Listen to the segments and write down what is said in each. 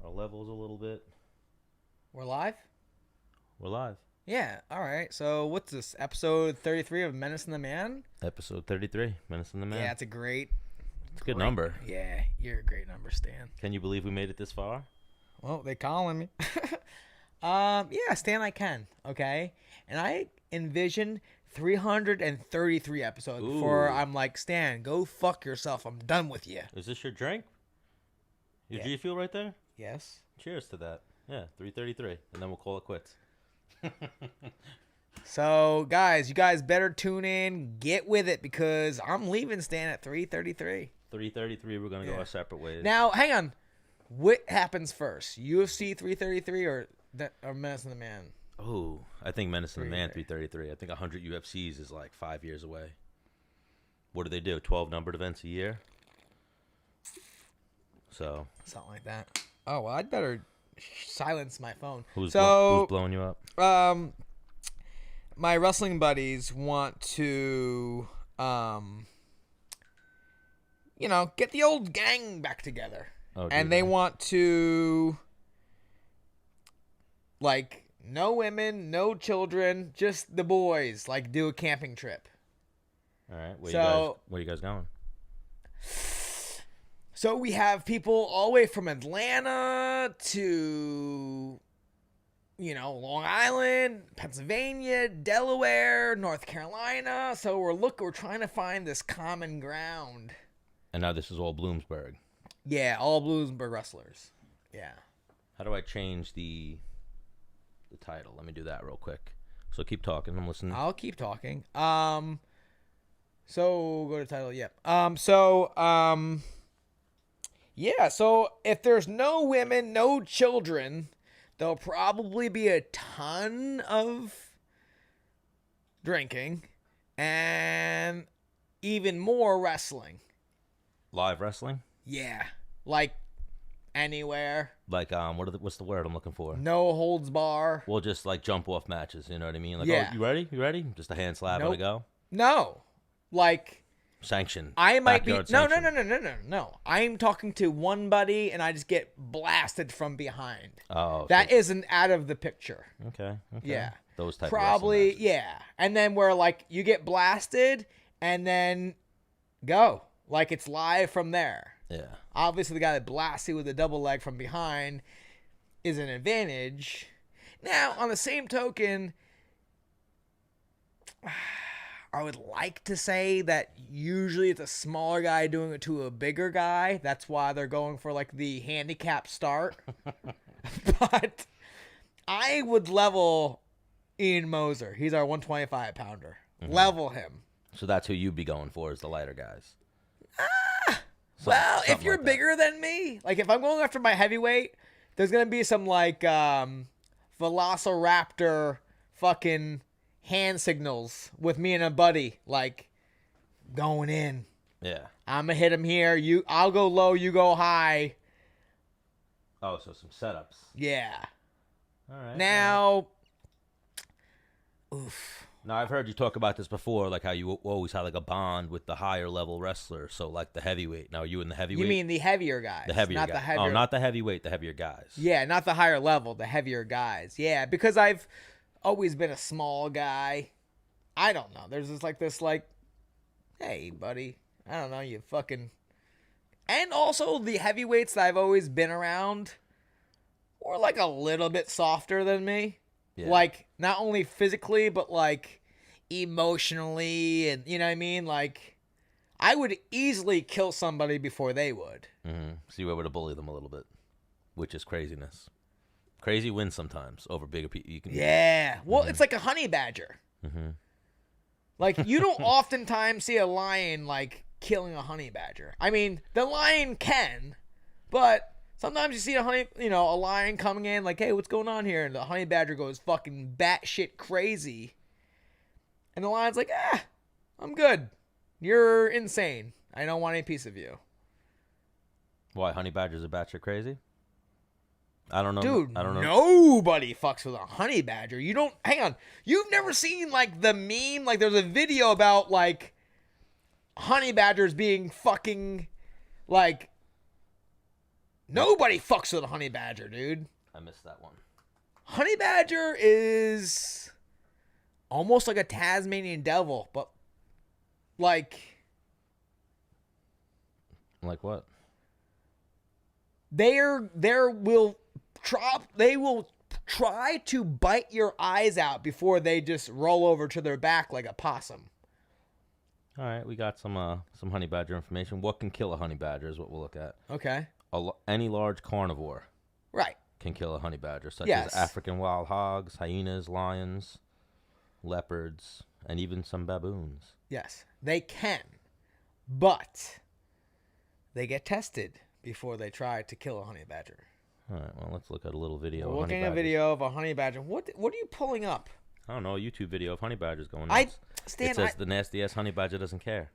our levels a little bit. We're live? We're live. Yeah, all right. So what's this, episode 33 of Menace and The Man? Episode 33, Menace and the Man. Yeah, it's a great... It's a good number. Yeah, you're a great number, Stan. Can you believe we made it this far? Well, they calling me. Yeah, Stan, I can, okay? And I envision 333 episodes before I'm like, Stan, go fuck yourself. I'm done with you. Is this your drink? Your Yeah. G Fuel right there? Yes. Cheers to that. Yeah, 333. And then we'll call it quits. So, guys, you guys better tune in. Get with it because I'm leaving Stan at 333. 333, we're going to go our separate ways. Now, hang on. What happens first? UFC 333 or Menace and the Man? Oh, I think Menace and the Man 333. I think 100 UFCs is like 5 years away. What do? 12 numbered events a year? So. Something like that. Oh, well, I'd better silence my phone. Who's blowing you up? My wrestling buddies want to, get the old gang back together. Oh, and they want to, like, no women, no children, just the boys, like, do a camping trip. All right. Where are you guys going? So we have people all the way from Atlanta to, Long Island, Pennsylvania, Delaware, North Carolina. So we're trying to find this common ground. And now this is all Bloomsburg. Yeah, all Bloomsburg wrestlers. Yeah. How do I change the title? Let me do that real quick. So keep talking. I'm listening. I'll keep talking. So go to title. Yep. Yeah, so if there's no women, no children, there'll probably be a ton of drinking and even more wrestling. Live wrestling? Yeah, like anywhere. Like what's the word I'm looking for? No holds bar. Well, just like jump off matches, you know what I mean? Like, yeah. Oh, you ready? You ready? Just a hand slap and a go? No. Like sanction. I might be sanction. No. I'm talking to one buddy and I just get blasted from behind. Oh. That isn't out of the picture. Okay. Yeah. Those type probably of yeah. And then where like you get blasted and then go. Like it's live from there. Yeah. Obviously the guy that blasts you with a double leg from behind is an advantage. Now, on the same token, I would like to say that usually it's a smaller guy doing it to a bigger guy. That's why they're going for like the handicap start. But I would level Ian Moser. He's our 125 pounder. Mm-hmm. Level him. So that's who you'd be going for is the lighter guys. Well, if you're like bigger than me, like if I'm going after my heavyweight, there's going to be some like Velociraptor fucking hand signals with me and a buddy, like going in. Yeah. I'm going to hit him here. I'll go low, you go high. Oh, so some setups. Yeah. All right. Now, oof. Now, I've heard you talk about this before, like how you always had like a bond with the higher level wrestler. So like the heavyweight. Now, are you in the heavyweight? You mean the heavier guys? The heavier not guys. The heavier... Oh, not the heavyweight, the heavier guys. Yeah, not the higher level, the heavier guys. Yeah, because I've always been a small guy. I don't know. There's this like, hey, buddy. I don't know, you fucking... And also the heavyweights that I've always been around were like a little bit softer than me. Yeah. Like, not only physically, but like emotionally, and you know what I mean? Like, I would easily kill somebody before they would. Mm-hmm. So you were able to bully them a little bit, which is craziness. Crazy wins sometimes over bigger people. Yeah. Well, it's like a honey badger. Mm-hmm. Like, you don't oftentimes see a lion, like, killing a honey badger. I mean, the lion can, but sometimes you see a lion coming in, like, hey, what's going on here? And the honey badger goes fucking batshit crazy. And the lion's like, I'm good. You're insane. I don't want any piece of you. Why? Honey badgers are batshit crazy? I don't know. Dude, I don't know. Nobody fucks with a honey badger. You don't... Hang on. You've never seen, like, the meme? Like, there's a video about, like, honey badgers being fucking, like, Nobody fucks with a honey badger, dude. I missed that one. Honey badger is almost like a Tasmanian devil, but like what? They will try to bite your eyes out before they just roll over to their back like a possum. All right, we got some honey badger information. What can kill a honey badger is what we'll look at. Okay. Any large carnivore. Right. Can kill a honey badger, such as African wild hogs, hyenas, lions, leopards, and even some baboons. Yes, they can, but they get tested before they try to kill a honey badger. All right, well, let's look at a little video. We're looking at a video of a honey badger. What are you pulling up? I don't know, a YouTube video of honey badgers going nuts. It says the nasty ass honey badger doesn't care.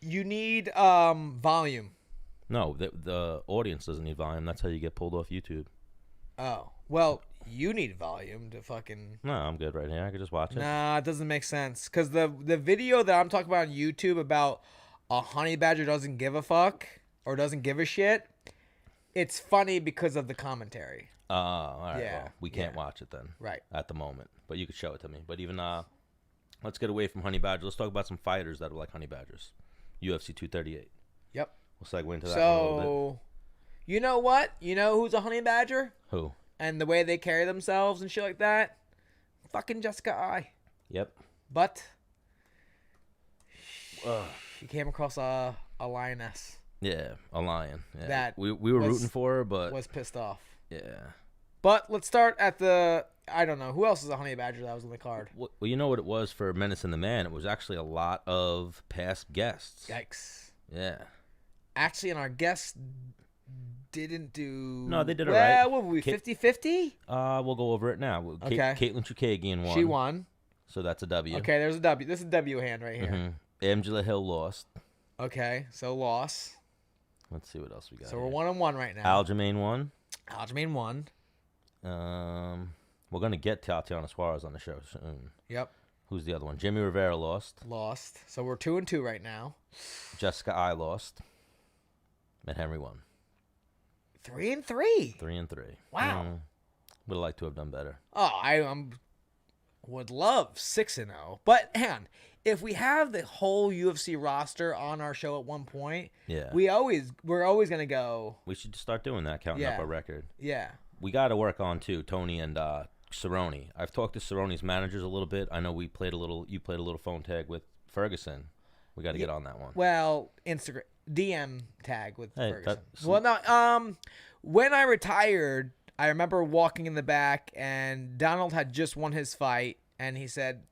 You need volume. No, the audience doesn't need volume. That's how you get pulled off YouTube. Oh, well, you need volume to fucking... No, I'm good right here. I can just watch it. Nah, it doesn't make sense. Because the video that I'm talking about on YouTube about a honey badger doesn't give a fuck or doesn't give a shit, it's funny because of the commentary. All right. Yeah. Well, we can't watch it then. Right. At the moment. But you could show it to me. But even, let's get away from honey badgers. Let's talk about some fighters that are like honey badgers. UFC 238. Yep. We'll segue into that a little bit. You know what? You know who's a honey badger? Who? And the way they carry themselves and shit like that? Fucking Jessica I. Yep. But she came across a lioness. Yeah, a lion. Yeah. That we were rooting for her, but was pissed off. Yeah. But let's start at the... I don't know. Who else is a honey badger that was on the card? Well, you know what it was for Menace and the Man? It was actually a lot of past guests. Yikes. Yeah. Actually, and our guests didn't do... No, they did it right. What were we, 50-50? We'll go over it now. Okay. Caitlin Chukagian won. She won. So that's a W. Okay, there's a W. This is a W hand right here. Mm-hmm. Angela Hill lost. Okay, so loss. Let's see what else we got. So we're 1-1 right now. Aljamain won. Aljamain won. We're going to get Tatiana Suarez on the show soon. Yep. Who's the other one? Jimmy Rivera lost. Lost. So we're 2-2 right now. Jessica I lost. And Henry won. 3-3. 3-3. Wow. Would have liked to have done better. Oh, I would love 6-0. But hang on. If we have the whole UFC roster on our show at one point, yeah, we're always gonna go. We should start doing that, counting up our record. Yeah. We got to work on too, Tony and Cerrone. I've talked to Cerrone's managers a little bit. I know you played a little phone tag with Ferguson. We got to get on that one. Well, Instagram DM tag with Ferguson. That's... Well, no. When I retired, I remember walking in the back, and Donald had just won his fight, and he said,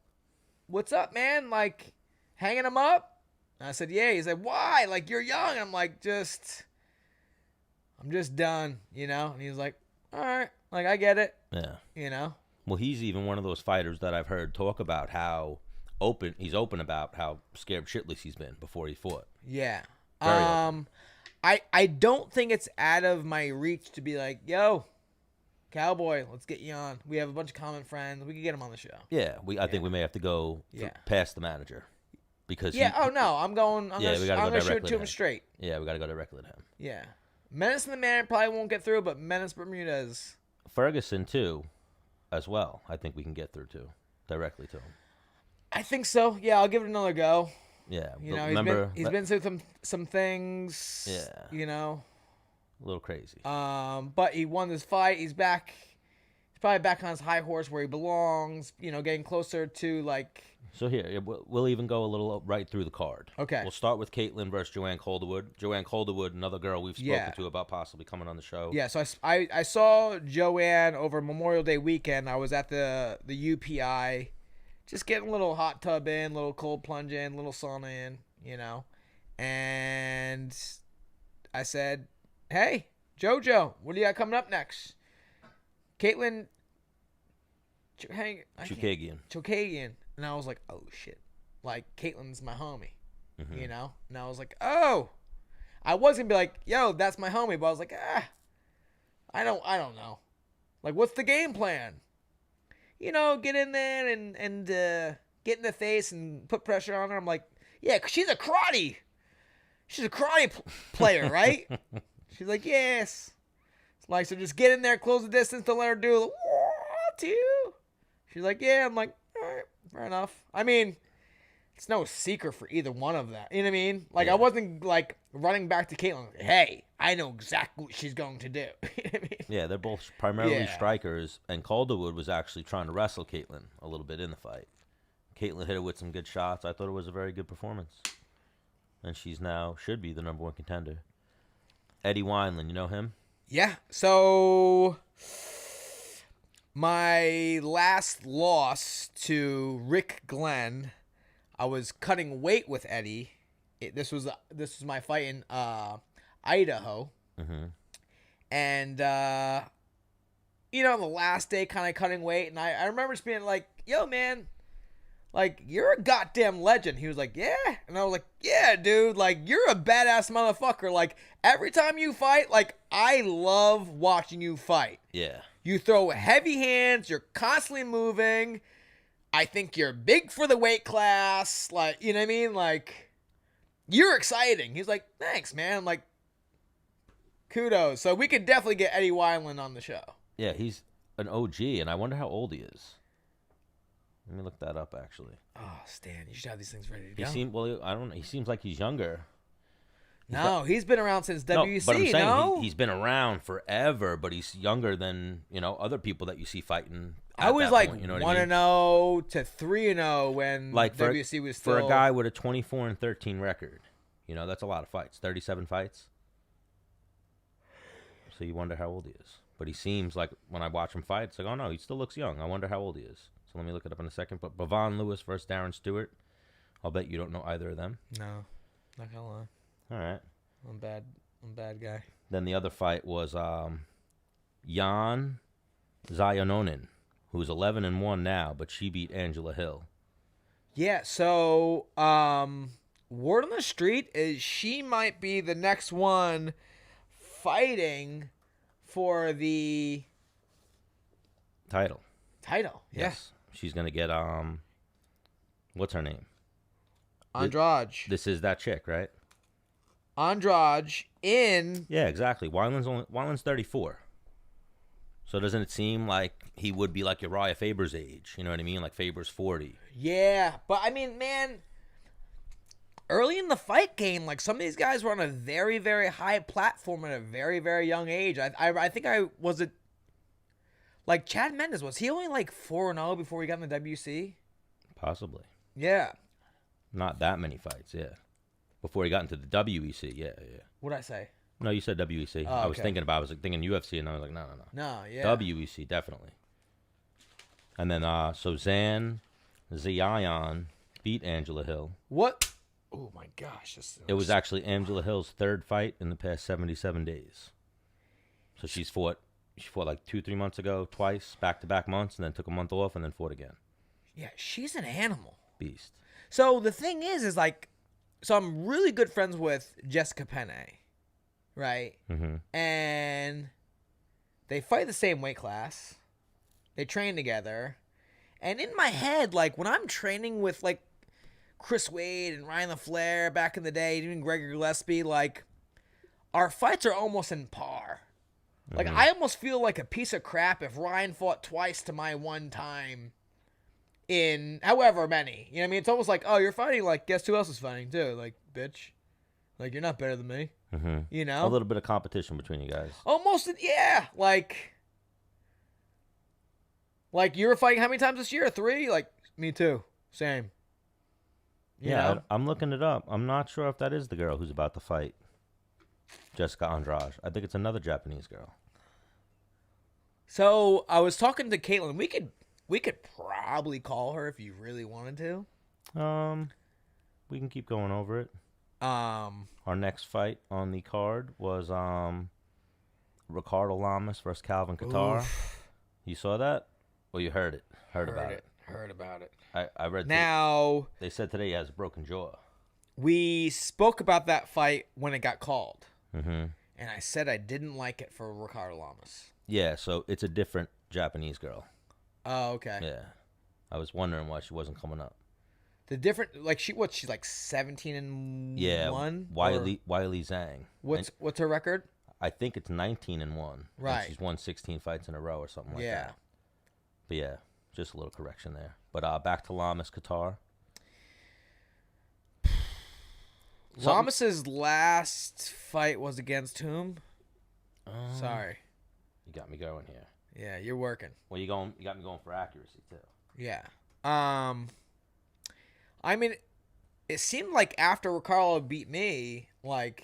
"What's up, man? Like, hanging him up?" And I said, "Yeah." He said, "Why? Like, you're young." And I'm like, I'm just done, you know? And he was like, "All right, like, I get it." Yeah. You know? Well, he's even one of those fighters that I've heard talk about how he's open about how scared shitless he's been before he fought. Yeah. Very open. I don't think it's out of my reach to be like, "Yo, Cowboy, let's get you on. We have a bunch of common friends. We can get him on the show." Yeah, I think we may have to go past the manager. Because I'm going to shoot it to him straight. Yeah, we got to go directly to him. Yeah. Menace and the Man probably won't get through, but Menace Bermudez. Ferguson, too, as well. I think we can get through, too, directly to him. I think so. Yeah, I'll give it another go. Yeah. You know, he's been through some things. Yeah. You know. A little crazy. But he won this fight. He's back. He's probably back on his high horse where he belongs. You know, getting closer to like. So here, we'll even go a little right through the card. Okay. We'll start with Caitlin versus Joanne Calderwood. Joanne Calderwood, another girl we've spoken to about possibly coming on the show. Yeah. So I saw Joanne over Memorial Day weekend. I was at the UPI, just getting a little hot tub in, little cold plunge in, little sauna in, you know, and I said, "Hey, JoJo, what do you got coming up next?" Caitlin Chukagian. And I was like, "Oh, shit. Like, Caitlin's my homie." Mm-hmm. You know? And I was like, "Oh." I was going to be like, "Yo, that's my homie." But I was like, I don't know. Like, what's the game plan? You know, get in there and get in the face and put pressure on her. I'm like, yeah, 'cause she's a karate player, right? She's like, yes. It's like, so just get in there, close the distance, don't let her do the 1, 2. She's like, yeah. I'm like, all right, fair enough. I mean, it's no secret for either one of them. You know what I mean? Like, Yeah. I wasn't like running back to Caitlyn. Like, hey, I know exactly what she's going to do. You know what I mean? Yeah, they're both primarily Yeah. strikers, and Calderwood was actually trying to wrestle Caitlyn a little bit in the fight. Caitlyn hit her with some good shots. I thought it was a very good performance. And she's now, should be, the #1 contender. Eddie Wineland, you know him? Yeah. So my last loss to Rick Glenn, I was cutting weight with Eddie. This was my fight in Idaho. Mm-hmm. And you know, the last day kind of cutting weight, and I remember just being like, yo man, like, you're a goddamn legend. He was like, yeah. And I was like, yeah, dude, like, you're a badass motherfucker. Like, every time you fight, like, I love watching you fight. Yeah. You throw heavy hands, you're constantly moving. I think you're big for the weight class. Like, you know what I mean? Like, you're exciting. He's like, thanks, man. I'm like, kudos. So we could definitely get Eddie Wineland on the show. Yeah, he's an OG, and I wonder how old he is. Let me look that up, actually. Oh, Stan, you should have these things ready to He go. I don't know. He seems like he's younger. He's been around since WC, No, but I'm saying no? he's been around forever, but he's younger than, other people that you see fighting. I was like point, you know what 1-0 I mean? to 3-0 when Like for, WC was still... for a guy with a 24-13 record. That's a lot of fights. 37 fights. So you wonder how old he is. But he seems like, when I watch him fight, it's like, oh no, he still looks young. I wonder how old he is. So let me look it up in a second. But Bavon Lewis versus Darren Stewart. I'll bet you don't know either of them. No, not gonna lie. All right. I'm a bad guy. Then the other fight was Jan Zayanonen, who's 11-1 now, but she beat Angela Hill. Yeah, so word on the street is she might be the next one fighting for the Title. Yes. She's going to get, what's her name? Andrade. This is that chick, right? Andrade in... Yeah, exactly. Wineland's 34. So doesn't it seem like he would be like Uriah Faber's age? You know what I mean? Like Faber's 40. Yeah, but I mean, man, early in the fight game, like, some of these guys were on a very, very high platform at a very, very young age. I think like, Chad Mendes, was he only like 4-0 before he got in the WC? Possibly. Yeah. Not that many fights, yeah. Before he got into the WEC, yeah. What'd I say? No, you said WEC. Oh, I was okay. I was thinking UFC, and I was like, no. No, yeah. WEC, definitely. And then, so Zion beat Angela Hill. What? Oh, my gosh. It was actually Angela Hill's third fight in the past 77 days. So she fought like 2-3 months ago, twice, back-to-back months, and then took a month off, and then fought again. Yeah, she's an animal. Beast. So the thing is like, so I'm really good friends with Jessica Penne, right? Mm-hmm. And they fight the same weight class. They train together. And in my head, like, when I'm training with, like, Chris Wade and Ryan LaFleur back in the day, even Gregor Gillespie, like, our fights are almost in par. Like, I almost feel like a piece of crap if Ryan fought twice to my one time in however many. You know what I mean? It's almost like, oh, you're fighting, like, guess who else is fighting too? Like, bitch. Like, you're not better than me. Mm-hmm. You know? A little bit of competition between you guys. Almost, yeah. Like, you were fighting how many times this year? 3? Like, me too. Same. You know? I'm looking it up. I'm not sure if that is the girl who's about to fight Jessica Andrade. I think it's another Japanese girl. So I was talking to Caitlyn. We could probably call her if you really wanted to. We can keep going over it. Our next fight on the card was Ricardo Lamas versus Calvin Kattar. You saw that? Well, you heard it. Heard about it. Heard about it. I read. Now they said today he has a broken jaw. We spoke about that fight when it got called, and I said I didn't like it for Ricardo Lamas. Yeah, so it's a different Japanese girl. Oh, okay. Yeah, I was wondering why she wasn't coming up. The different, like, she's like 17-1. Yeah, Wiley Zhang. What's her record? I think it's 19-1. Right. And she's won 16 fights in a row or something like Yeah. that. But yeah, just a little correction there. But back to Lamas Qatar. Lamas's last fight was against whom? Sorry. You got me going here. Yeah, you're working. Well, you got me going for accuracy too. Yeah. I mean, it seemed like after Ricardo beat me, like,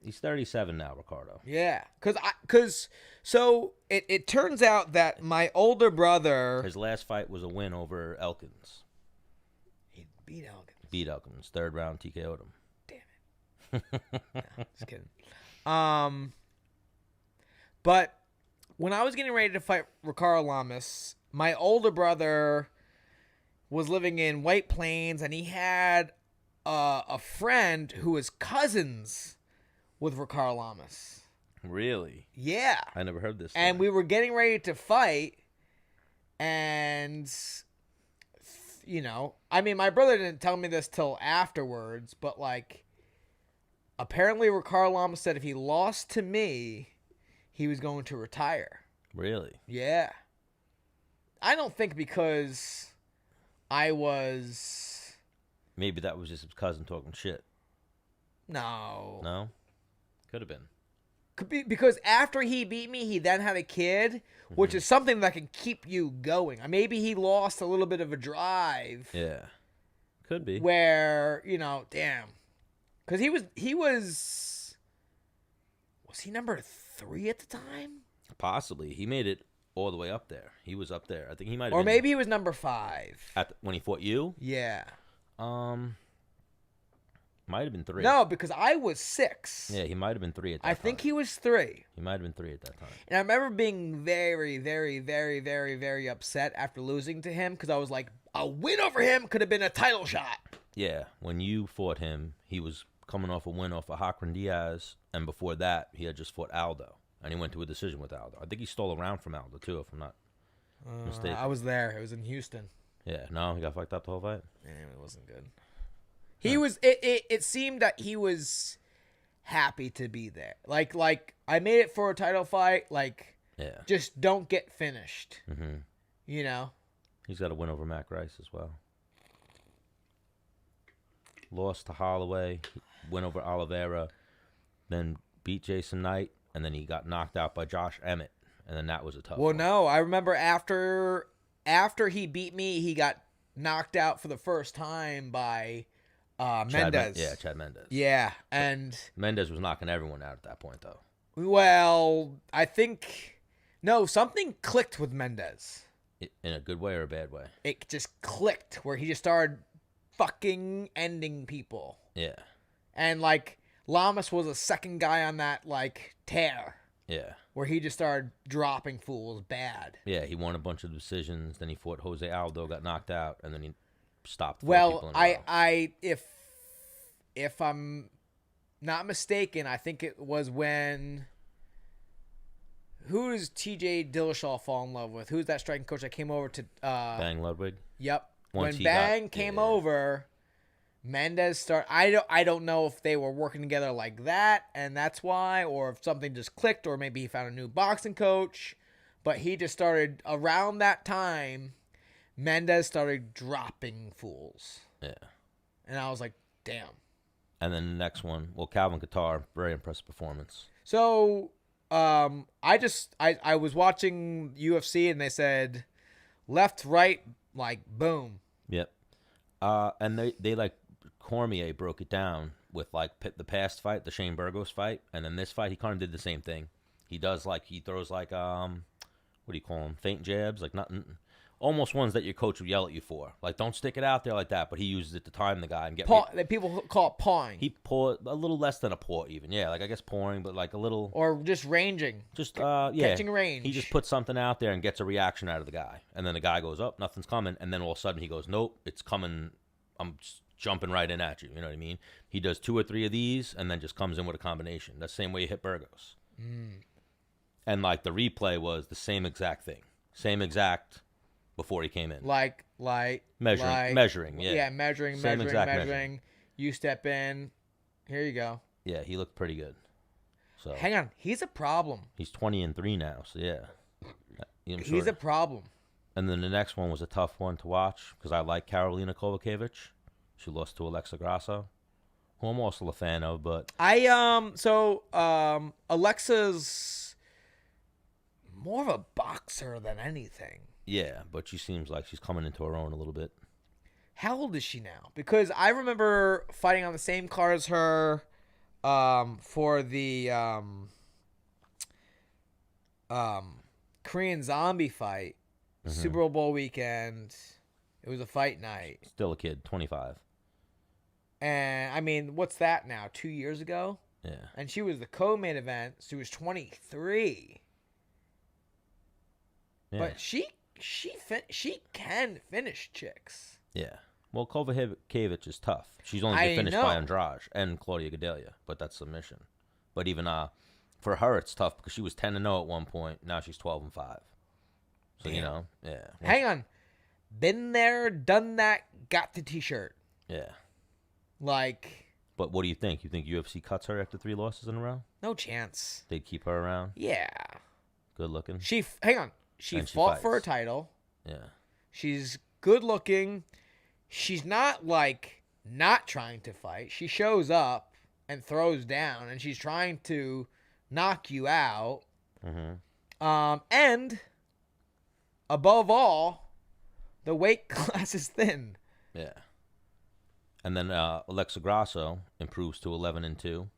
He's 37 now, Ricardo. yeah, so it turns out that my older brother, His last fight was a win over Elkins. he beat Elgin. Beat Elkins. 3rd round TKO'd him. Damn it. No, just kidding. But when I was getting ready to fight Ricardo Lamas, my older brother was living in White Plains, and he had a friend who was cousins with Ricardo Lamas. Really? Yeah. I never heard this. And we were getting ready to fight, and, you know, I mean, my brother didn't tell me this till afterwards, but, like, apparently Ricardo Lamas said if he lost to me, he was going to retire. Really? Yeah. I don't think because I was... Maybe that was just his cousin talking shit. No. No? Could have been. Could be because after he beat me, he then had a kid, which is something that can keep you going. Maybe he lost a little bit of a drive. Yeah. Could be. Where, you know, damn. Because he was he number 3 at the time? Possibly. He made it all the way up there. He was up there. I think he might have Or been maybe he was number 5. when he fought you. Yeah. Might have been 3. No, because I was 6. Yeah, he might have been 3 at that I time. think he was 3. He might have been 3 at that time. And I remember being very, very, very, very, very upset after losing to him because I was like, a win over him could have been a title shot. Yeah, when you fought him, he was coming off a win off of Hakran Diaz, and before that, he had just fought Aldo, and he went to a decision with Aldo. I think he stole a round from Aldo, too, if I'm not mistaken. I was there. It was in Houston. Yeah, no, he got fucked up the whole fight. Yeah, it wasn't good. He was. It seemed that he was happy to be there. Like I made it for a title fight. Like, Yeah. just don't get finished. Mm-hmm. You know. He's got a win over Mac Rice as well. Lost to Holloway, win over Oliveira, then beat Jason Knight, and then he got knocked out by Josh Emmett, and then that was a tough Well, one. no, I remember after he beat me, he got knocked out for the first time by Mendez. Chad Mendez. Yeah, and Mendez was knocking everyone out at that point, though. well, I think something clicked with Mendez. In a good way or a bad way? It just clicked where he just started fucking ending people. Yeah. And, like, Lamas was a second guy on that, like, tear. Yeah. Where he just started dropping fools bad. Yeah, he won a bunch of decisions. Then he fought Jose Aldo, got knocked out, and then he stopped. Well, if I'm not mistaken, I think it was when... Who does TJ Dillashaw fall in love with? Who's that striking coach that came over to... Bang Ludwig? Yep. Once When Bang came over, Mendez started... I don't know if they were working together like that, and that's why, or if something just clicked, or maybe he found a new boxing coach. But he just started... Around that time, Mendez started dropping fools. Yeah. And I was like, damn. And then the next one, well, Calvin Kattar, very impressive performance. So... I was watching UFC and they said left, right, like boom. Yep. And they like Cormier broke it down with like the past fight, the Shane Burgos fight, and then this fight he kind of did the same thing. He throws like what do you call them? Feint jabs, like nothing. Almost ones that your coach would yell at you for. Like, don't stick it out there like that, but he uses it to time the guy and get... People call it pawing. He paw a little less than a paw even. Yeah, like I guess pawing, but like a little... Or just ranging. Just, catching range. He just puts something out there and gets a reaction out of the guy. And then the guy goes, oh, nothing's coming. And then all of a sudden he goes, nope, it's coming. I'm just jumping right in at you. You know what I mean? He does 2 or 3 of these and then just comes in with a combination. That's the same way you hit Burgos. And like the replay was the same exact thing. Same exact... before he came in. Measuring, yeah. Yeah, measuring. You step in. Here you go. Yeah, he looked pretty good. So Hang on, he's a problem. he's 20-3 now. So yeah, I'm He's sure. a problem. And then the next one was a tough one to watch because I like Karolina Kovacevic. She lost to Alexa Grasso, who I'm also a fan of. But Alexa's more of a boxer than anything. yeah, but she seems like she's coming into her own a little bit. How old is she now? Because I remember fighting on the same card as her for the Korean Zombie fight, Super Bowl weekend. It was a fight night. Still a kid, 25. And, I mean, what's that now? 2 years ago? Yeah. And she was the co-main event. She was 23. Yeah. But she can finish chicks. Yeah. Well, Kovacevic is tough. She's only been finished by Andrade and Claudia Gadelha, but that's submission. But even for her, it's tough because she was 10-0 at one point. Now she's 12-5. So, Damn. you know, yeah. Hang on. Been there, done that, got the t-shirt. Yeah. Like, But what do you think? You think UFC cuts her after 3 losses in a row? no chance. They'd keep her around? Yeah. Good looking? Hang on. She And she fought for a fights. title. Yeah. She's good looking. She's not like not trying to fight. She shows up and throws down, and she's trying to knock you out. Mm-hmm. And above all, the weight class is thin. Yeah. And then Alexa Grasso improves to 11-2.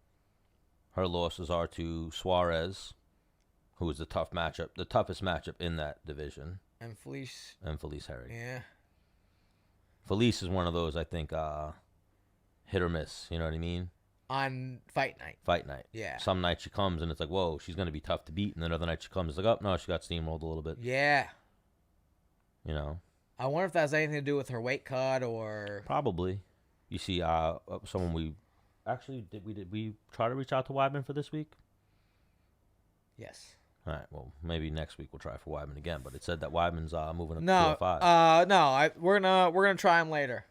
Her losses are to Suarez, who is the toughest matchup in that division, And Felice. and Felice Herrig. Yeah. Felice is one of those, I think, hit or miss. You know what I mean? On fight night. Fight night. Yeah. Some nights she comes and it's like, whoa, she's going to be tough to beat. And then other night she comes, it's like, oh, no, she got steamrolled a little bit. Yeah. You know? I wonder if that has anything to do with her weight cut or... Probably. You see, someone we... Actually, did we try to reach out to Weidman for this week? Yes. All right, well, maybe next week we'll try for Weidman again. But it said that Weidman's moving up No. to 205. We're gonna try him later.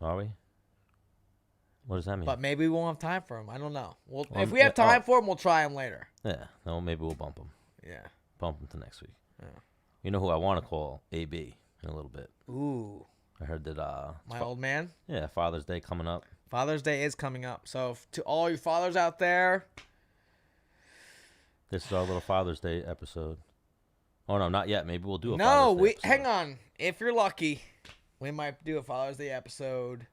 Are we? What does that mean? But maybe we won't have time for him. I don't know. If Um, we have time for him, we'll try him later. Yeah, no, maybe we'll bump him. Yeah. Bump him to next week. Yeah. You know who I want to call AB in a little bit. Ooh. I heard that My old man. yeah, Father's Day coming up. Father's Day is coming up. So to all you fathers out there, This is our little Father's Day episode. Oh no, not yet. Maybe we'll do a no, Father's Day episode. hang on. If you're lucky, we might do a Father's Day episode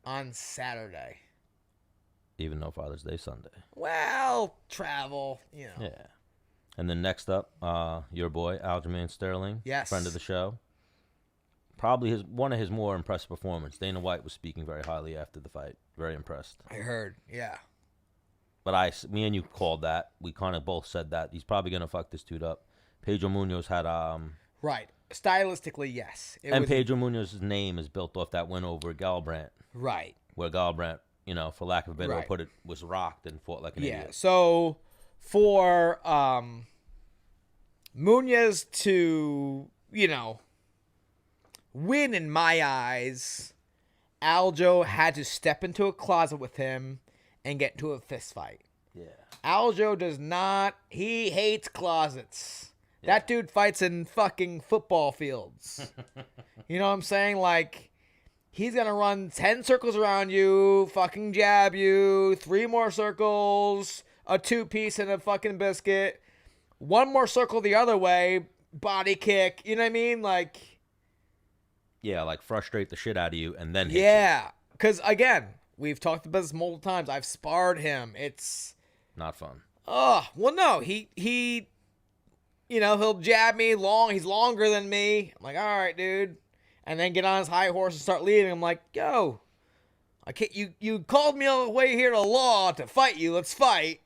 on Saturday. Even though Father's Day Sunday. Well, travel, you know. Yeah. And then next up, your boy Aljamain Sterling, Yes. friend of the show. Probably one of his more impressive performances. Dana White was speaking very highly after the fight. Very impressed. I heard. Yeah. But me and you called that. We kind of both said that he's probably gonna fuck this dude up. Pedro Munoz had Right. Stylistically, yes. and Pedro Munoz's name is built off that win over Garbrandt, Right. where Garbrandt, for lack of a better way Right. to put it, was rocked and fought like an Yeah. idiot. So for Munoz to, win in my eyes, Aljo had to step into a closet with him and get into a fist fight. Yeah. Aljo does not. He hates closets. That dude fights in fucking football fields. You know what I'm saying? Like, he's going to run 10 circles around you, fucking jab you, 3 more circles, a 2-piece and a fucking biscuit, 1 more circle the other way, body kick. You know what I mean? Like, Yeah, like frustrate the shit out of you and then hit you. yeah. Because, again, we've talked about this multiple times. I've sparred him. It's... Not fun. Oh, well, no. He he'll jab me long. He's longer than me. I'm like, all right, dude. And then get on his high horse and start leading. I'm like, yo, I can't. You called me all the way here to law to fight you. Let's fight.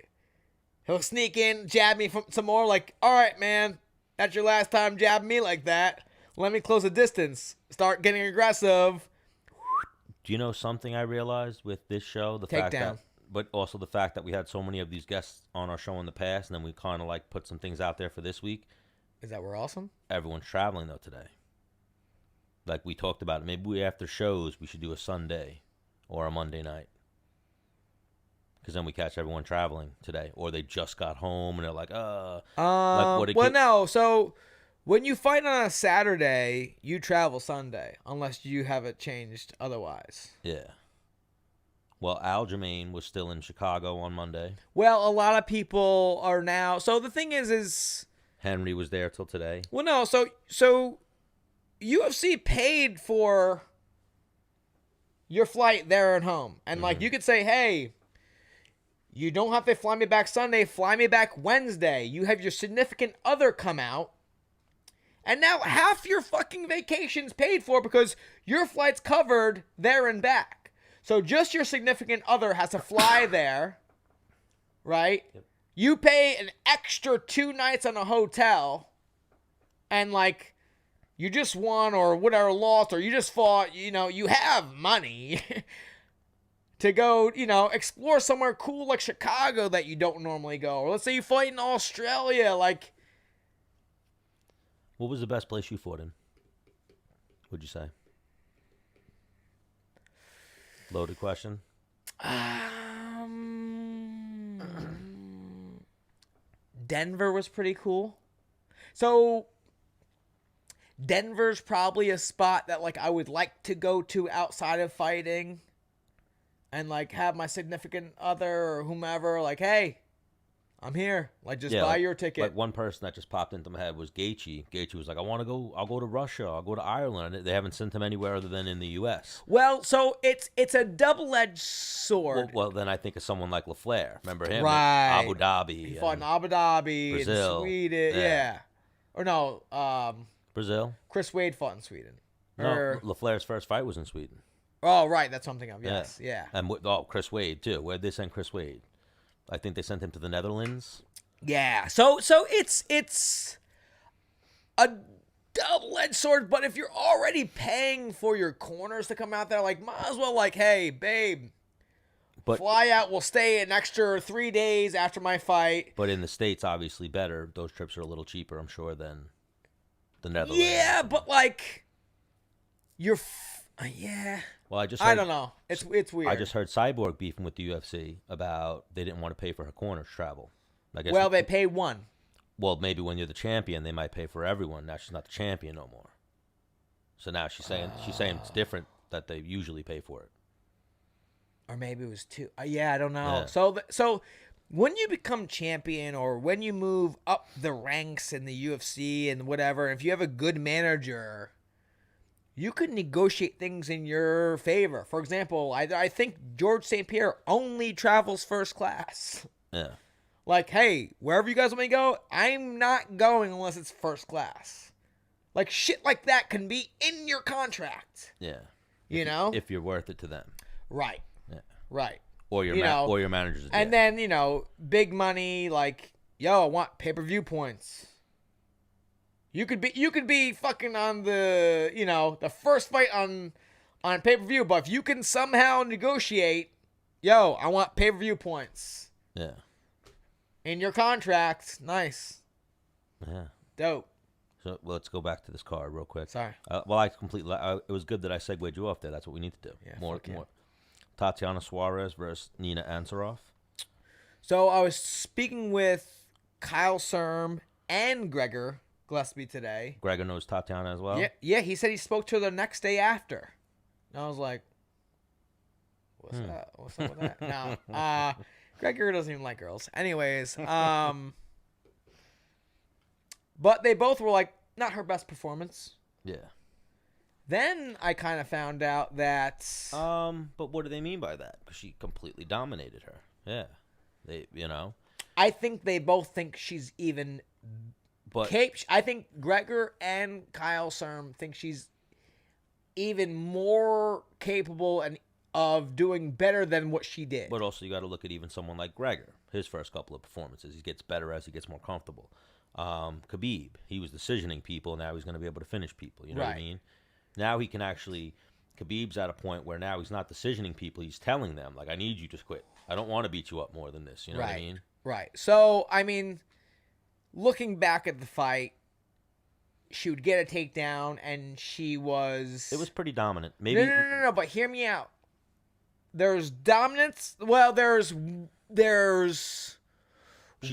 He'll sneak in, jab me some more. Like, all right, man, that's your last time jabbing me like that. Let me close the distance. Start getting aggressive. Do you know something I realized with this show? But also the fact that we had so many of these guests on our show in the past, and then we kind of like put some things out there for this week. Is that we're awesome? Everyone's traveling though today. Like we talked about it. Maybe after shows we should do a Sunday or a Monday night. Because then we catch everyone traveling today, or they just got home and they're like, Well, no. So when you fight on a Saturday, you travel Sunday, unless you have it changed otherwise. Yeah. Well, Aljamain was still in Chicago on Monday. Well, a lot of people are now. So the thing is Henry was there till today. well, no. So UFC paid for your flight there and home, and like you could say, hey. You don't have to fly me back Sunday. Fly me back Wednesday. You have your significant other come out. And now half your fucking vacation's paid for because your flight's covered there and back. So just your significant other has to fly there, right? Yep. You pay an extra 2 nights on a hotel. And like, you just won or whatever, lost, or you just fought. You have money. To go, explore somewhere cool like Chicago that you don't normally go. Or let's say you fight in Australia, like... What was the best place you fought in? What'd you say? Loaded question. Denver was pretty cool. So, Denver's probably a spot that, like, I would like to go to outside of fighting. And, like, have my significant other or whomever, like, hey, I'm here. Like, just buy your ticket. Like, one person that just popped into my head was Gaethje. Gaethje was like, I'll go to Russia. I'll go to Ireland. They haven't sent him anywhere other than in the U.S. Well, so it's a double-edged sword. Well, then I think of someone like LaFleur. Remember him? Right. Abu Dhabi. He fought in Abu Dhabi, Brazil. in Sweden. Yeah. Or no, Brazil? Chris Wade fought in Sweden. No, LaFleur's first fight was in Sweden. Oh, right. That's something of. Yes. Yeah. And Chris Wade, too. Where'd they send Chris Wade? I think they sent him to the Netherlands. Yeah. So it's a double-edged sword, but if you're already paying for your corners to come out there, like, might as well, like, hey, babe, fly out. We'll stay an extra 3 days after my fight. But in the States, obviously better. Those trips are a little cheaper, I'm sure, than the Netherlands. Yeah, but, like, yeah. Well, I don't know. It's weird. I just heard Cyborg beefing with the UFC about they didn't want to pay for her corners travel. I guess well, they pay one. Well, maybe when you're the champion, they might pay for everyone. Now she's not the champion no more. So now she's saying it's different that they usually pay for it. Or maybe it was two. Yeah, I don't know. Yeah. So when you become champion or when you move up the ranks in the UFC and whatever, if you have a good manager, you could negotiate things in your favor. For example, I think George St. Pierre only travels first class. Yeah. Like, hey, wherever you guys want me to go, I'm not going unless it's first class. Like, shit like that can be in your contract. Yeah. If you're worth it to them. Right. Yeah. Right. Or your manager's. And then, big money, like, yo, I want pay-per-view points. You could be fucking on the, the first fight on pay-per-view, but if you can somehow negotiate, yo, I want pay-per-view points. Yeah. In your contract, nice. Yeah. Dope. So let's go back to this card real quick. Sorry. It was good that I segued you off there. That's what we need to do. Yeah, More. Tatiana Suarez versus Nina Ansaroff. So I was speaking with Kyle Serm and Gregor Gillespie today. Gregor knows Tatiana as well? Yeah, he said he spoke to her the next day after. And I was like, what's that? What's up with that? No. Gregor doesn't even like girls. Anyways, but they both were like, not her best performance. Yeah. Then I kind of found out that... But what do they mean by that? Because she completely dominated her. Yeah. I think they both think she's even... But I think Gregor and Kyle Serm think she's even more capable of doing better than what she did. But also you got to look at even someone like Gregor. His first couple of performances, he gets better as he gets more comfortable. Khabib, he was decisioning people. Now he's going to be able to finish people. You know what I mean? Now he can actually... Khabib's at a point where now he's not decisioning people. He's telling them, like, I need you to quit. I don't want to beat you up more than this. You know what I mean? Right. So, I mean, looking back at the fight, she would get a takedown, and she was... It was pretty dominant. Maybe No, but hear me out. There's dominance. Well, there's there's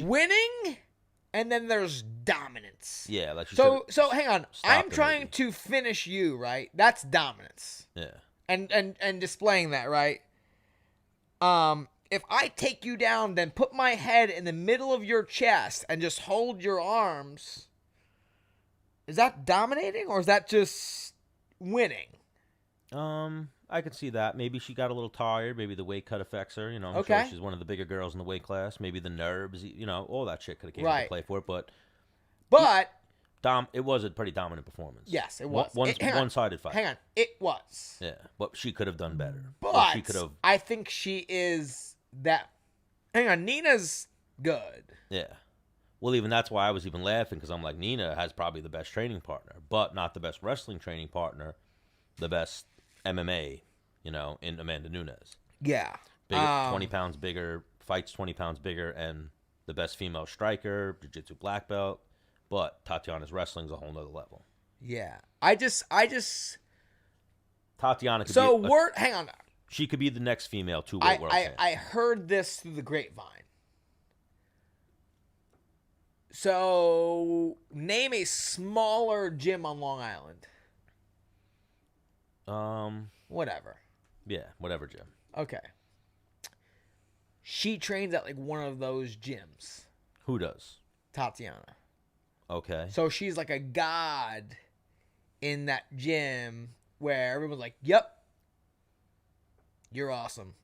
winning, and then there's dominance. Yeah, like so hang on. I'm trying maybe. to finish you, right? That's dominance. Yeah. And displaying that, right? If I take you down, then put my head in the middle of your chest and just hold your arms, is that dominating or is that just winning? I could see that. Maybe she got a little tired. Maybe the weight cut affects her. You know, I'm Okay. sure she's one of the bigger girls in the weight class. Maybe the nerves, you know, all that shit could have came Right. into play for it. But it was a pretty dominant performance. Yes, it was. One-sided fight. Hang on, it was. Yeah, but she could have done better. But she could have. I think she is that. Hang on, Nina's good. Yeah. Well, even that's why I was even laughing because I'm like, Nina has probably the best training partner, but not the best wrestling training partner. The best MMA, you know, in Amanda Nunes. Yeah. 20 pounds bigger, fights 20 pounds bigger, and the best female striker, jiu-jitsu black belt. But Tatiana's wrestling's a whole nother level. Yeah. I just. Tatiana could hang on. She could be the next female two-weight world champ. I heard this through the grapevine. So, name a smaller gym on Long Island. Whatever. Yeah, whatever gym. Okay. She trains at like one of those gyms. Who does? Tatiana. Okay. So she's like a god in that gym where everyone's like, yep, you're awesome.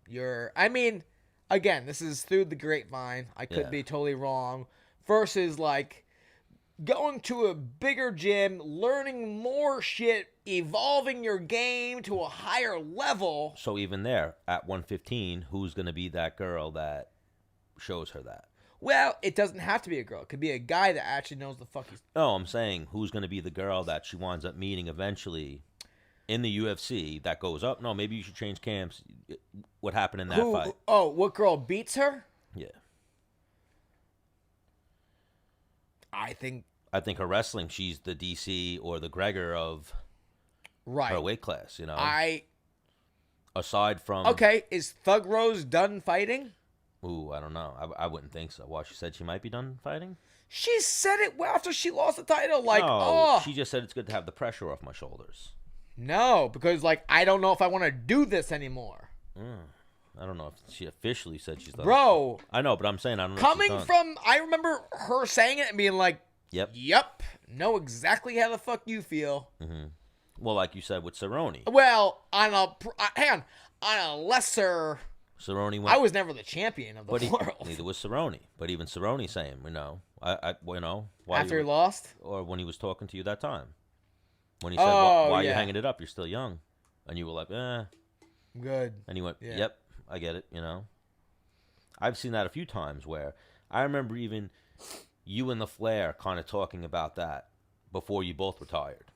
I mean, again, this is through the grapevine. I could be totally wrong. Versus like going to a bigger gym, learning more shit, evolving your game to a higher level. So even there, at 115, who's going to be that girl that shows her that? Well, it doesn't have to be a girl. It could be a guy that actually knows the fuck he's... No, I'm saying who's going to be the girl that she winds up meeting eventually in the UFC that goes up. No, maybe you should change camps. What happened in that fight? Oh, what girl beats her? Yeah. I think her wrestling, she's the DC or the Gregor of her weight class, you know? Aside from... Okay, is Thug Rose done fighting? Ooh, I don't know. I wouldn't think so. Well, she said she might be done fighting? She said it after she lost the title. Like, no, she just said it's good to have the pressure off my shoulders. No, because, like, I don't know if I want to do this anymore. I don't know if she officially said she's done. Bro. I know, but I'm saying I don't know. Coming from, I remember her saying it and being like, Yep. Know exactly how the fuck you feel. Mm-hmm. Well, like you said with Cerrone. Well, on a lesser... Cerrone went. I was never the champion of the world. Neither was Cerrone. But even Cerrone saying, why after he lost, or when he was talking to you that time, when he said, "Why are you hanging it up? You're still young," and you were like, good. And he went, "Yep, I get it." You know, I've seen that a few times where I remember even you and the Flair kind of talking about that before you both retired,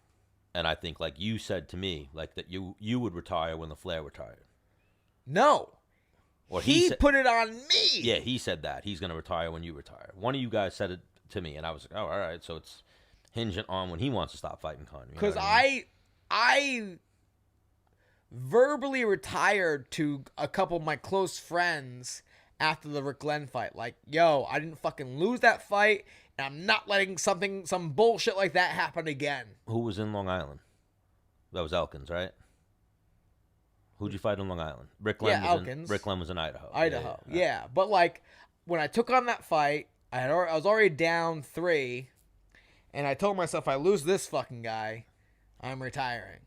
and I think like you said to me like that you would retire when the Flair retired. No. Or he put it on me. Yeah, he said that. He's going to retire when you retire. One of you guys said it to me, and I was like, oh, all right. So it's hinging on when he wants to stop fighting Conor. Because I verbally retired to a couple of my close friends after the Rick Glenn fight. Like, yo, I didn't fucking lose that fight, and I'm not letting some bullshit like that happen again. Who was in Long Island? That was Elkins, right? Who'd you fight in Long Island? Rick Glenn was in Idaho. Yeah. But like when I took on that fight, I was already down 3, and I told myself, if I lose this fucking guy, I'm retiring.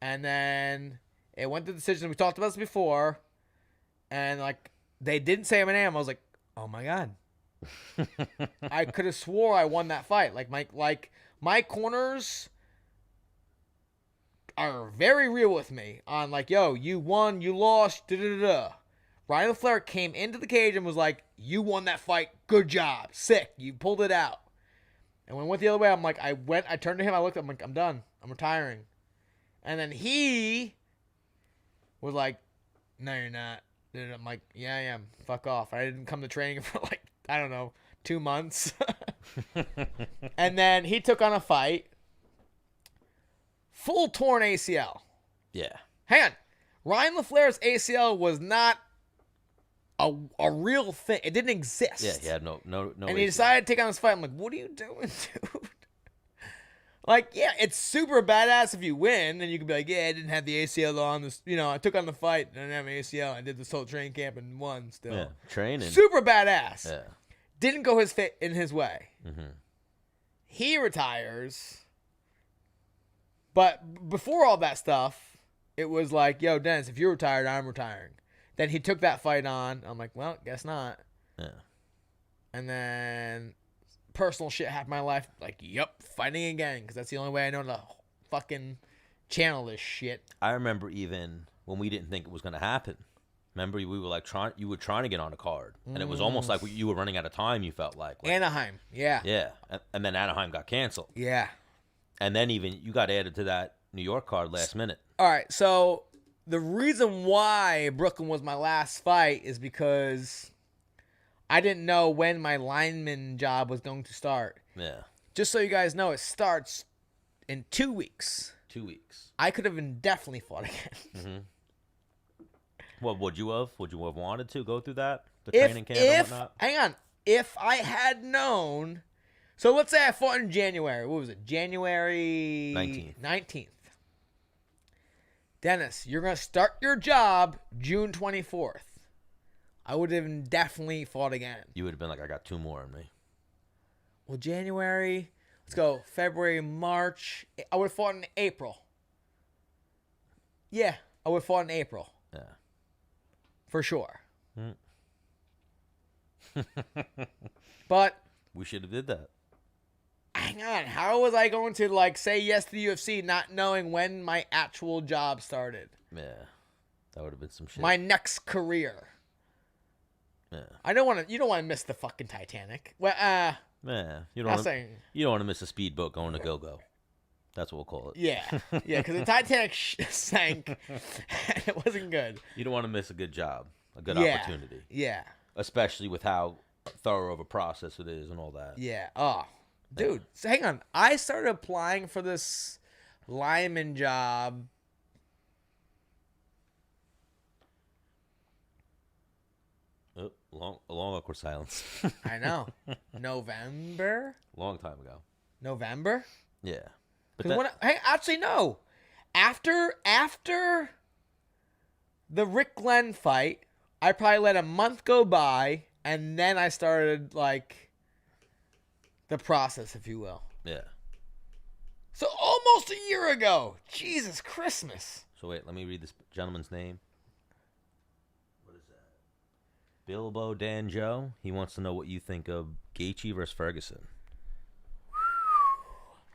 And then it went to the decision. We talked about this before, and like they didn't say my name. I was like, oh my god, I could have swore I won that fight. Like my corners are very real with me on like, yo, you won, you lost, da-da-da-da. Ryan Flair came into the cage and was like, you won that fight, good job, sick, you pulled it out. And when I went the other way, I'm like, I turned to him, I looked at him, I'm like, I'm done, I'm retiring. And then he was like, no, you're not. And I'm like, yeah, I am, fuck off. I didn't come to training for like, I don't know, 2 months. And then he took on a fight. Full torn ACL. Yeah. Hang on. Ryan LaFlair's ACL was not a real thing. It didn't exist. Yeah, he had no. And he decided to take on this fight. I'm like, what are you doing, dude? Like, yeah, it's super badass if you win, and you can be like, yeah, I didn't have the ACL on this. You know, I took on the fight, and I didn't have an ACL. I did this whole training camp and won still. Yeah, training. Super badass. Yeah. Didn't go in his way. Mm-hmm. He retires. But before all that stuff, it was like, yo, Dennis, if you're retired, I'm retiring. Then he took that fight on. I'm like, well, guess not. Yeah. And then personal shit happened in my life. Like, yep, fighting again. Because that's the only way I know to fucking channel this shit. I remember even when we didn't think it was going to happen. Remember, we were like you were trying to get on a card. And it was almost like you were running out of time, you felt like. Anaheim, yeah. Yeah. And then Anaheim got canceled. Yeah. And then even you got added to that New York card last minute. All right, so the reason why Brooklyn was my last fight is because I didn't know when my lineman job was going to start. Yeah. Just so you guys know, it starts in 2 weeks. 2 weeks. I could have indefinitely fought again. Mm-hmm. What would you have? Would you have wanted to go through that? The training camp and whatnot? Hang on. If I had known... So let's say I fought in January. What was it? January 19th. Dennis, you're going to start your job June 24th. I would have definitely fought again. You would have been like, I got 2 more in me. Well, January, let's go. February, March. I would have fought in April. Yeah, I would have fought in April. Yeah. For sure. But we should have did that. Hang on. How was I going to like say yes to the UFC not knowing when my actual job started? Yeah. That would have been some shit. My next career. Yeah. I don't want to. You don't want to miss the fucking Titanic. Well, yeah. You don't want to miss a speedboat going to go-go. That's what we'll call it. Yeah. Yeah, because the Titanic sank and it wasn't good. You don't want to miss a good job, a good opportunity. Yeah. Especially with how thorough of a process it is and all that. Yeah. Oh, dude. So hang on. I started applying for this lineman job. Oh, long awkward silence. I know. November? Long time ago. November? Yeah. Because hey, actually no. After the Rick Glenn fight, I probably let a month go by, and then I started like the process, if you will. Yeah. So almost a year ago. Jesus Christmas. So wait, let me read this gentleman's name. What is that? Bilbo Dan Joe. He wants to know what you think of Gaethje versus Ferguson.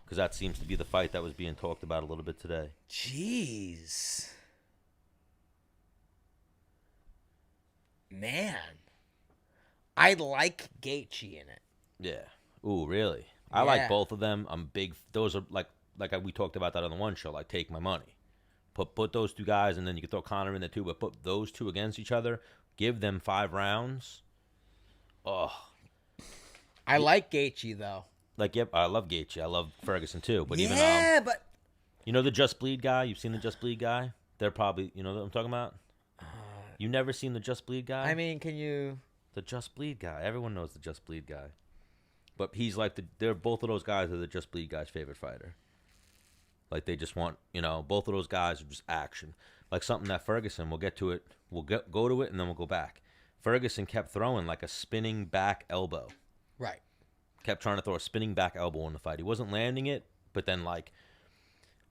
Because that seems to be the fight that was being talked about a little bit today. Jeez. Man. I like Gaethje in it. Yeah. Ooh, really? I like both of them. I'm big. Those are like we talked about that on the one show. Like, take my money. Put those 2 guys, and then you can throw Conor in there too. But put those 2 against each other. Give them 5 rounds. Oh. I like Gaethje though. Like, yep, I love Gaethje. I love Ferguson too. But but you know the Just Bleed guy? You've seen the Just Bleed guy? They're probably, you know what I'm talking about? You never seen the Just Bleed guy? I mean, can you? The Just Bleed guy. Everyone knows the Just Bleed guy. But he's like they're both of those guys are the Just Bleed guy's favorite fighter. Like, they just want, both of those guys are just action. Like something that Ferguson, we'll get to it. We'll go to it and then we'll go back. Ferguson kept throwing like a spinning back elbow. Right. Kept trying to throw a spinning back elbow in the fight. He wasn't landing it, but then like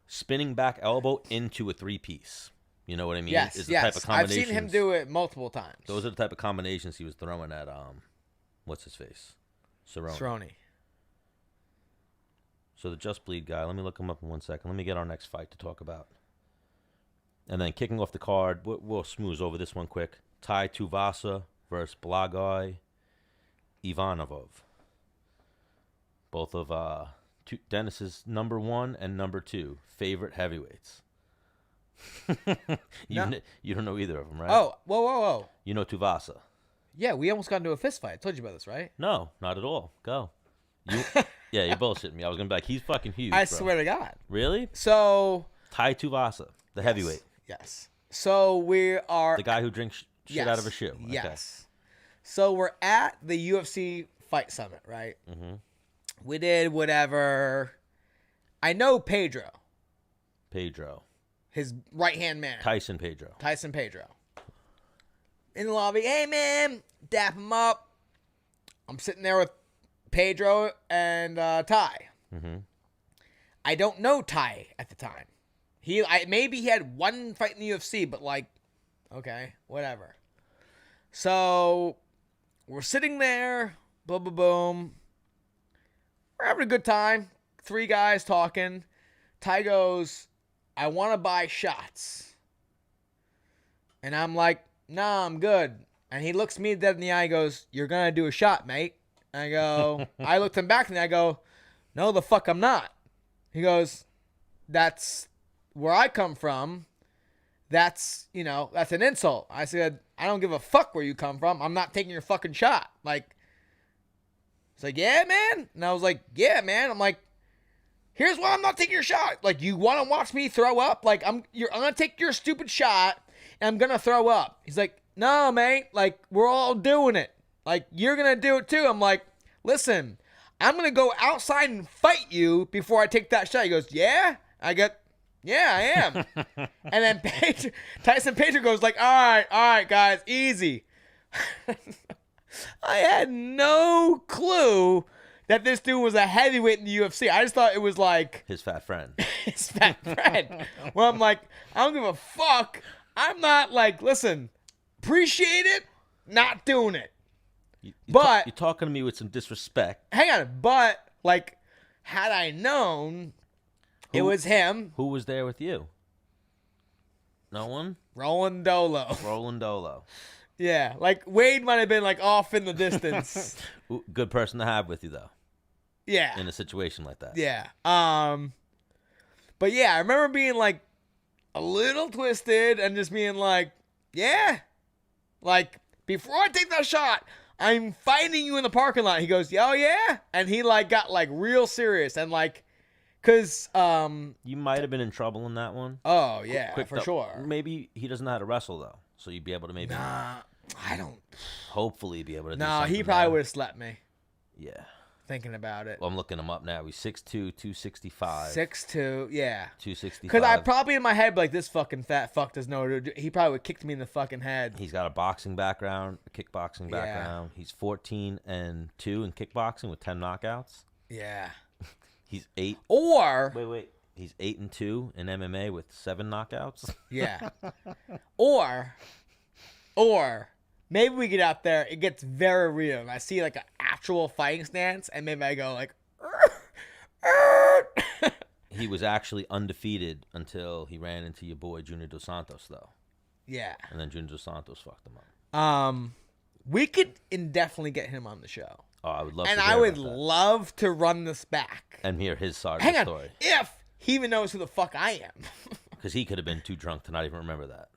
spinning back elbow into a 3-piece. You know what I mean? Yes, is the type of I've seen him do it multiple times. Those are the type of combinations he was throwing at what's his face? Cerrone. So the Just Bleed guy, let me look him up in 1 second. Let me get our next fight to talk about. And then kicking off the card, we'll smooth over this one quick. Tai Tuivasa versus Blagoy Ivanovov. Both of Dennis's number 1 and number 2 favorite heavyweights. You don't know either of them, right? Oh, whoa. You know Tuivasa. Yeah, we almost got into a fist fight. I told you about this, right? No, not at all. Go. Yeah, you're bullshitting me. I was going to be like, he's fucking huge, I bro. swear to God. Really? So. Tai Tuivasa, the heavyweight. Yes. So we are. The guy who drinks shit out of a shoe. Okay. Yes. So we're at the UFC Fight Summit, right? Mm-hmm. We did whatever. I know Pedro, his right-hand man. Tyson Pedro. In the lobby, hey, man, dap him up. I'm sitting there with Pedro and Ty. Mm-hmm. I don't know Ty at the time. Maybe he had one fight in the UFC, but like, okay, whatever. So we're sitting there, boom, boom, boom. We're having a good time. 3 guys talking. Ty goes, I want to buy shots. And I'm like, nah, I'm good. And he looks me dead in the eye and goes, you're going to do a shot, mate. And I go, I looked him back and I go, no, the fuck I'm not. He goes, that's where I come from. That's an insult. I said, I don't give a fuck where you come from. I'm not taking your fucking shot. Like, it's like, yeah, man. And I was like, yeah, man. I'm like, here's why I'm not taking your shot. Like, you want to watch me throw up? Like, I'm going to take your stupid shot and I'm going to throw up. He's like, no, mate. Like, we're all doing it. Like, you're going to do it too. I'm like, listen, I'm going to go outside and fight you before I take that shot. He goes, yeah? I go, yeah, I am. And then Tyson Pedro goes like, all right, guys, easy. I had no clue that this dude was a heavyweight in the UFC. I just thought it was like his fat friend. Well, I'm like, I don't give a fuck. I'm not like, listen, appreciate it, not doing it. But you're talking to me with some disrespect. Hang on, but like, had I known it was him. Who was there with you? No one? Roland Dolo. Yeah, like Wade might have been like off in the distance. Good person to have with you though. Yeah. In a situation like that. Yeah. But yeah, I remember being like a little twisted and just being like, yeah. Like, before I take that shot, I'm fighting you in the parking lot. He goes, oh yeah? And he like got like real serious and like, cause you might have been in trouble in that one. Oh yeah, for sure. Maybe he doesn't know how to wrestle though, so you'd be able to maybe. Nah, I don't. Hopefully, be able to. No, he probably would have slept me. Yeah. Thinking about it. Well, I'm looking him up now. He's 6'2", 265. 6'2", yeah. 265. Because I probably in my head like, this fucking fat fuck doesn't know what to do. He probably would kicked me in the fucking head. He's got a boxing background, a kickboxing background. He's 14-2 in kickboxing with 10 knockouts. Yeah. He's 8. Or wait. He's 8-2 in MMA with 7 knockouts. Yeah. Or maybe we get out there, it gets very real, and I see like an actual fighting stance, and maybe I go like, He was actually undefeated until he ran into your boy Junior Dos Santos, though. Yeah. And then Junior Dos Santos fucked him up. We could indefinitely get him on the show. Oh, I would love and to hear I would about that. love to run this back. And hear his side Hang of on, the story. if he even knows who the fuck I am. Because he could have been too drunk to not even remember that.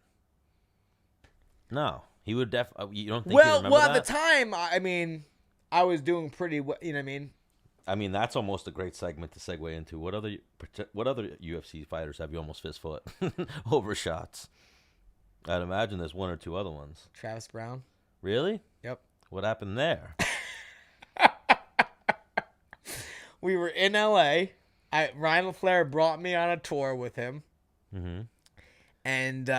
No. He would you don't think he remember Well, that? at the time, I mean, I was doing pretty well, you know what I mean? I mean, that's almost a great segment to segue into. What other UFC fighters have you almost fist fought over shots? I'd imagine there's one or two other ones. Travis Brown. Really? Yep. What happened there? We were in L.A. Ryan LaFleur brought me on a tour with him. Mm-hmm. And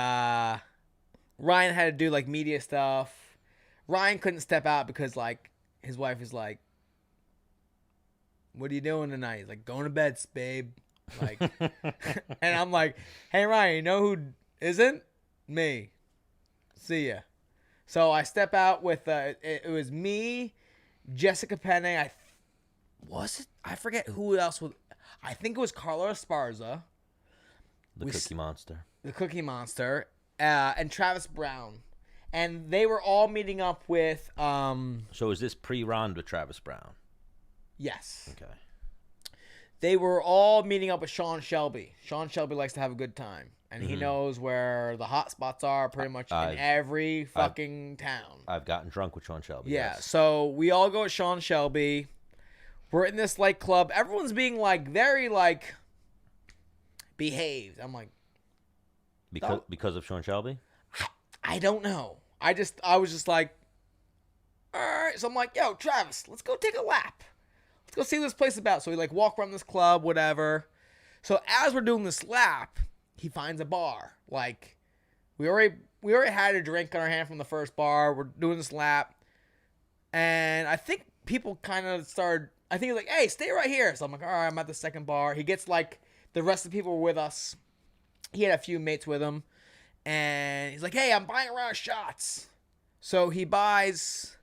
Ryan had to do, like, media stuff. Ryan couldn't step out because, like, his wife is like, what are you doing tonight? He's like, going to bed, babe. Like, and I'm like, hey, Ryan, you know who isn't? Me. See ya. So I step out with, it was me, Jessica Penne. I forget who else was. I think it was Carlos Esparza. The Cookie Monster. The Cookie Monster. And Travis Brown. And they were all meeting up with. So is this pre-round with Travis Brown? Yes. Okay. They were all meeting up with Sean Shelby. Sean Shelby likes to have a good time. And he knows where the hot spots are pretty much in every fucking town. I've gotten drunk with Sean Shelby. Yeah. Yes. So we all go with Sean Shelby. We're in this like club. Everyone's being like very like behaved. I'm like, because of Sean Shelby? I don't know. I was just like, all right. So I'm like, yo, Travis, let's go take a lap. Let's go see what this place is about. So we like walk around this club, whatever. So as we're doing this lap, he finds a bar. Like, we already had a drink in our hand from the first bar. We're doing this lap. And I think people kind of started, I think he's like, hey, stay right here. So I'm like, all right, I'm at the second bar. He gets like, the rest of the people were with us. He had a few mates with him. And he's like, hey, I'm buying a round of shots. So he buys,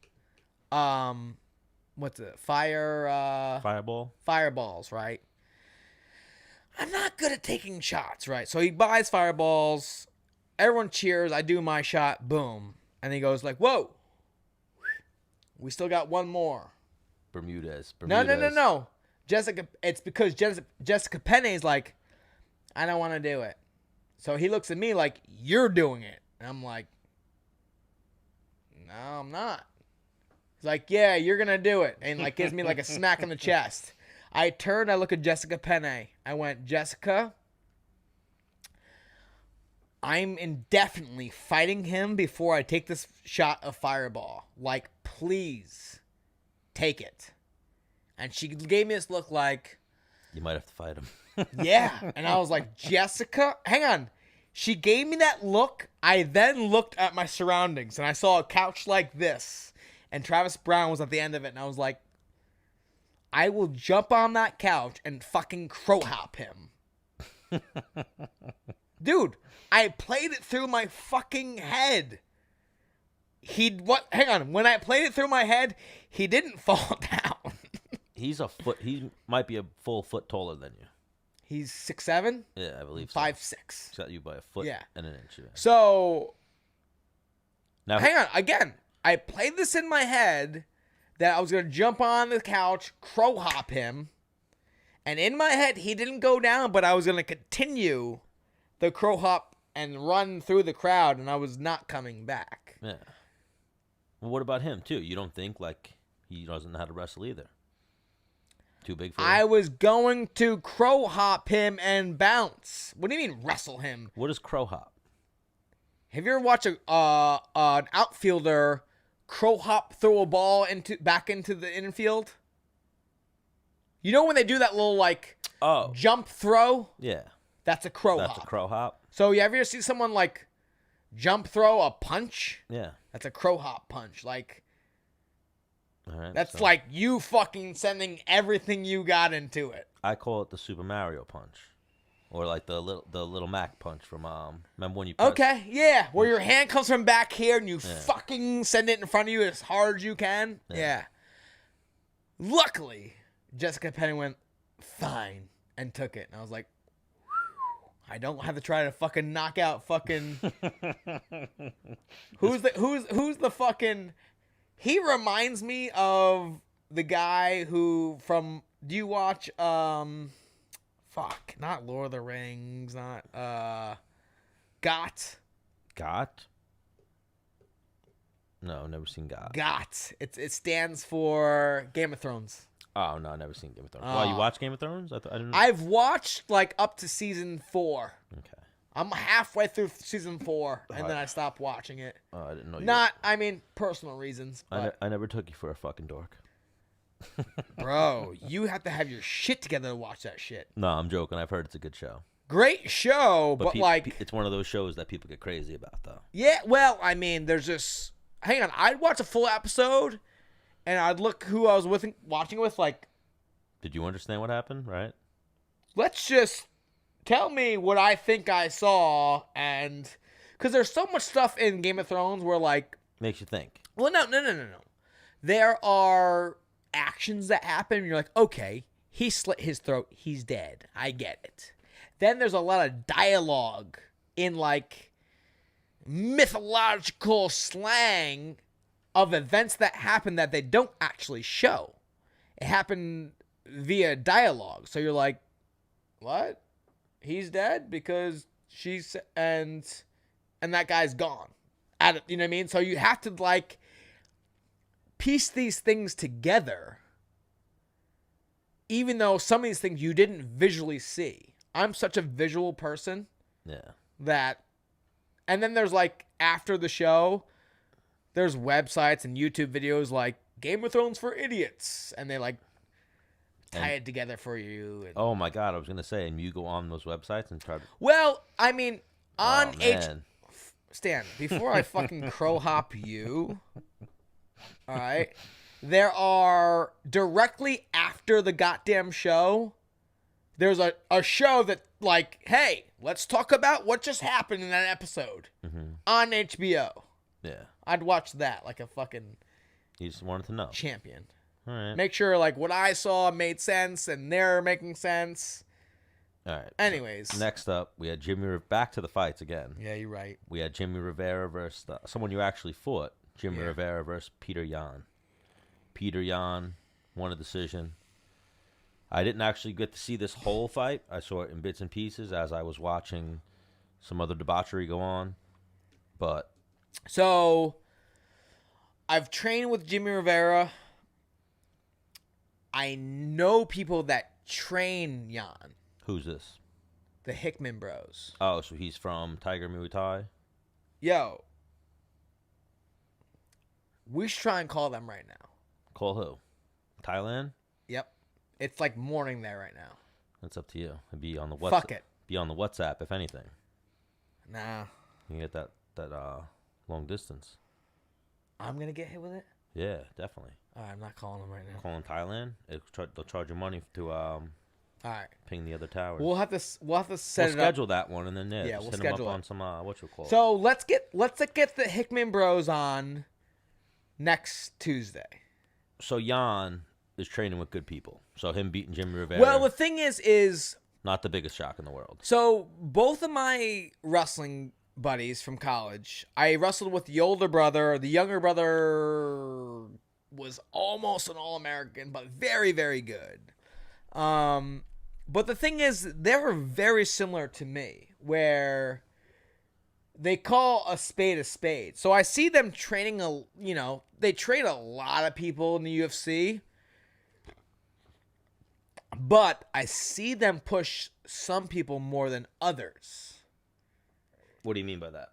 what's it? Fireball. Fireballs, right? I'm not good at taking shots, right? So he buys fireballs. Everyone cheers. I do my shot. Boom. And he goes like, whoa. We still got one more. Bermudez. No. Jessica, it's because Jessica Penne's like, I don't want to do it. So he looks at me like, you're doing it. And I'm like, no, I'm not. He's like, yeah, you're going to do it. And like gives me like a smack in the chest. I turned, I look at Jessica Penne. I went, Jessica, I'm indefinitely fighting him before I take this shot of Fireball. Like, please take it. And she gave me this look like, you might have to fight him. yeah. And I was like, Jessica, hang on. She gave me that look. I then looked at my surroundings and I saw a couch like this. And Travis Brown was at the end of it. And I was like, I will jump on that couch and fucking crow hop him. Dude, I played it through my fucking head. Hang on. When I played it through my head, he didn't fall down. He might be a full foot taller than you. He's 6'7"? Yeah, I believe so. 5'6". He's got you by a foot and an inch. Yeah. So, now, hang on. Again, I played this in my head that I was going to jump on the couch, crow hop him. And in my head, he didn't go down, but I was going to continue the crow hop and run through the crowd, and I was not coming back. Yeah. Well, what about him, too? You don't think, like, he doesn't know how to wrestle either? Too big for him? I was going to crow hop him and bounce. What do you mean wrestle him? What is crow hop? Have you ever watched an outfielder crow hop throw a ball back into the infield? You know when they do that little like jump throw? Yeah. That's a crow hop. That's a crow hop. So you ever see someone like jump throw a punch? Yeah. That's a crow hop punch. Like, all right, that's like you fucking sending everything you got into it. I call it the Super Mario punch, or like the little Mac punch from remember when you press, okay, yeah, where your hand comes from back here and you fucking send it in front of you as hard as you can. Yeah. Luckily, Jessica Penny went fine and took it, and I was like, I don't have to try to fucking knock out fucking who's the fucking. He reminds me of the guy who from. Do you watch not Lord of the Rings, not Got? Got? No, never seen Got. Got. It stands for Game of Thrones. Oh no, never seen Game of Thrones. Well, you watch Game of Thrones? I didn't know. I've watched like up to season 4. Okay. I'm halfway through season 4, and then I stopped watching it. Oh, I didn't know. I mean, personal reasons. But I never took you for a fucking dork. Bro, you have to have your shit together to watch that shit. No, I'm joking. I've heard it's a good show. Great show, but like... It's one of those shows that people get crazy about, though. Yeah, well, I mean, there's just... Hang on, I'd watch a full episode, and I'd look who I was watching it with, like... Did you understand what happened, right? Let's just... Tell me what I think I saw, and... Because there's so much stuff in Game of Thrones where, like... Makes you think. Well, no. There are actions that happen, and you're like, okay, he slit his throat, he's dead. I get it. Then there's a lot of dialogue in, like, mythological slang of events that happen that they don't actually show. It happened via dialogue. So you're like, what? He's dead because she's and that guy's gone. You know what I mean? So you have to like piece these things together, even though some of these things you didn't visually see. I'm such a visual person. Yeah. And then there's like after the show, there's websites and YouTube videos like Game of Thrones for idiots, and they like tie it together for you. And, Oh my God, I was gonna say, and you go on those websites and try to. well, I mean, on Oh man. Stan, before I fucking crow hop you, all right, there are directly after the goddamn show, there's a show that like, hey, let's talk about what just happened in that episode on HBO. Yeah. I'd watch that like a fucking You just wanted to know. champion. All right. Make sure like what I saw made sense and they're making sense. All right. Anyways. Next up, we had back to the fights again. Yeah, you're right. We had Jimmy Rivera versus someone you actually fought. Jimmy Rivera versus Peter Yan. Peter Yan won a decision. I didn't actually get to see this whole fight. I saw it in bits and pieces as I was watching some other debauchery go on. But So, I've trained with Jimmy Rivera. I know people that train Yan, who's this? the Hickman Bros. Oh, so he's from Tiger Muay Thai? Yo, we should try and call them right now. Call who? Thailand? Yep. It's like morning there right now. That's up to you. It'd be on the WhatsApp. Fuck it. Be on the WhatsApp, if anything. Nah. You can get that long distance. I'm going to get hit with it? Yeah, definitely. All right, I'm not calling them right now. Calling Thailand, they'll charge you money to All right. ping the other towers. We'll have to set We'll it schedule up. that one, and then Yeah, just we'll hit 'em up schedule on it. some what you call it. So let's get the Hickman Bros on next Tuesday. So Jan is training with good people. So him beating Jimmy Rivera. Well, the thing is not the biggest shock in the world. so both of my wrestling buddies from college, I wrestled with the older brother. The younger brother was almost an All-American, but very, very good. But the thing is, they're very similar to me, where they call a spade a spade. So I see them training they train a lot of people in the UFC, but I see them push some people more than others. What do you mean by that?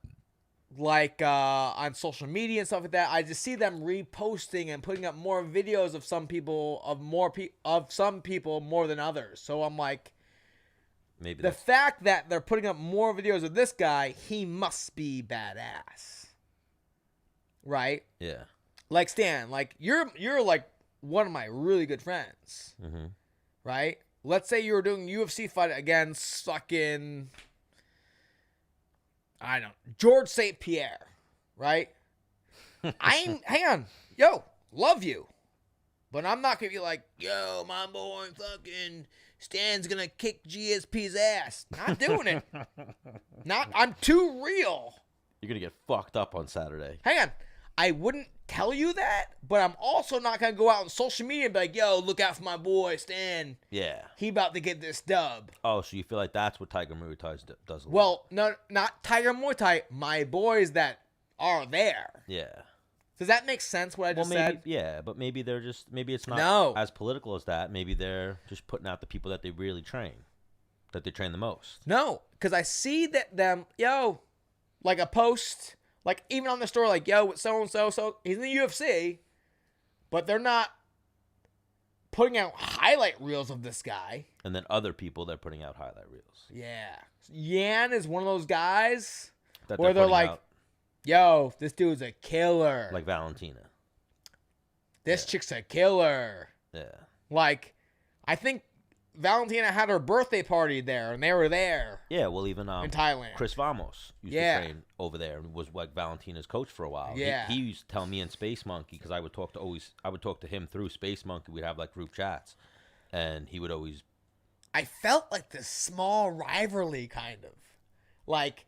Like on social media and stuff like that, I just see them reposting and putting up more videos of some people more than others. So I'm like, Maybe the fact that they're putting up more videos of this guy, he must be badass, right? Yeah. Like Stan, like you're like one of my really good friends, right? Let's say you were doing UFC fight against fucking, I don't know, George St. Pierre, right? Hang on, yo, love you, but I'm not gonna be like, yo, my boy, fucking Stan's gonna kick GSP's ass. Not doing it. I'm too real. You're gonna get fucked up on Saturday. Hang on. I wouldn't tell you that, but I'm also not going to go out on social media and be like, yo, look out for my boy, Stan. Yeah. He about to get this dub. Oh, so you feel like that's what Tiger Muay Thai does? A lot. Well, no, not Tiger Muay Thai. My boys that are there. Yeah. Does that make sense what I just said? Yeah, but maybe it's not No. as political as that. Maybe they're just putting out the people that they really train, that they train the most. No, because I see that like a post, like even on the store, like, yo, so-and-so, he's in the UFC, but they're not putting out highlight reels of this guy. And then other people, they're putting out highlight reels. Yeah. Yan is one of those guys That where they're putting like, out, yo, this dude's a killer. like Valentina. This chick's a killer. Yeah. Like, I think Valentina had her birthday party there, and they were there Yeah, well, even in Thailand. Chris Vamos used Yeah. to train over there and was like Valentina's coach for a while. Yeah. He used to tell me in Space Monkey, because I would talk to him through Space Monkey. We'd have like group chats, and he would always. I felt like this small rivalry, kind of. Like,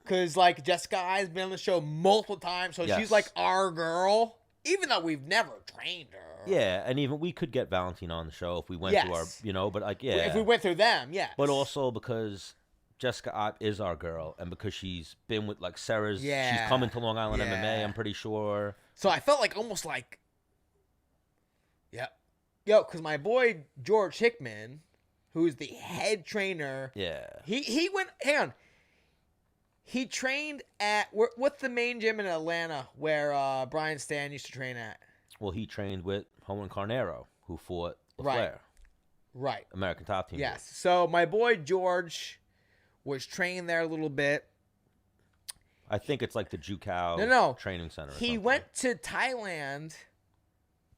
because, like, Jessica has been on the show multiple times, so Yes. she's like our girl, even though we've never trained her. Yeah, and even we could get Valentina on the show if we went to our, Yes. but like, yeah. If we went through them, yeah. But also because Jessica Ott is our girl, and because she's been with like Sarah's, Yeah. she's coming to Long Island Yeah. MMA. I'm pretty sure. So I felt like almost like, yeah, yo, because my boy George Hickman, who's the head trainer, Yeah. he went. Hang on, He trained at what's the main gym in Atlanta where Brian Stan used to train at? Well, he trained with Roman Carnero, who fought Right. LaFleur, Right. American Top Team. Yes. So my boy George was trained there a little bit. I think it's like the Jucal No. training center. Or He something. went to Thailand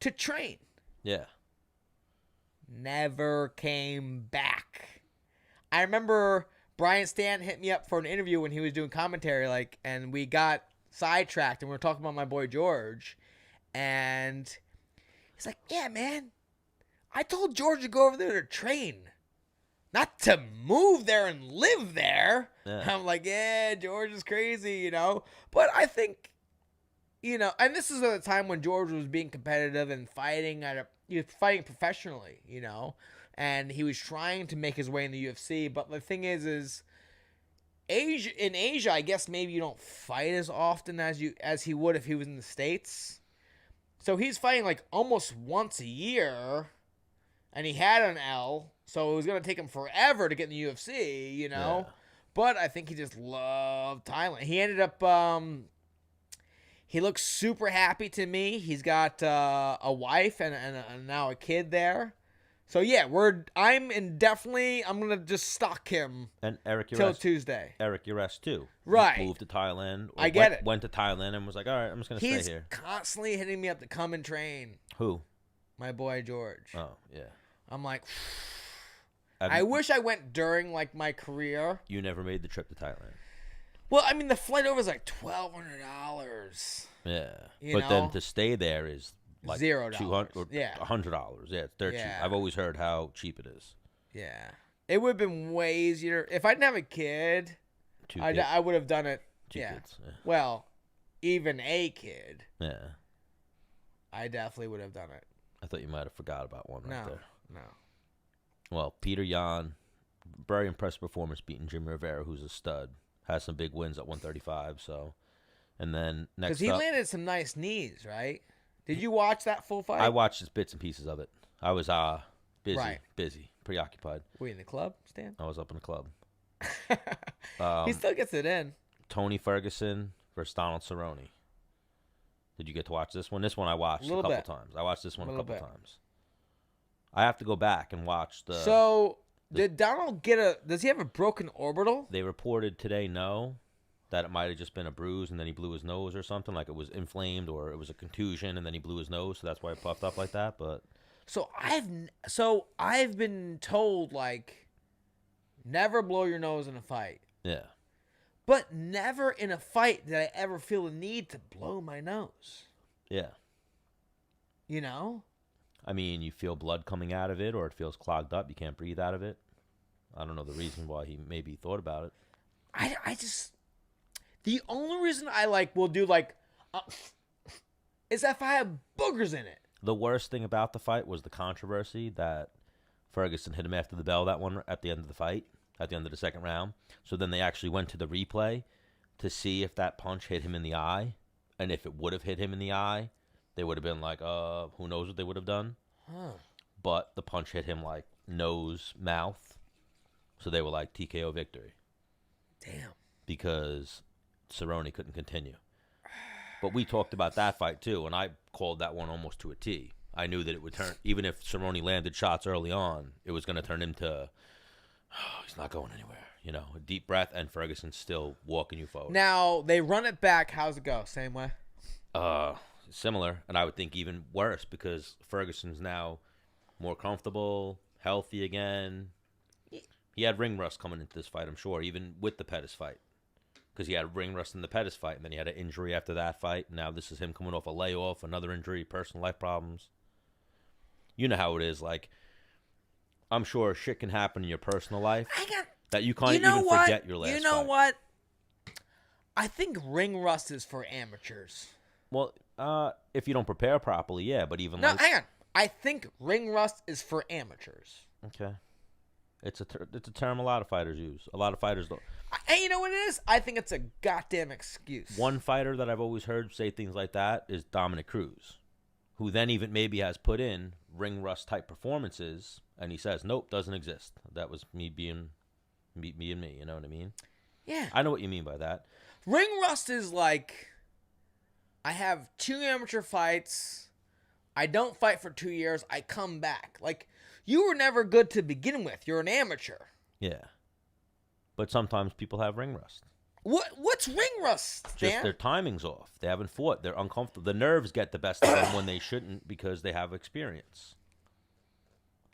to train. Yeah. Never came back. I remember Brian Stanton hit me up for an interview when he was doing commentary, and we got sidetracked and we were talking about my boy George, and he's like, "Yeah, man, I told George to go over there to train, not to move there and live there." Yeah. I'm like, "Yeah, George is crazy, But I think, and this is at a time when George was being competitive and fighting he was fighting professionally, and he was trying to make his way in the UFC. But the thing is in Asia, I guess maybe you don't fight as often as he would if he was in the States. So he's fighting almost once a year, and he had an L, so it was gonna take him forever to get in the UFC, Yeah. But I think he just loved Thailand. He ended up he looks super happy to me. He's got a wife and now a kid there. So yeah, I'm gonna just stalk him And Eric till Ures, Tuesday. Eric Ures too. Right. Moved to Thailand. I get it. Went to Thailand and was like, all right, I'm just gonna He's stay here. constantly hitting me up to come and train. Who? My boy George. Oh yeah. I'm like, Have I you- wish I went during my career. You never made the trip to Thailand. Well, I mean, the flight over is $1,200. Yeah. You But then know? to stay there is like $0. $200 or Yeah. $100. Yeah, it's dirt cheap. Yeah. I've always heard how cheap it is. Yeah, it would have been way easier if I didn't have a kid. Two I would have done it. Two Yeah. kids. Yeah. Well, even a kid, Yeah. I definitely would have done it. I thought you might have forgot about one right No, there. no. Well, Peter Yan, very impressive performance beating Jimmy Rivera, who's a stud. Has some big wins at 135. So, and then next Because he up, landed some nice knees, right? Did you watch that full fight? I watched just bits and pieces of it. I was Right. busy, preoccupied. Were you in the club, Stan? I was up in the club. He still gets it in. Tony Ferguson versus Donald Cerrone. Did you get to watch this one? This one I watched a Little couple bit. times. I watched this one a Little couple bit. times. I have to go back and watch the. So, did Donald does he have a broken orbital? They reported today, that it might have just been a bruise and then he blew his nose or something, like it was inflamed or it was a contusion and then he blew his nose, so that's why it puffed up like that. But So I've been told never blow your nose in a fight. yeah, But never in a fight did I ever feel the need to blow my nose. yeah. You know? I mean, you feel blood coming out of it or it feels clogged up. You can't breathe out of it. I don't know the reason why he maybe thought about it. I just the only reason I will do is if I have boogers in it. The worst thing about the fight was the controversy that Ferguson hit him after the bell that one at the end of the fight, at the end of the second round. So then they actually went to the replay to see if that punch hit him in the eye. And if it would have hit him in the eye, they would have been like, who knows what they would have done. Huh. But the punch hit him like nose, mouth. So they were like TKO victory Damn. because Cerrone couldn't continue. But we talked about that fight too, and I called that one almost to a T. I knew that it would turn, even if Cerrone landed shots early on, it was going to turn into, he's not going anywhere. A deep breath, and Ferguson's still walking you forward. Now they run it back. How's it go? Same way? Similar, and I would think even worse because Ferguson's now more comfortable, healthy again. He had ring rust coming into this fight, I'm sure, even with the Pettis fight. Because he had ring rust in the Pettis fight, and then he had an injury after that fight. Now this is him coming off a layoff, another injury, personal life problems. You know how it is. I'm sure shit can happen in your personal life that you can't even forget your last fight. You know what? I think ring rust is for amateurs. Well, if you don't prepare properly, yeah, but even No, hang on. I think ring rust is for amateurs. Okay. It's a term a lot of fighters use. A lot of fighters don't. And you know what it is? I think it's a goddamn excuse. One fighter that I've always heard say things like that is Dominic Cruz, who then even maybe has put in ring rust type performances, and he says, nope, doesn't exist. That was me being me and me, you know what I mean? Yeah. I know what you mean by that. Ring rust is like, I have 2 amateur fights. I don't fight for 2 years. I come back. Like, you were never good to begin with. You're an amateur. Yeah. But sometimes people have ring rust. What's ring rust, Just Dan? their timing's off. They haven't fought. They're uncomfortable. The nerves get the best of them when they shouldn't because they have experience.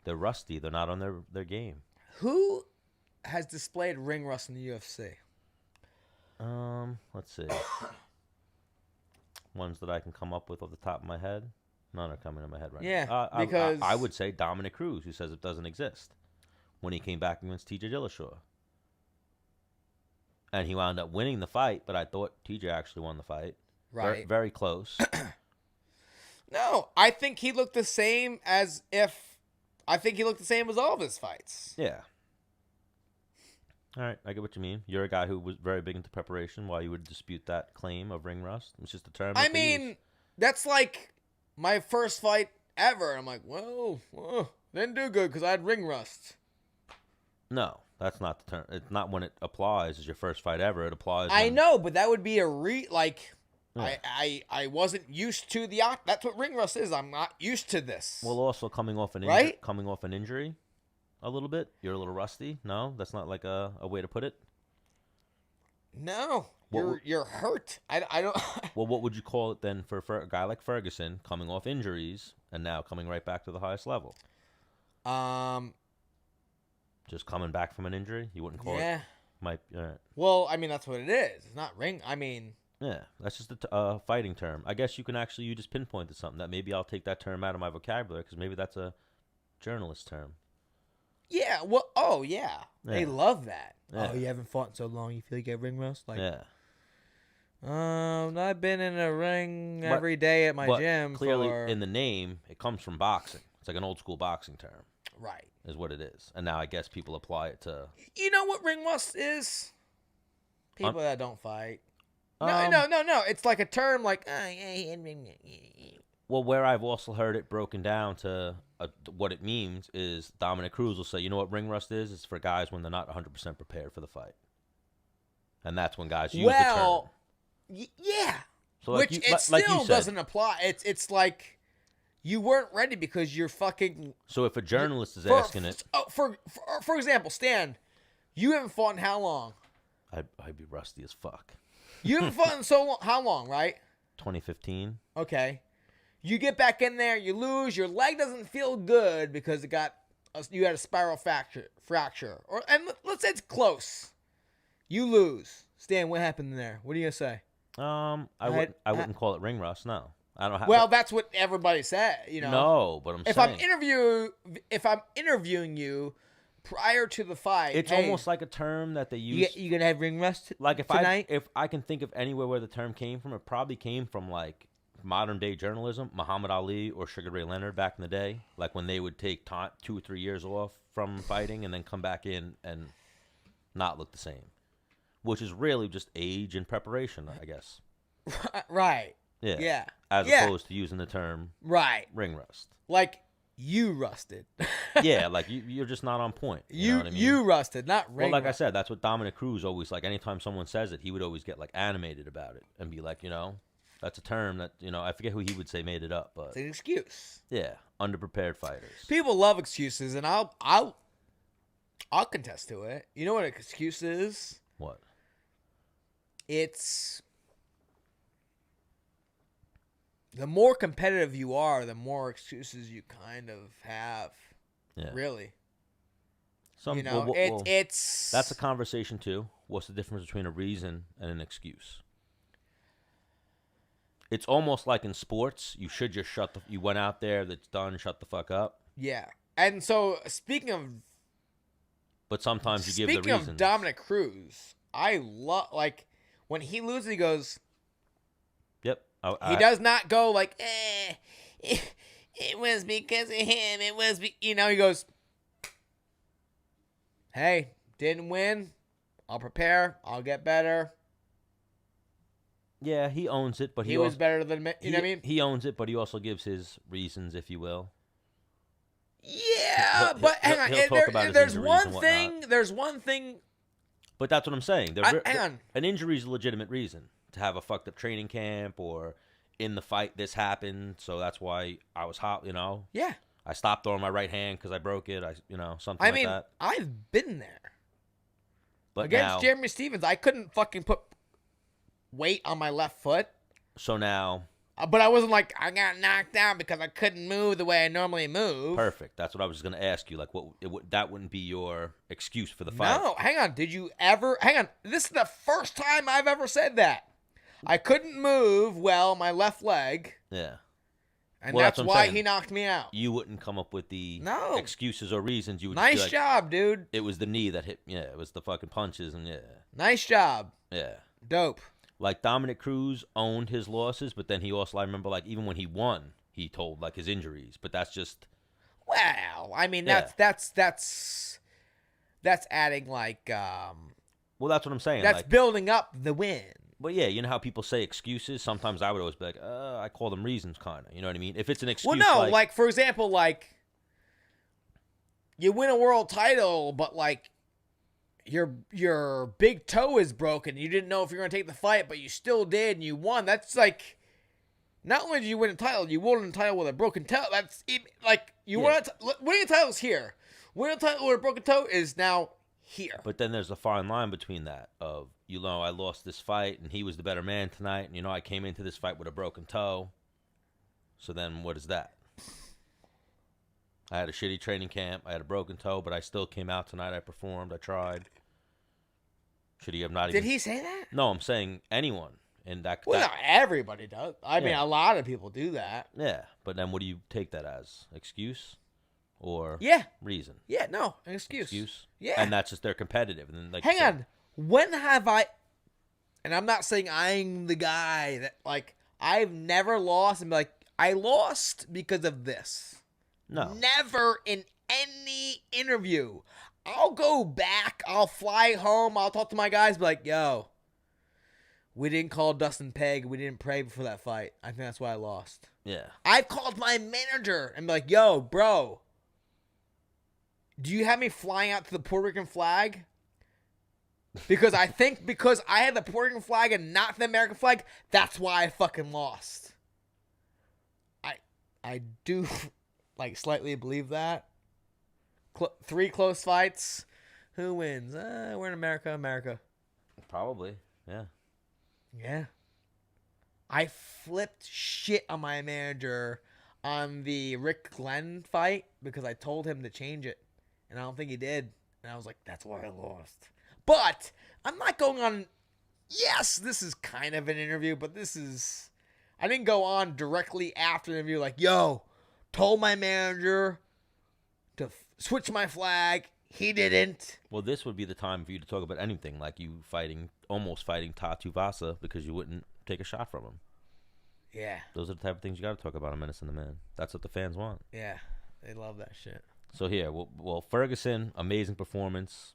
They're rusty. They're not on their game. Who has displayed ring rust in the UFC? Let's see. Ones that I can come up with off the top of my head. None are coming to my head right Yeah, now. because I would say Dominic Cruz, who says it doesn't exist, when he came back against TJ Dillashaw. And he wound up winning the fight, but I thought TJ actually won the fight. right. Very close. No, I think he looked the same as all of his fights. Yeah. All right, I get what you mean. You're a guy who was very big into preparation. Why you would dispute that claim of ring rust? It's just a term. I that they mean, use. that's like my first fight ever. I'm like, whoa, didn't do good because I had ring rust. No, that's not the term. It's not when it applies as your first fight ever. It applies. I when- know, but that would be Yeah. I wasn't used to that's what ring rust is. I'm not used to this. Well, also coming off an Right? coming off an injury, a little bit. You're a little rusty. No, that's not like a way to put it. No, What you're hurt. I don't. Well, what would you call it then for a guy like Ferguson coming off injuries and now coming right back to the highest level? Just coming back from an injury, you wouldn't call Yeah. it. Might. Well, I mean that's what it is. It's not ring. I mean, Yeah, that's just a fighting term. I guess you just pinpointed something that maybe I'll take that term out of my vocabulary because maybe that's a journalist term. yeah. Well, oh yeah, they Yeah. love that. Yeah. Oh, you haven't fought in so long. You feel you get ring rust? Like, Yeah. I've been in a ring But- every day at my But gym. clearly, for... in the name, it comes from boxing. It's like an old school boxing term, right. is what it is. And now I guess people apply it to. You know what ring rust is? People that don't fight. No. It's like a term like. Well, where I've also heard it broken down to what it means is Dominic Cruz will say, you know what ring rust is? It's for guys when they're not 100% prepared for the fight. And that's when guys use the term. Yeah. So like Which you, it like you still said, doesn't apply. It's like you weren't ready because you're fucking. So if a journalist is asking it, For example, Stan, you haven't fought in how long? I'd be rusty as fuck. You haven't fought in so long. How long, right? 2015. Okay. You get back in there, you lose, your leg doesn't feel good because you had a spiral fracture. And let's say it's close. You lose. Stan, what happened there? What are you gonna say? I wouldn't call it ring rust. No, I don't have. Well, that's what everybody said. You know. No, but I'm If saying I'm interviewing you prior to the fight, it's almost like a term that they use. You gonna have ring rust Like tonight? if I can think of anywhere where the term came from, it probably came from like modern day journalism, Muhammad Ali or Sugar Ray Leonard back in the day, like when they would take 2 or 3 years off from fighting and then come back in and not look the same, which is really just age and preparation, I guess. Right. Yeah. Yeah. As Yeah. opposed to using the term Right. ring rust. Like you rusted. Yeah, like you're just not on point. You know what I mean? You rusted, not ring. Well, like I rust. said, that's what Dominic Cruz always like. Anytime someone says it, he would always get like animated about it and be like, that's a term that I forget who he would say made it up, but It's an excuse. yeah, underprepared fighters. People love excuses, and I'll contest to it. You know what an excuse is? What? It's the more competitive you are, the more excuses you kind of have. Yeah. Really. Some, It's that's a conversation too. What's the difference between a reason and an excuse? It's almost like in sports, you should just you went out there, that's done, shut the fuck up. yeah. And so speaking of But sometimes you give the Speaking reasons. of Dominic Cruz, I love when he loses, he goes. Yep. He does not go like, it was because of him. It was, he goes, hey, didn't win. I'll prepare. I'll get better. Yeah, he owns it, but He was better than me. You know what I mean? He owns it, but he also gives his reasons, if you will. Yeah, He'll- but hang on. he'll talk about his There's injuries one and thing. whatnot. There's one thing But that's what I'm saying. Hang on. An injury is a legitimate reason to have a fucked up training camp, or in the fight this happened, so that's why I was hot. Yeah. I stopped throwing my right hand because I broke it. Something like that. I've been there. But Against now, Jeremy Stevens, I couldn't fucking put weight on my left foot. so now, But I wasn't like, I got knocked down because I couldn't move the way I normally move. perfect. That's what I was going to ask you. Like, that wouldn't be your excuse for the fight. No, hang on. Did you ever? Hang on. This is the first time I've ever said that. I couldn't move well my left leg, Yeah. and Well, that's that's what I'm why saying. he knocked me out. You wouldn't come up with the No. excuses or reasons. You would just be Nice like, job, dude. it was the knee that hit. Yeah, it was the fucking punches, and Nice job. yeah. Dope. Like Dominic Cruz owned his losses, but then he also, I remember, like even when he won, he told like his injuries. But that's just Well, I mean Yeah. that's adding like well, that's what I'm saying. that's like, building up the win. but yeah, you know how people say excuses. Sometimes I would always be like, I call them reasons, kind of. You know what I mean? If it's an excuse, Well, no, like for example, like you win a world title, but like your big toe is broken. You didn't know if you were gonna take the fight, but you still did, and you won. That's like, not only did you win a title, you won a title with a broken toe. That's like you Yeah. winning a title's here. Winning a title with a broken toe is now here. But then there's a fine line between that of, I lost this fight and he was the better man tonight, and I came into this fight with a broken toe. So then what is that? I had a shitty training camp. I had a broken toe, but I still came out tonight. I performed. I tried. Should he have not even? Did he say that? No, I'm saying anyone. And Well, not everybody does. I mean, Yeah. a lot of people do that. Yeah, but then what do you take that as? Excuse or Yeah. reason? Yeah. No, an excuse. Excuse. Yeah. And that's just they're competitive. And then like Hang on. When have I? And I'm not saying I'm the guy that like I've never lost and be like I lost because of this. No. Never in any interview. I'll go back. I'll fly home. I'll talk to my guys. Be like, yo, we didn't call Dustin Peg. We didn't pray before that fight. I think that's why I lost. Yeah. I've called my manager and be like, yo, bro, do you have me flying out to the Puerto Rican flag? Because I think because I had the Puerto Rican flag and not the American flag, that's why I fucking lost. I do like slightly believe that. 3 close fights. Who wins? We're in America. Probably. Yeah. Yeah. I flipped shit on my manager on the Rick Glenn fight because I told him to change it. And I don't think he did. And I was like, that's why I lost. But I'm not going on. Yes, this is kind of an interview, but this is. I didn't go on directly after the interview like, yo, told my manager to switch my flag. He didn't. Well, this would be the time for you to talk about anything, like you almost fighting Tatu Vasa because you wouldn't take a shot from him. Yeah. Those are the type of things you got to talk about on Menace and the Man. That's what the fans want. Yeah. They love that shit. So here, well, Ferguson, amazing performance.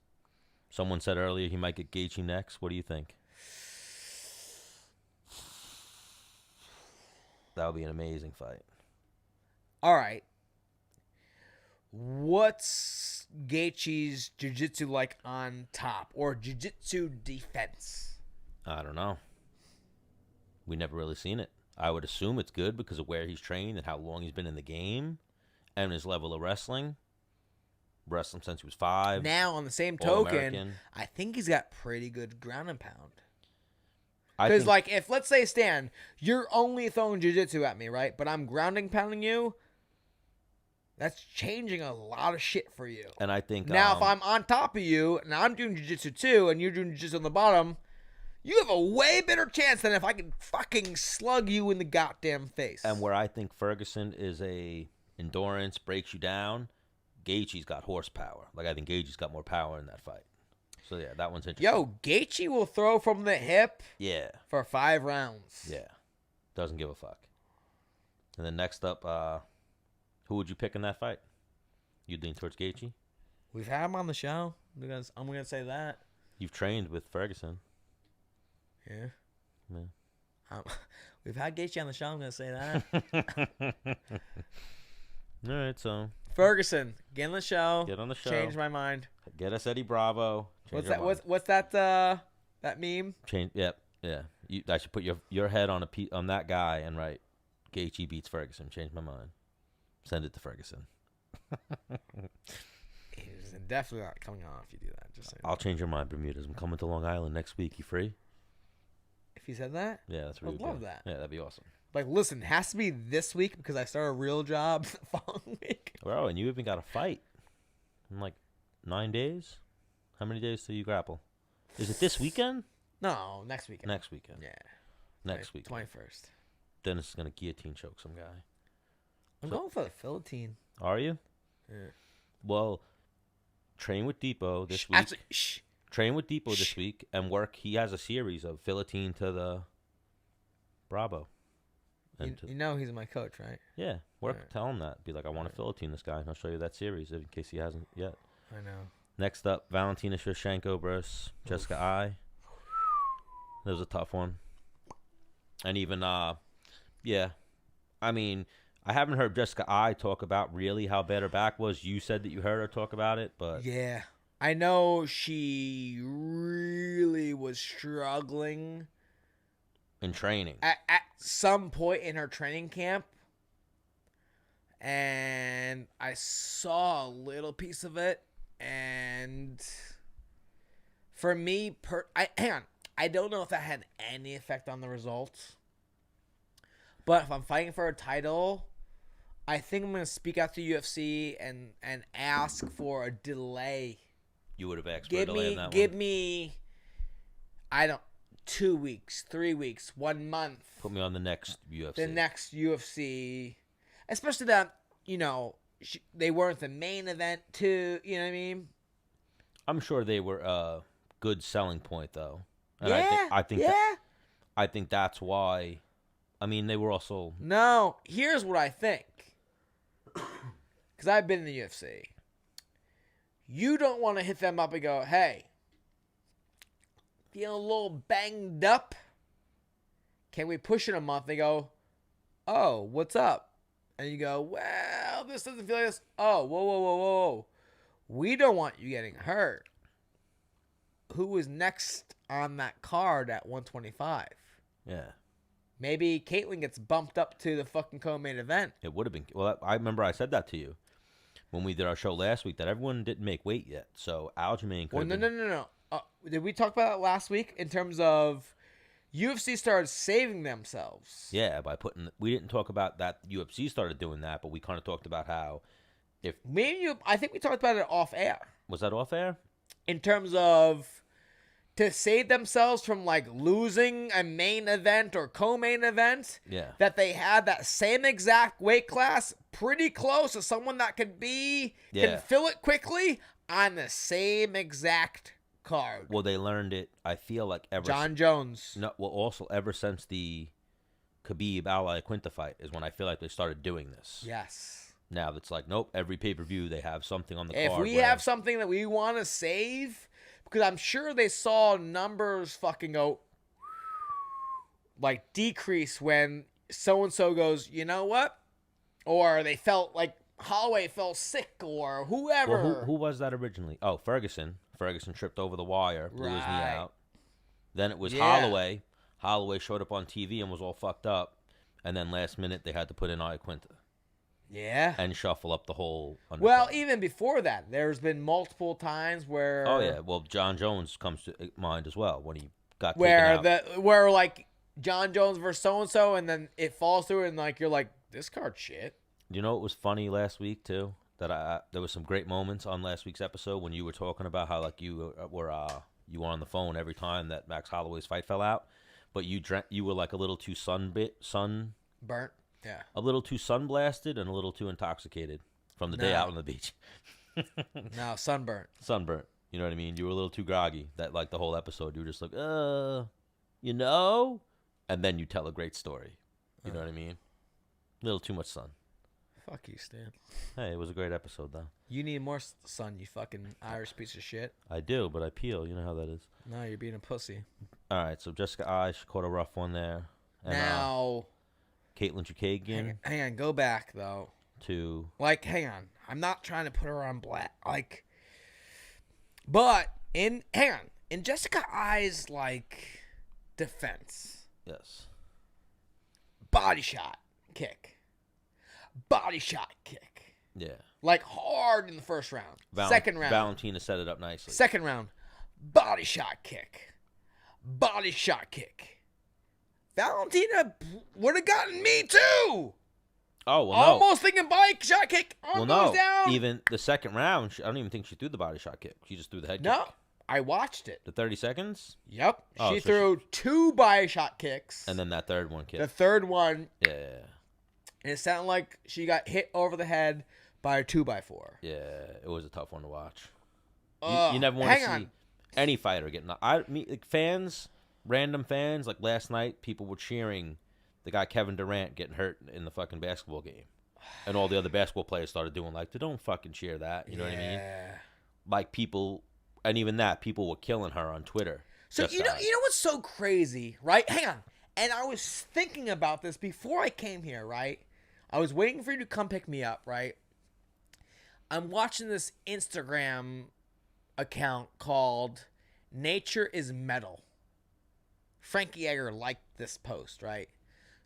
Someone said earlier he might get Gaethje next. What do you think? That would be an amazing fight. All right. What's Gaethje's jiu-jitsu like on top or jiu-jitsu defense? I don't know. We never really seen it. I would assume it's good because of where he's trained and how long he's been in the game and his level of wrestling. Wrestling since he was 5. Now, on the same token, All-American. I think he's got pretty good ground and pound. I Because, think- like, if, let's say, Stan, you're only throwing jiu-jitsu at me, right? But I'm grounding pounding you, that's changing a lot of shit for you. And I think Now, if I'm on top of you, and I'm doing jiu-jitsu too, and you're doing jiu-jitsu on the bottom, you have a way better chance than if I can fucking slug you in the goddamn face. and where I think Ferguson is a endurance, breaks you down, Gaethje's got horsepower. Like, I think Gaethje's got more power in that fight. So, yeah, that one's interesting. Yo, Gaethje will throw from the hip Yeah. for 5 rounds. Yeah. Doesn't give a fuck. And then next up, who would you pick in that fight? You'd lean towards Gaethje? We've had him on the show, because I'm going to say that. You've trained with Ferguson. Yeah. Yeah. We've had Gaethje on the show, I'm going to say that. All right, so Ferguson, get on the show. Get on the show. Change my mind. Get us Eddie Bravo. What's that? What's that? That meme? Change. Yep. Yeah. I should put your head on on that guy and write Gaethje beats Ferguson. Change my mind. Send it to Ferguson. He's definitely not coming on if you do that. Just saying. I'll change your mind, Bermudas. I'm coming to Long Island next week. You free? If he said that, yeah, that's really I'd love that. Yeah, that'd be awesome. Like, listen, it has to be this week because I start a real job the following week. Bro, and you even got a fight in like 9 days. How many days till you grapple? Is it this weekend? No, next weekend. Next weekend. Yeah. Next week. 21st. Dennis is gonna guillotine choke some guy. I'm going for the Philippine. Are you? Yeah. Well, train with Depot this week. Actually, Train with Depot this week and work. He has a series of Philippine to the Bravo. And you know he's my coach, right? Yeah, work. Right. Tell him that. Be like, I want to Philippine this guy, and I'll show you that series in case he hasn't yet. I know. Next up, Valentina Shevchenko versus Jessica Ai. That was a tough one. And even, yeah, I mean, I haven't heard Jessica Ai talk about really how bad her back was. You said that you heard her talk about it, but yeah, I know she really was struggling in training at some point in her training camp, and I saw a little piece of it, and for me, hang on, I don't know if that had any effect on the results, but if I'm fighting for a title, I think I'm going to speak out to UFC and ask for a delay. You would have asked for a delay on that Give one. me, 2 weeks, 3 weeks, 1 month. Put me on the next UFC. The next UFC. Especially that, they weren't the main event too, you know what I mean? I'm sure they were a good selling point, though. And yeah, I think that's why. I mean, they were also. No, here's what I think. Because I've been in the UFC. You don't want to hit them up and go, hey, feeling a little banged up. Can we push it a month? They go, oh, what's up? And you go, well, this doesn't feel like this. Oh, whoa. We don't want you getting hurt. Who was next on that card at 125? Yeah. Maybe Caitlyn gets bumped up to the fucking co-main event. It would have been. Well, I remember I said that to you when we did our show last week, that everyone didn't make weight yet. So Aljamain could have been. No. Did we talk about that last week in terms of UFC started saving themselves? Yeah, by putting. We didn't talk about that. UFC started doing that, but we kind of talked about how if. I think we talked about it off air. Was that off air? In terms of to save themselves from like losing a main event or co-main event. Yeah. That they had that same exact weight class pretty close to someone that can fill it quickly on the same exact card. Well, they learned it. I feel like John Jones. No, well, also ever since the Khabib Al Quinta fight is when I feel like they started doing this. Yes. Now it's like, nope, every pay-per-view they have something on the card. If we have something that we want to save, because I'm sure they saw numbers fucking go like decrease when so-and-so goes, you know what? Or they felt like Holloway felt sick or whoever. Well, who was that originally? Oh, Ferguson. Ferguson tripped over the wire, blew his knee out. Then it was Holloway. Holloway showed up on TV and was all fucked up. And then last minute they had to put in Iaquinta. Yeah. And shuffle up the whole undercard. Well, even before that, there's been multiple times where. Oh yeah, well John Jones comes to mind as well when he got taken out. Where like John Jones versus so and so, and then it falls through, and like you're like, this card shit. You know what was funny last week too? That there was some great moments on last week's episode when you were talking about how like you were on the phone every time that Max Holloway's fight fell out, but you were like a little too burnt. Yeah. A little too sunblasted and a little too intoxicated from the day out on the beach. No, sunburnt. Sunburnt. You know what I mean? You were a little too groggy. That like the whole episode, you were just like, and then you tell a great story. You know what I mean? A little too much sun. Fuck you, Stan. Hey, it was a great episode though. You need more sun, you fucking Irish piece of shit. I do, but I peel. You know how that is. No, you're being a pussy. All right, so Jessica Ai, she caught a rough one there. And, now. Caitlin Chukagian. Hang on, go back though. to Like, hang on. I'm not trying to put her on black. Like, but hang on. In Jessica I's, like, defense, yes. body shot kick. Body shot kick. Yeah. Like, hard in the first round. Second round. Valentina set it up nicely. Second round. Body shot kick. Body shot kick. Valentina would have gotten me too. Oh, well, Almost thinking body shot kick. Arm goes down. Even the second round, I don't even think she threw the body shot kick. She just threw the head kick. No, I watched it. The 30 seconds? Yep. Oh, She so threw two body shot kicks. And then that third one kick. The third one, Yeah. and it sounded like she got hit over the head by a 2x4. Yeah, it was a tough one to watch. Ugh, You never want to see on. any fighter getting... fans, random fans, like last night, people were cheering the guy Kevin Durant getting hurt in the fucking basketball game. And all the other basketball players started doing like, don't fucking cheer that. You know what I mean? Like people, and even that, people were killing her on Twitter. So you know what's so crazy, right? Hang on. And I was thinking about this before I came here, right? I was waiting for you to come pick me up, right? I'm watching this Instagram account called Nature is Metal. Frankie Egger liked this post, right?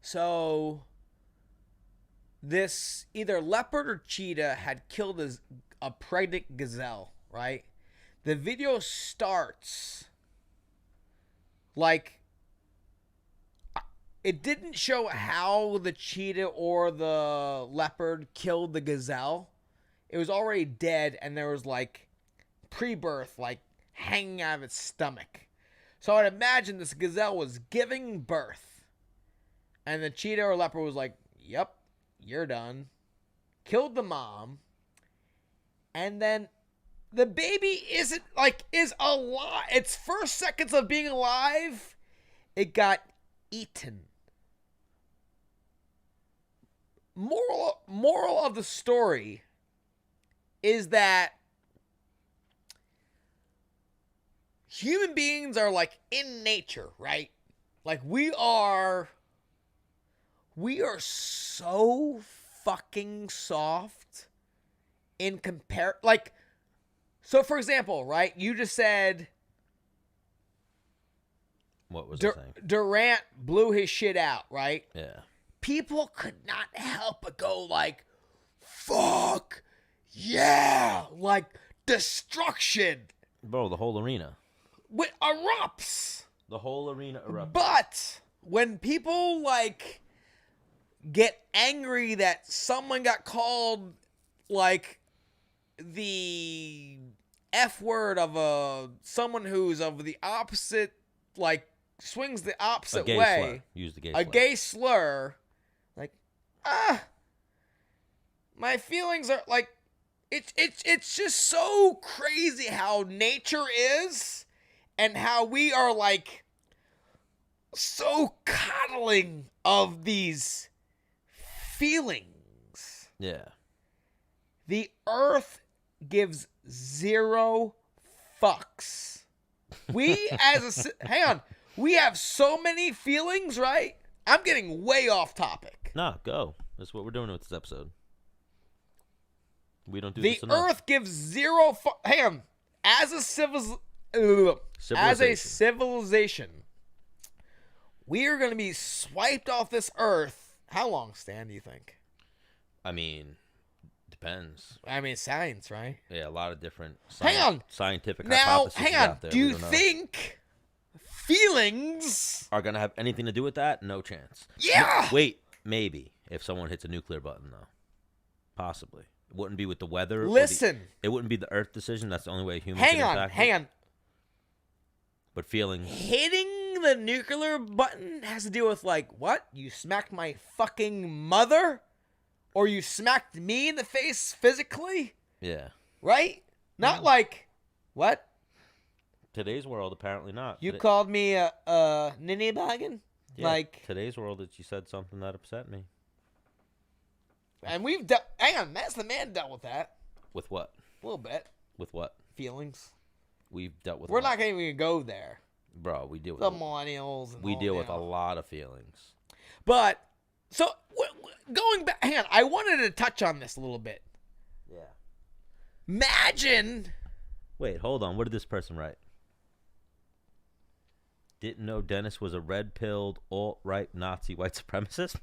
So this either leopard or cheetah had killed a pregnant gazelle, right? The video starts like it didn't show how the cheetah or the leopard killed the gazelle. It was already dead, and there was like pre-birth, like hanging out of its stomach. So I'd imagine this gazelle was giving birth, and the cheetah or leopard was like, "Yep, you're done." Killed the mom, and then the baby is alive. Its first seconds of being alive, it got eaten. Moral of the story is that human beings are like in nature, right? Like we are so fucking soft in so for example, right? You just said what was I saying? Durant blew his shit out, right? Yeah. People could not help but go like, fuck yeah, like destruction. Bro, the whole arena. With erupts. The whole arena erupted. But when people like get angry that someone got called like the F word of someone who's of the opposite, like swings the opposite way. Slur. Use the gay a slur. gay slur. Like, my feelings are like, it's just so crazy how nature is and how we are like so coddling of these feelings. Yeah. The earth gives zero fucks. We hang on, we have so many feelings, right? I'm getting way off topic. Nah, go. That's what we're doing with this episode. We don't do the this enough. earth gives zero hang on. As a civilization, we are going to be swiped off this earth. How long, Stan, do you think? I mean, depends. I mean, science, right? Yeah, a lot of different scientific now, hypotheses hang on. out there. Do you think feelings are going to have anything to do with that? No chance. Yeah. Wait, maybe. If someone hits a nuclear button, though. Possibly. It wouldn't be with the weather. Listen. It wouldn't be the Earth decision. That's the only way humans hang can on, impact hang it. on. But feelings. Hitting the nuclear button has to do with, like, what? You smacked my fucking mother? Or you smacked me in the face physically? Yeah. Right? Not like, what? Today's world, apparently not. You called me a ninny baggin? Yeah, like today's world, that you said something that upset me. And we've hang on, Menace the Man dealt with that. With what? A little bit. With what? Feelings. We've dealt with. We're not going to even go there. Bro, we deal with the millennials. And we all, deal with a lot of feelings. But So going back, hang on. I wanted to touch on this a little bit. Yeah. Imagine. Wait, hold on. What did this person write? Didn't know Dennis was a red-pilled, alt-right Nazi white supremacist?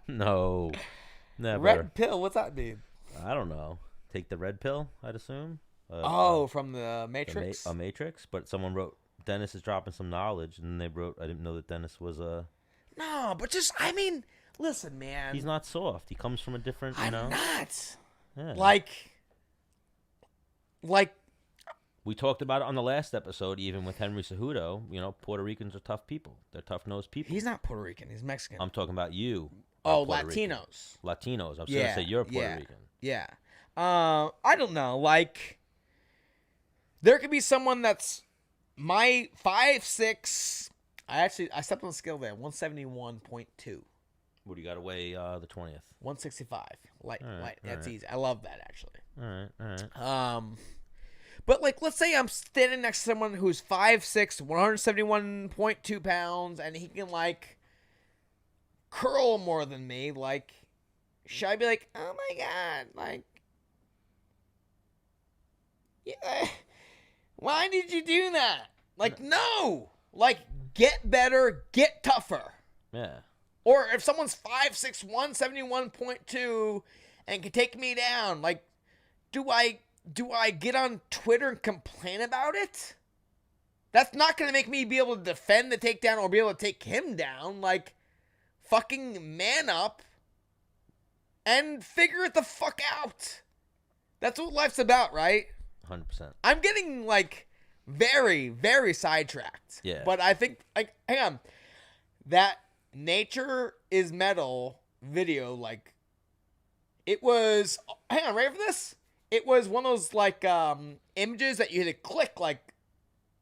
No. Never. Red pill. What's that mean? I don't know. Take the red pill, I'd assume. From the Matrix. A Matrix, but someone wrote Dennis is dropping some knowledge, and they wrote I didn't know that Dennis was a. No, but listen, man. He's not soft. He comes from a different. I'm not. Yeah. Like. We talked about it on the last episode, even with Henry Cejudo. Puerto Ricans are tough people. They're tough-nosed people. He's not Puerto Rican. He's Mexican. I'm talking about you. Oh, Latinos. Latinos. I was going to say you're Puerto Rican. Yeah. I don't know. Like, there could be someone that's my 5'6". I stepped on the scale there. 171.2. What do you got to weigh the 20th? 165. Light. That's right. easy. I love that, actually. All right. But, like, let's say I'm standing next to someone who's 5'6", 171.2 pounds, and he can, like, curl more than me. Like, should I be like, oh, my God, like, yeah, why did you do that? Like, no. Like, get better, get tougher. Yeah. Or if someone's 5'6", 171.2 and can take me down, like, do I get on Twitter and complain about it? That's not going to make me be able to defend the takedown or be able to take him down. Like, fucking man up and figure it the fuck out. That's what life's about, right? 100%. I'm getting, like, very, very sidetracked. Yeah. But I think, like, hang on. That Nature is Metal video, like, it was, hang on, ready for this? It was one of those, like, images that you had to click, like,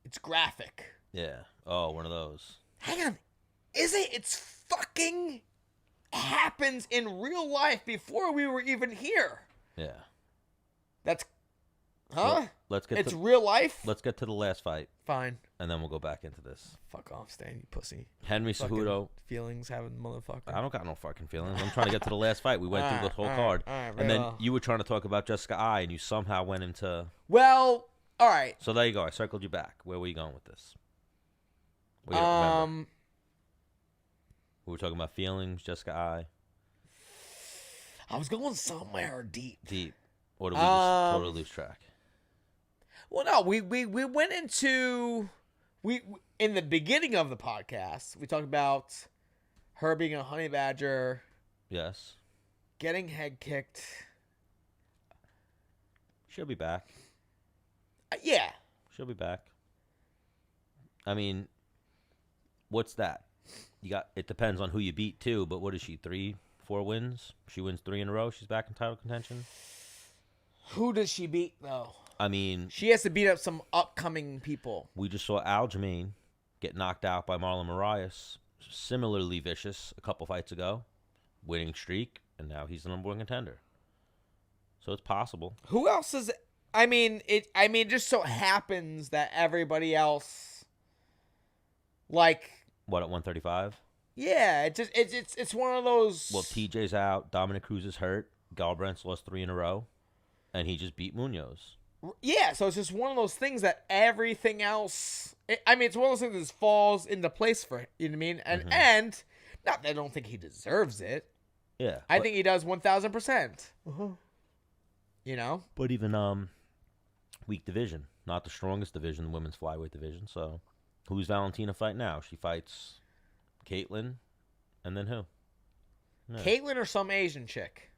it's graphic. Yeah. Oh, one of those. Hang on. Is it? It's fucking happens in real life before we were even here. Yeah. That's, Well, it's real life? Let's get to the last fight, Fine. and then we'll go back into this. Fuck off, Stan, you pussy. Henry Fucking Cejudo. feelings having motherfucker. I don't got no fucking feelings. I'm trying to get to the last fight. We went through the whole card. And then you were trying to talk about Jessica I, and you somehow went into... Well, all right. So there you go. I circled you back. Where were you going with this? We don't remember. We were talking about feelings, Jessica I. was going somewhere deep. Deep. Or did we just totally lose track? Well, no, we went into... We in the beginning of the podcast, we talked about her being a honey badger. Yes. Getting head kicked. She'll be back. Yeah. She'll be back. I mean, what's that? It depends on who you beat too, but what is she, 3-4 wins? She wins 3 in a row, she's back in title contention? Who does she beat though? I mean, she has to beat up some upcoming people. We just saw Aljamain get knocked out by Marlon Moraes, similarly vicious, a couple fights ago, winning streak, and now he's the number 1 contender. So it's possible. Who else is? It just so happens that everybody else, like, what, at 135? Yeah, it's one of those. Well, TJ's out. Dominic Cruz is hurt. Galbrandt's lost 3 in a row, and he just beat Munoz. Yeah, so it's just one of those things that everything else... it's one of those things that just falls into place for him, you know what I mean? And not that I don't think he deserves it. Yeah. I think he does 1,000%. You know? But even weak division. Not the strongest division, the women's flyweight division. So who's Valentina fight now? She fights Caitlin, and then who? No. Caitlin or some Asian chick?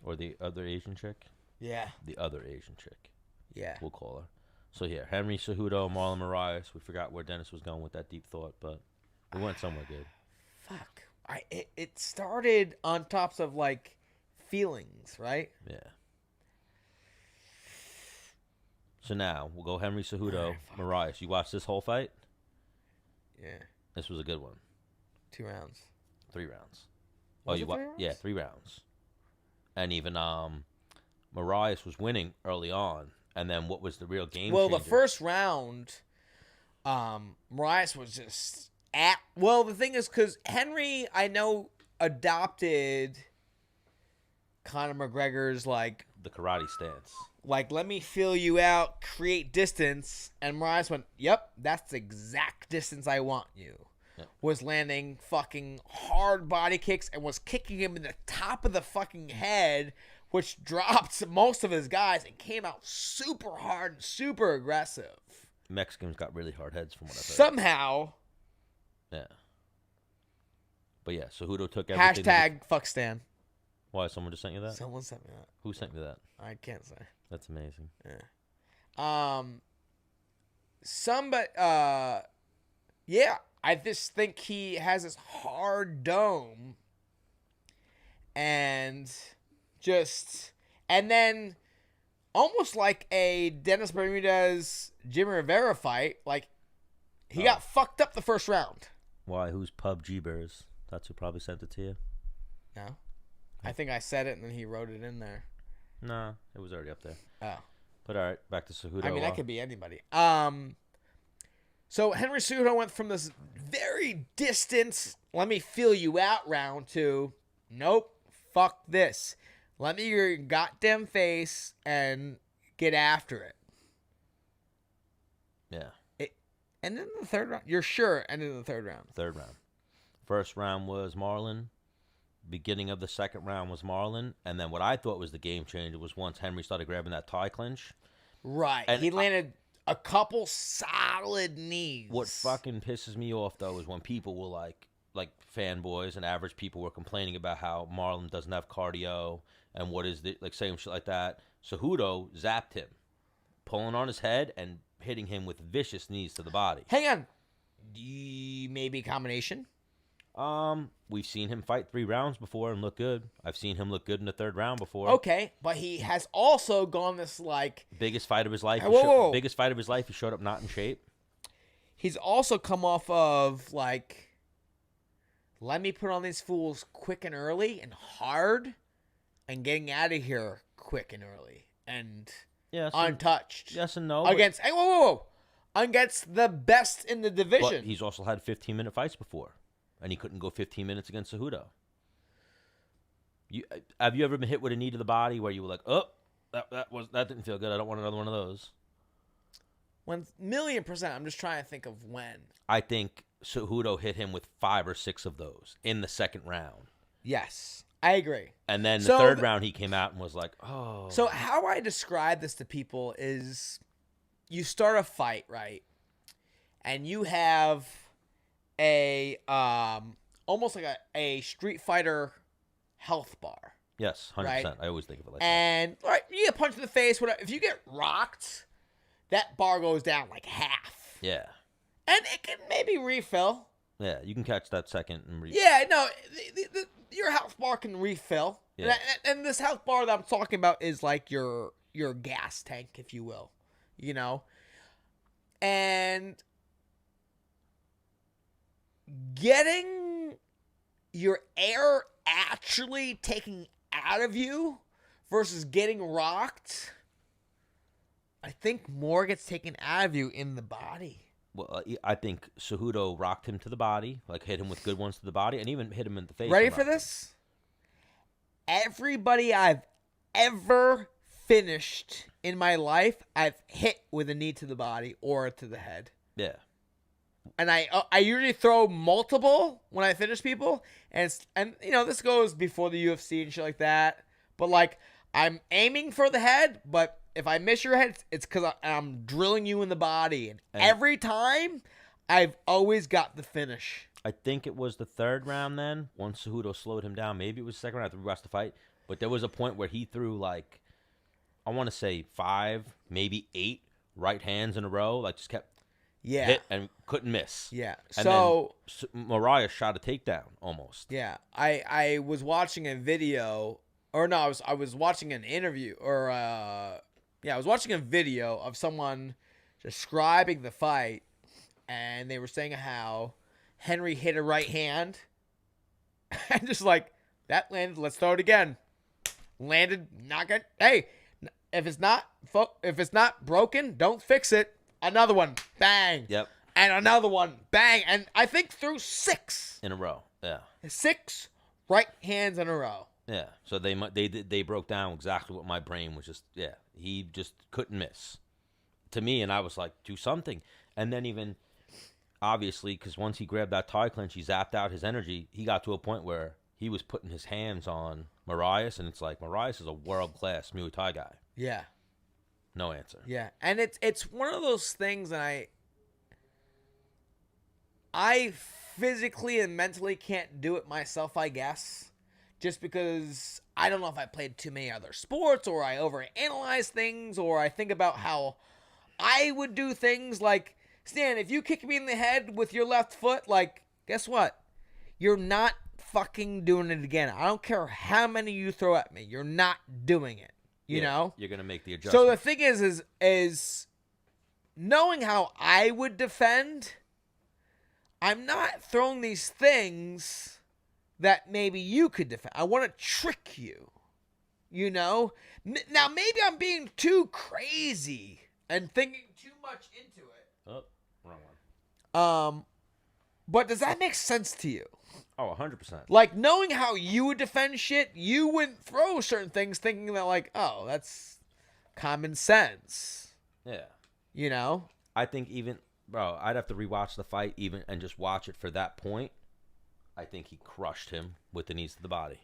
Or the other Asian chick? Yeah. The other Asian chick. Yeah. We'll call her. So here, Henry Cejudo, Marlon Moraes. We forgot where Dennis was going with that deep thought, but we went somewhere good. Fuck. It started on tops of, like, feelings, right? Yeah. So now, we'll go Henry Cejudo, Moraes. You watched this whole fight? Yeah. This was a good one. 2 rounds. 3 rounds. Was it 3 rounds? Yeah, 3 rounds. And even Moraes was winning early on. And then what was the real game changer? Well, the first round, Moraes was just Well, the thing is, because Henry, I know, adopted Conor McGregor's The karate stance. let me feel you out, create distance, and Marias went, yep, that's the exact distance I want you. Yep. Was landing fucking hard body kicks and was kicking him in the top of the fucking head, which dropped most of his guys and came out super hard and super aggressive. Mexicans got really hard heads from what I've heard. Somehow. Yeah. But yeah, Cejudo took everything. Hashtag fuck Stan. Why? Someone just sent you that? Someone sent me that. Who sent you that? I can't say. That's amazing. Yeah. Somebody. Yeah. I just think he has this hard dome, and then almost like a Dennis Bermudez Jimmy Rivera fight, he got fucked up the first round. Why? Who's PUBG Bears? That's who probably sent it to you. No, I think I said it and then he wrote it in there. Nah, it was already up there. Oh, but all right, back to Cejudo. I mean, that could be anybody. So Henry Cejudo went from this very distant, let me feel you out round to, nope, fuck this. Let me your goddamn face and get after it. Yeah. And then the third round, you're sure ended in the third round. Third round. First round was Marlon. Beginning of the second round was Marlon. And then what I thought was the game changer was once Henry started grabbing that tie clinch. Right. And he landed a couple solid knees. What fucking pisses me off, though, is when people will, like fanboys and average people were complaining about how Marlon doesn't have cardio and what is the, saying shit like that. Cejudo zapped him, pulling on his head and hitting him with vicious knees to the body. Hang on. Maybe combination? We've seen him fight 3 rounds before and look good. I've seen him look good in the third round before. Okay, but he has also gone this biggest fight of his life. Whoa. Biggest fight of his life. He showed up not in shape. He's also come off of let me put on these fools quick and early and hard, and getting out of here quick and early and untouched. Yes and no. Against whoa, against the best in the division. But he's also had 15-minute fights before. And he couldn't go 15 minutes against Cejudo. Have you ever been hit with a knee to the body where you were like, oh, that didn't feel good. I don't want another one of those. 1,000,000%. I'm just trying to think of when. I think Cejudo hit him with 5 or 6 of those in the second round. Yes, I agree. And then the third round, he came out and was like, oh. So how I describe this to people is you start a fight, right? And you have a almost like a Street Fighter health bar. Yes, 100%. Right? I always think of it like that. And right, you get punched in the face, whatever. If you get rocked, that bar goes down like half. Yeah. And it can maybe refill. Yeah, you can catch that second and Yeah, no, your health bar can refill. Yeah. And this health bar that I'm talking about is like your gas tank, if you will. You know? And getting your air actually taken out of you versus getting rocked, I think more gets taken out of you in the body. Well, I think Cejudo rocked him to the body, hit him with good ones to the body, and even hit him in the face. Ready for this? Everybody I've ever finished in my life, I've hit with a knee to the body or to the head. Yeah. And I usually throw multiple when I finish people, and this goes before the UFC and shit like that. But I'm aiming for the head, but if I miss your head, it's because I'm drilling you in the body, and every time I've always got the finish. I think it was the third round then. Once Cejudo slowed him down, maybe it was the second round after we watched the fight, but there was a point where he threw I want to say 5, maybe 8 right hands in a row, just kept. Yeah. Hit and couldn't miss. Yeah. And so then Mariah shot a takedown almost. Yeah. I was watching a video, or no, I was watching an interview, or I was watching a video of someone describing the fight, and they were saying how Henry hit a right hand, and just that landed. Let's throw it again. Landed. Not good. Hey, if it's not broken, don't fix it. Another one. Bang. Yep. And another one, bang, and I think threw 6 in a row. Yeah. 6 right hands in a row. Yeah. So they broke down exactly what my brain was just. Yeah. He just couldn't miss. To me, and I was like, do something. And then even, obviously, because once he grabbed that tie clinch, he zapped out his energy. He got to a point where he was putting his hands on Marias, and it's like, Marias is a world-class Muay Thai guy. Yeah. No answer. Yeah. And it's one of those things that I physically and mentally can't do it myself, I guess. Just because I don't know if I played too many other sports, or I overanalyze things, or I think about how I would do things like, Stan, if you kick me in the head with your left foot, like, guess what? You're not fucking doing it again. I don't care how many you throw at me. You're not doing it. You know? You're going to make the adjustment. So the thing is knowing how I would defend, I'm not throwing these things that maybe you could defend. I want to trick you. You know? Now, maybe I'm being too crazy and thinking too much into it. Oh, wrong one. But does that make sense to you? Oh, 100%. Like, knowing how you would defend shit, you wouldn't throw certain things thinking that, like, oh, that's common sense. Yeah. You know? I think even, bro, I'd have to rewatch the fight even and just watch it for that point. I think he crushed him with the knees to the body.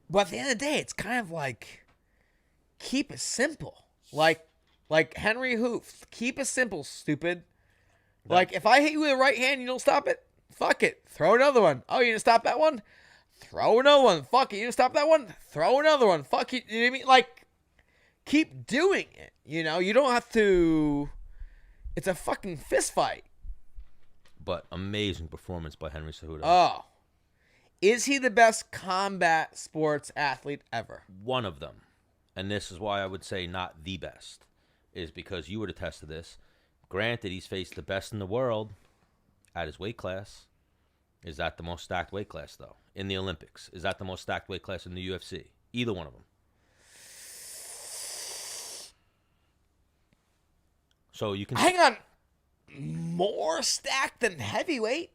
But at the end of the day, it's kind of like, keep it simple. Like Henry Hoof, keep it simple, stupid. Like, if I hit you with the right hand, you don't stop it? Fuck it. Throw another one. Oh, you didn't stop that one? Throw another one. Fuck it. You didn't stop that one? Throw another one. Fuck it. You know what I mean? Like, keep doing it. You know? You don't have to... It's a fucking fist fight. But amazing performance by Henry Cejudo. Oh. Is he the best combat sports athlete ever? One of them. And this is why I would say not the best. Is because you would attest to this. Granted, he's faced the best in the world at his weight class. Is that the most stacked weight class, though? In the Olympics. Is that the most stacked weight class in the UFC? Either one of them. So you can... Hang on. More stacked than heavyweight?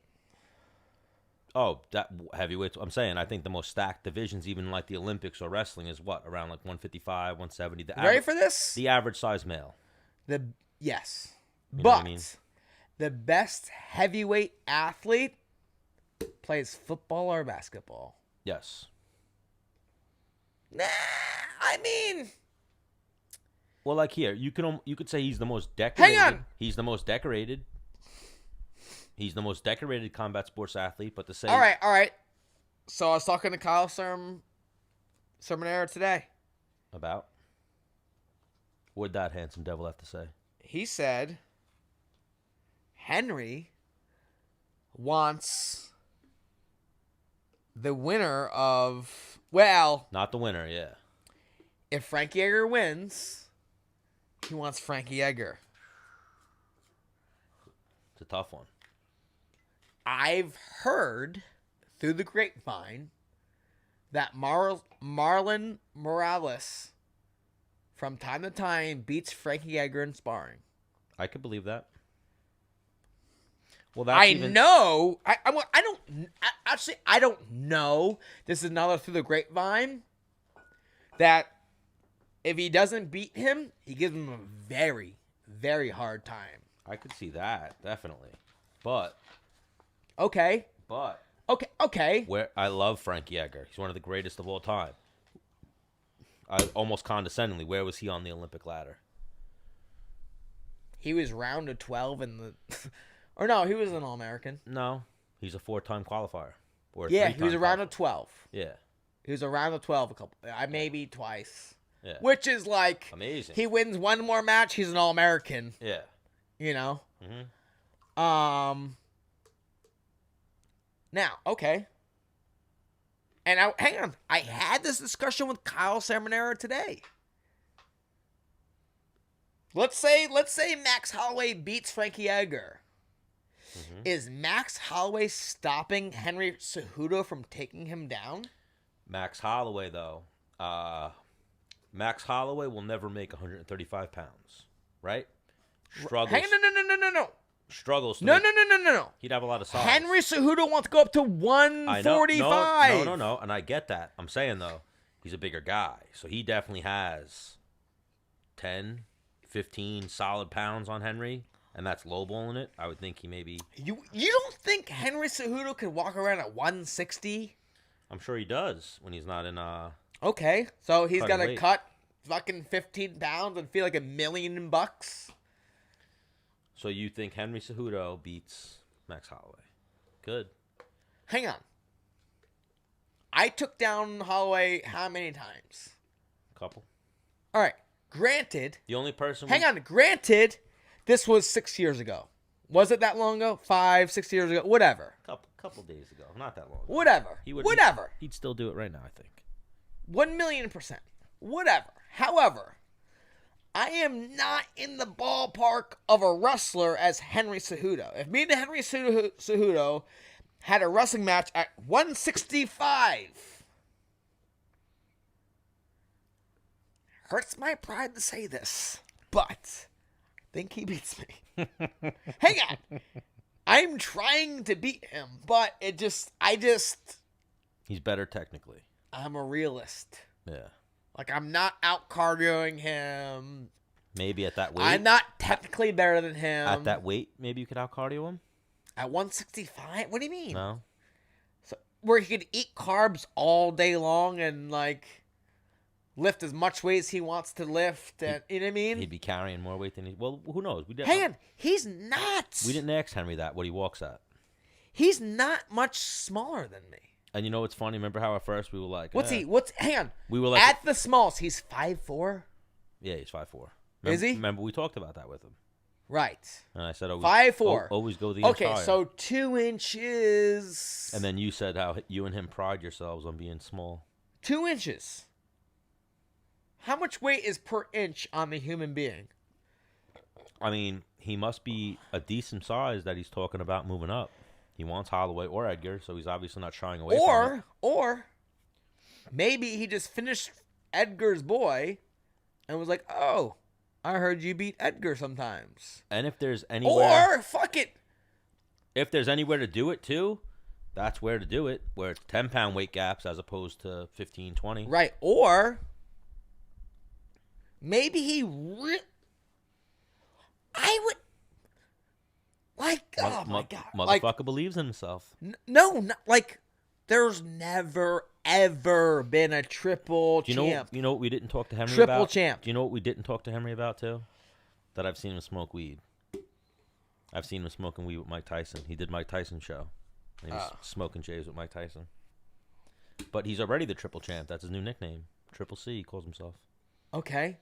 Oh, that heavyweight. I'm saying, I think the most stacked divisions, even like the Olympics or wrestling, is what? Around like 155, 170. Ready for this? The average size male. Yes. You know But what I mean? the best heavyweight athlete plays football or basketball. Yes. Nah, I mean... Well, like here, you could say he's the most decorated. Hang on! He's the most decorated. He's the most decorated combat sports athlete, but to say... All right. So I was talking to Kyle Sermonera today. About? What'd that handsome devil have to say? He said Henry wants the winner of... Well... Not the winner, yeah. If Frankie Edgar wins, he wants Frankie Edgar. It's a tough one. I've heard through the grapevine that Marlon Morales from time to time beats Frankie Edgar in sparring. I could believe that. Well, I know. I don't know. This is another through the grapevine that if he doesn't beat him, he gives him a very, very hard time. I could see that, definitely. But Okay. where I love Frankie Edgar. He's one of the greatest of all time. Almost condescendingly, where was he on the Olympic ladder? He was round of 12 in the... Or no, he was an All-American. No, he's a 4-time qualifier. Or a Yeah, 3-time he was a round qualifier. of 12. Yeah. He was a round of 12 a couple... maybe twice. Yeah. Which is like... Amazing. He wins one more match, he's an All-American. Yeah. You know? Mm-hmm. Now, okay. And hang on. I had this discussion with Kyle Sermonera today. Let's say Max Holloway beats Frankie Edgar. Mm-hmm. Is Max Holloway stopping Henry Cejudo from taking him down? Max Holloway, though. Max Holloway will never make 135 pounds, right? Struggles. Hang on, no. struggles. To No, make, no, no, no, no, no. He'd have a lot of size. Henry Cejudo wants to go up to I know. 145. No. And I get that. I'm saying, though, he's a bigger guy. So he definitely has 10, 15 solid pounds on Henry. And that's lowballing it. I would think he maybe... You don't think Henry Cejudo could walk around at 160? I'm sure he does when he's not in... Okay, so he's got to weight. cut fucking 15 pounds and feel like $1 million bucks? So you think Henry Cejudo beats Max Holloway? Good. Hang on. I took down Holloway how many times? Couple. All right, granted... The only person... Hang on, granted, this was 6 years ago. Was it that long ago? 5, 6 years ago? Whatever. Couple days ago. Not that long ago. Whatever. Whatever. He'd still do it right now, I think. 1,000,000%. Whatever. However, I am not in the ballpark of a wrestler as Henry Cejudo. If me and Henry Cejudo had a wrestling match at 165, hurts my pride to say this, but I think he beats me. Hang on. I'm trying to beat him, but He's better technically. I'm a realist. Yeah. Like, I'm not out cardioing him. Maybe at that weight. I'm not technically better than him. At that weight, maybe you could out cardio him. At 165? What do you mean? No. So, where he could eat carbs all day long and, like, lift as much weight as he wants to lift. And, you know what I mean? He'd be carrying more weight than he... Well, who knows? Hang on. He's not. We didn't ask Henry that, what he walks at. He's not much smaller than me. And you know what's funny? Remember how at first we were like... Hang on. We were like... At the smallest, he's 5'4"? Yeah, he's 5'4". Is he? Remember, we talked about that with him. Right. And I said, 5'4". Always go the inch higher. Okay, so 2 inches. And then you said how you and him pride yourselves on being small. 2 inches. How much weight is per inch on the human being? I mean, he must be a decent size that he's talking about moving up. He wants Holloway or Edgar, so he's obviously not shying away from it. Or maybe he just finished Edgar's boy and was like, oh, I heard you beat Edgar sometimes. And if there's anywhere... Or, fuck it. If there's anywhere to do it, too, that's where to do it, where it's 10-pound weight gaps as opposed to 15, 20. Right. Or maybe he... I would... Like, oh my God. Motherfucker believes in himself. No, like, there's never, ever been a triple champ. You know what we didn't talk to Henry about? Triple champ. Do you know what we didn't talk to Henry about, too? That I've seen him smoke weed. I've seen him smoking weed with Mike Tyson. He did Mike Tyson's show. And he was smoking J's with Mike Tyson. But he's already the triple champ. That's his new nickname. Triple C, he calls himself. Okay.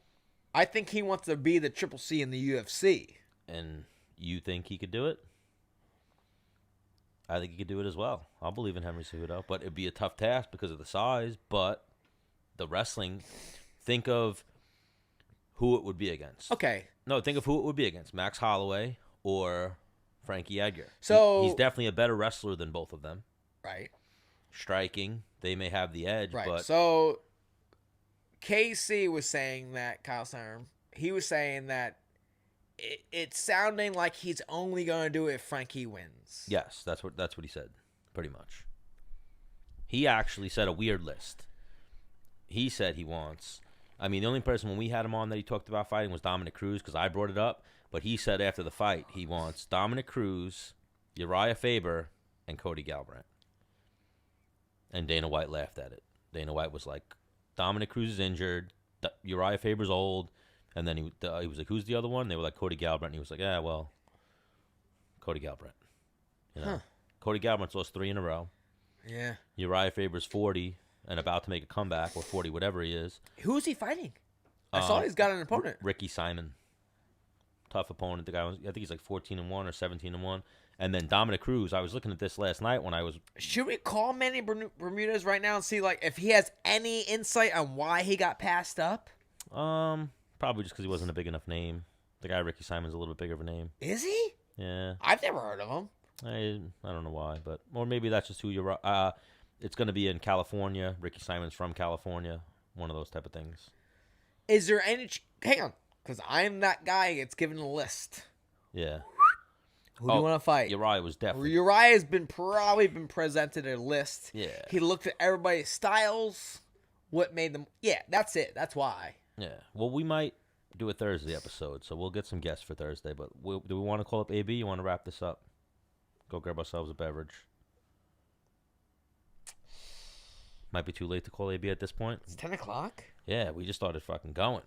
I think he wants to be the triple C in the UFC. And... You think he could do it? I think he could do it as well. I'll believe in Henry Cejudo, but it'd be a tough task because of the size. But the wrestling, think of who it would be against. Okay. No, think of who it would be against: Max Holloway or Frankie Edgar. So he's definitely a better wrestler than both of them. Right. Striking, they may have the edge, right. But so KC was saying that Kyle Snyder, he was saying that. It's sounding like he's only going to do it if Frankie wins. Yes, that's what he said, pretty much. He actually said a weird list. He said he wants... I mean, the only person when we had him on that he talked about fighting was Dominic Cruz because I brought it up. But he said after the fight he wants Dominic Cruz, Uriah Faber, and Cody Garbrandt. And Dana White laughed at it. Dana White was like, Dominic Cruz is injured. Uriah Faber's old. And then he was like, who's the other one? They were like, Cody Garbrandt. And he was like, yeah, well, Cody Garbrandt. You know? Cody Garbrandt's lost 3 in a row. Yeah. Uriah Faber's 40 and about to make a comeback, or 40, whatever he is. Who's he fighting? I saw he's got an opponent. Ricky Simon. Tough opponent. The guy was, I think he's like 14-1 or 17-1. And then Dominic Cruz, I was looking at this last night when I was... Should we call Manny Bermudez right now and see like if he has any insight on why he got passed up? Probably just because he wasn't a big enough name. The guy Ricky Simon's a little bit bigger of a name. Is he? Yeah. I've never heard of him. I don't know why, but or maybe that's just who you're. It's going to be in California. Ricky Simon's from California. One of those type of things. Is there any? Hang on, because I'm that guy. It's given a list. Yeah. Who do you want to fight? Uriah was definitely. Uriah's probably been presented a list. Yeah. He looked at everybody's styles, what made them. Yeah, that's it. That's why. Yeah. Well, we might do a Thursday episode, so we'll get some guests for Thursday. But do we want to call up AB? You want to wrap this up? Go grab ourselves a beverage. Might be too late to call AB at this point. It's 10 o'clock? Yeah, we just started fucking going.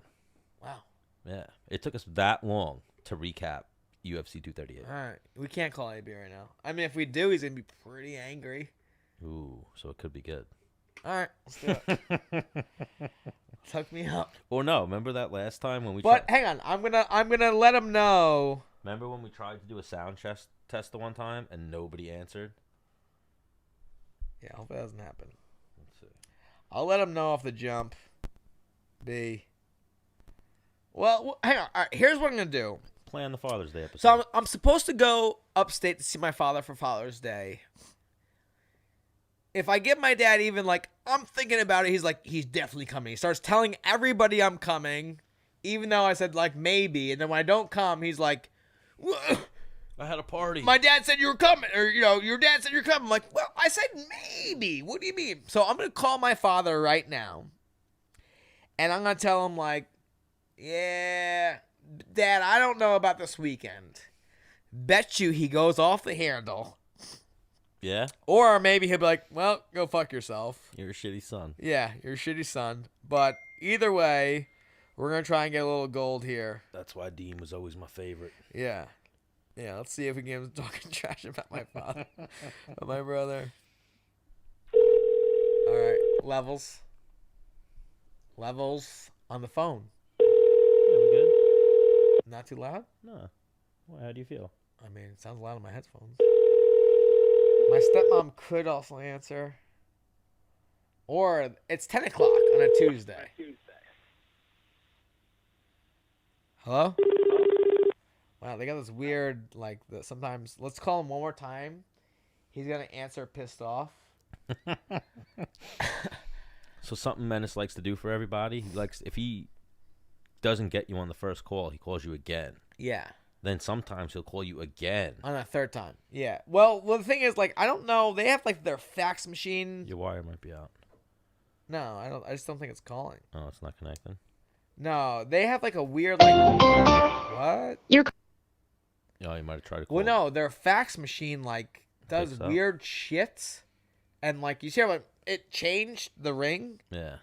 Wow. Yeah. It took us that long to recap UFC 238. All right. We can't call AB right now. I mean, if we do, he's going to be pretty angry. Ooh, so it could be good. All right. Let's do it. Hook me up. Well, no. Remember that last time when we But hang on. I'm gonna let him know. Remember when we tried to do a sound test the one time and nobody answered? Yeah, I hope that doesn't happen. Let's see. I'll let him know off the jump. B. Well, hang on. All right, here's what I'm going to do. Plan the Father's Day episode. So I'm supposed to go upstate to see my father for Father's Day. If I get my dad even like, I'm thinking about it, he's like, he's definitely coming. He starts telling everybody I'm coming, even though I said like maybe. And then when I don't come, he's like, I had a party. my dad said you were coming, or your dad said you're coming. I'm like, well, I said maybe. What do you mean? So I'm gonna call my father right now, and I'm gonna tell him like, yeah, Dad, I don't know about this weekend. Bet you he goes off the handle. Yeah? Or maybe he'll be like, well, go fuck yourself. You're a shitty son. Yeah, you're a shitty son. But either way, we're gonna try and get a little gold here. That's why Dean was always my favorite. Yeah. Yeah, let's see if we can get him talking trash about my father. About my brother. All right, levels. Levels on the phone. Yeah, we good? Not too loud? No. Well, how do you feel? I mean, it sounds loud on my headphones. My stepmom could also answer. Or it's 10 o'clock on a Tuesday. Hello? Wow, they got this weird, like, sometimes, let's call him one more time. He's going to answer pissed off. So something Menace likes to do for everybody, he likes, if he doesn't get you on the first call, he calls you again. Yeah. Then sometimes he'll call you again. On a third time. Yeah. Well, the thing is, like, I don't know. They have, like, their fax machine. Your wire might be out. No, I just don't think it's calling. Oh, it's not connecting? No, they have, like, a weird, like, what? Oh, you might have tried to call. Well, no, their fax machine, like, does Picks up. weird shit. And, like, you see how, like, it changed the ring? Yeah.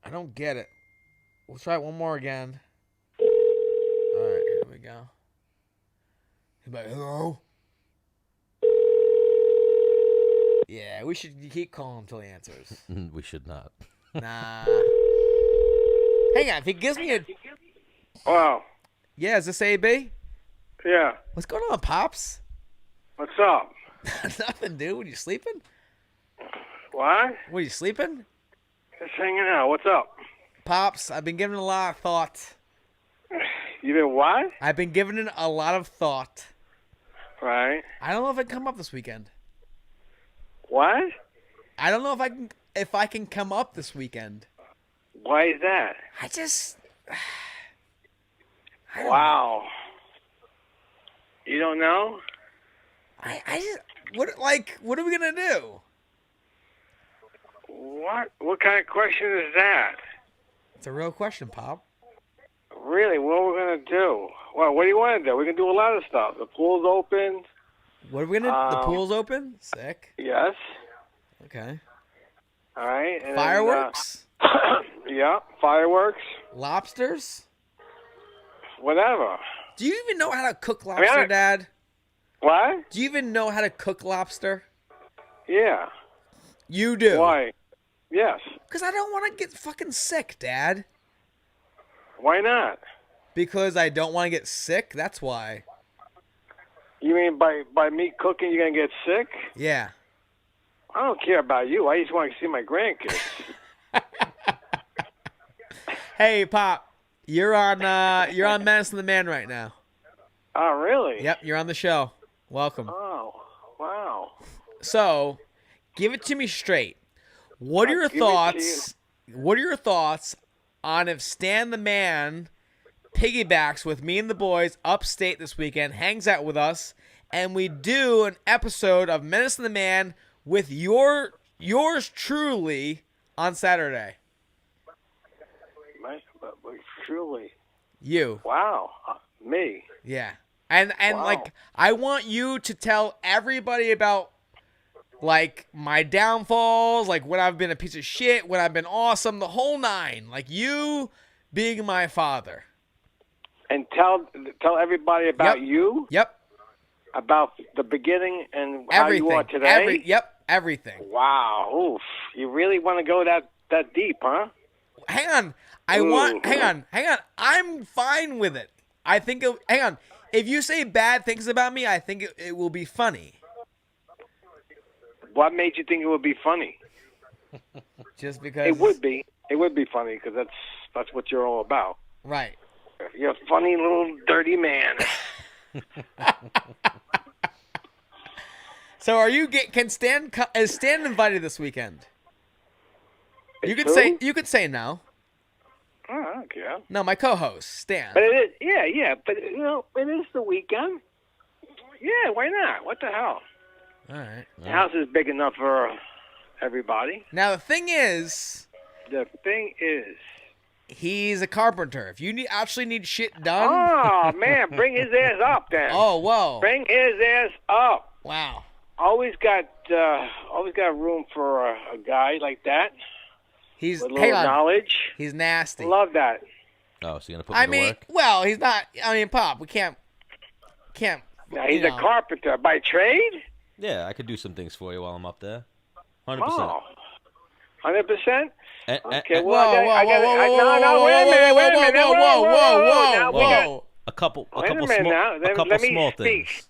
I don't get it. We'll try it one more again. All right, here we go. He's like, hello? Yeah, we should keep calling until he answers. We should not. Nah. Hang on, if he gives me a... Wow. Yeah, is this AB? Yeah. What's going on, Pops? What's up? Nothing, dude. What, you sleeping? What? What, you sleeping? Just hanging out. What's up? Pops, I've been giving it a lot of thought. You been what? I've been giving it a lot of thought. Right. I don't know if I can come up this weekend. What? I don't know if I can come up this weekend. Why is that? I just... Wow. You don't know? I just... What are we going to do? What? What kind of question is that? It's a real question, Pop. Really? What are we going to do? Well, what do you want to do? We can do a lot of stuff. The pool's open. What are we going to... The pool's open? Sick. Yes. Okay. All right. And Fireworks? Then, yeah. Fireworks. Lobsters? Whatever. Do you even know how to cook lobster, Dad? What? Do you even know how to cook lobster? Yeah. You do. Why? Yes. Because I don't want to get fucking sick, Dad. Why not? Because I don't want to get sick? That's why. You mean by me cooking you're going to get sick? Yeah. I don't care about you. I just want to see my grandkids. Hey, Pop. You're on Menace and The Man right now. Oh, really? Yep, you're on the show. Welcome. Oh, wow. So, give it to me straight. What are your give it to thoughts? What are your thoughts on if Stan the Man piggybacks with me and the boys upstate this weekend, hangs out with us, and we do an episode of Menace and the Man with yours truly on Saturday. But truly. You. Wow. Me. Yeah. And Wow. like, I want you to tell everybody about, like, my downfalls, like when I've been a piece of shit, when I've been awesome, the whole nine. Like, you being my father. And tell everybody about you, Yep. about the beginning and how you are today. Everything. Wow. Oof. You really want to go that deep, huh? Hang on. Hang on. I'm fine with it. Hang on. If you say bad things about me, I think it will be funny. What made you think it would be funny? Just because It would be. It would be funny because that's what you're all about. Right. You're a funny little dirty man. So is Stan invited this weekend? You could Who? say no. Oh, I don't care. No, my co-host, Stan. But it is, yeah. But it is the weekend. Yeah, why not? What the hell? All right. The house is big enough for everybody. Now the thing is, he's a carpenter. If you actually need shit done. Oh man, bring his ass up then. Oh, whoa. Bring his ass up. Wow. Always got room for a guy like that He's with a little knowledge. He's nasty. Love that. Oh, so you're gonna put me to work? Well, he's not. I mean, Pop, we can't. Now he's a carpenter by trade. Yeah, I could do some things for you while I'm up there. 100%. Oh, 100%. Okay, Whoa, well, wait a minute. Whoa. A couple Wait a minute now. Let me small speak. things.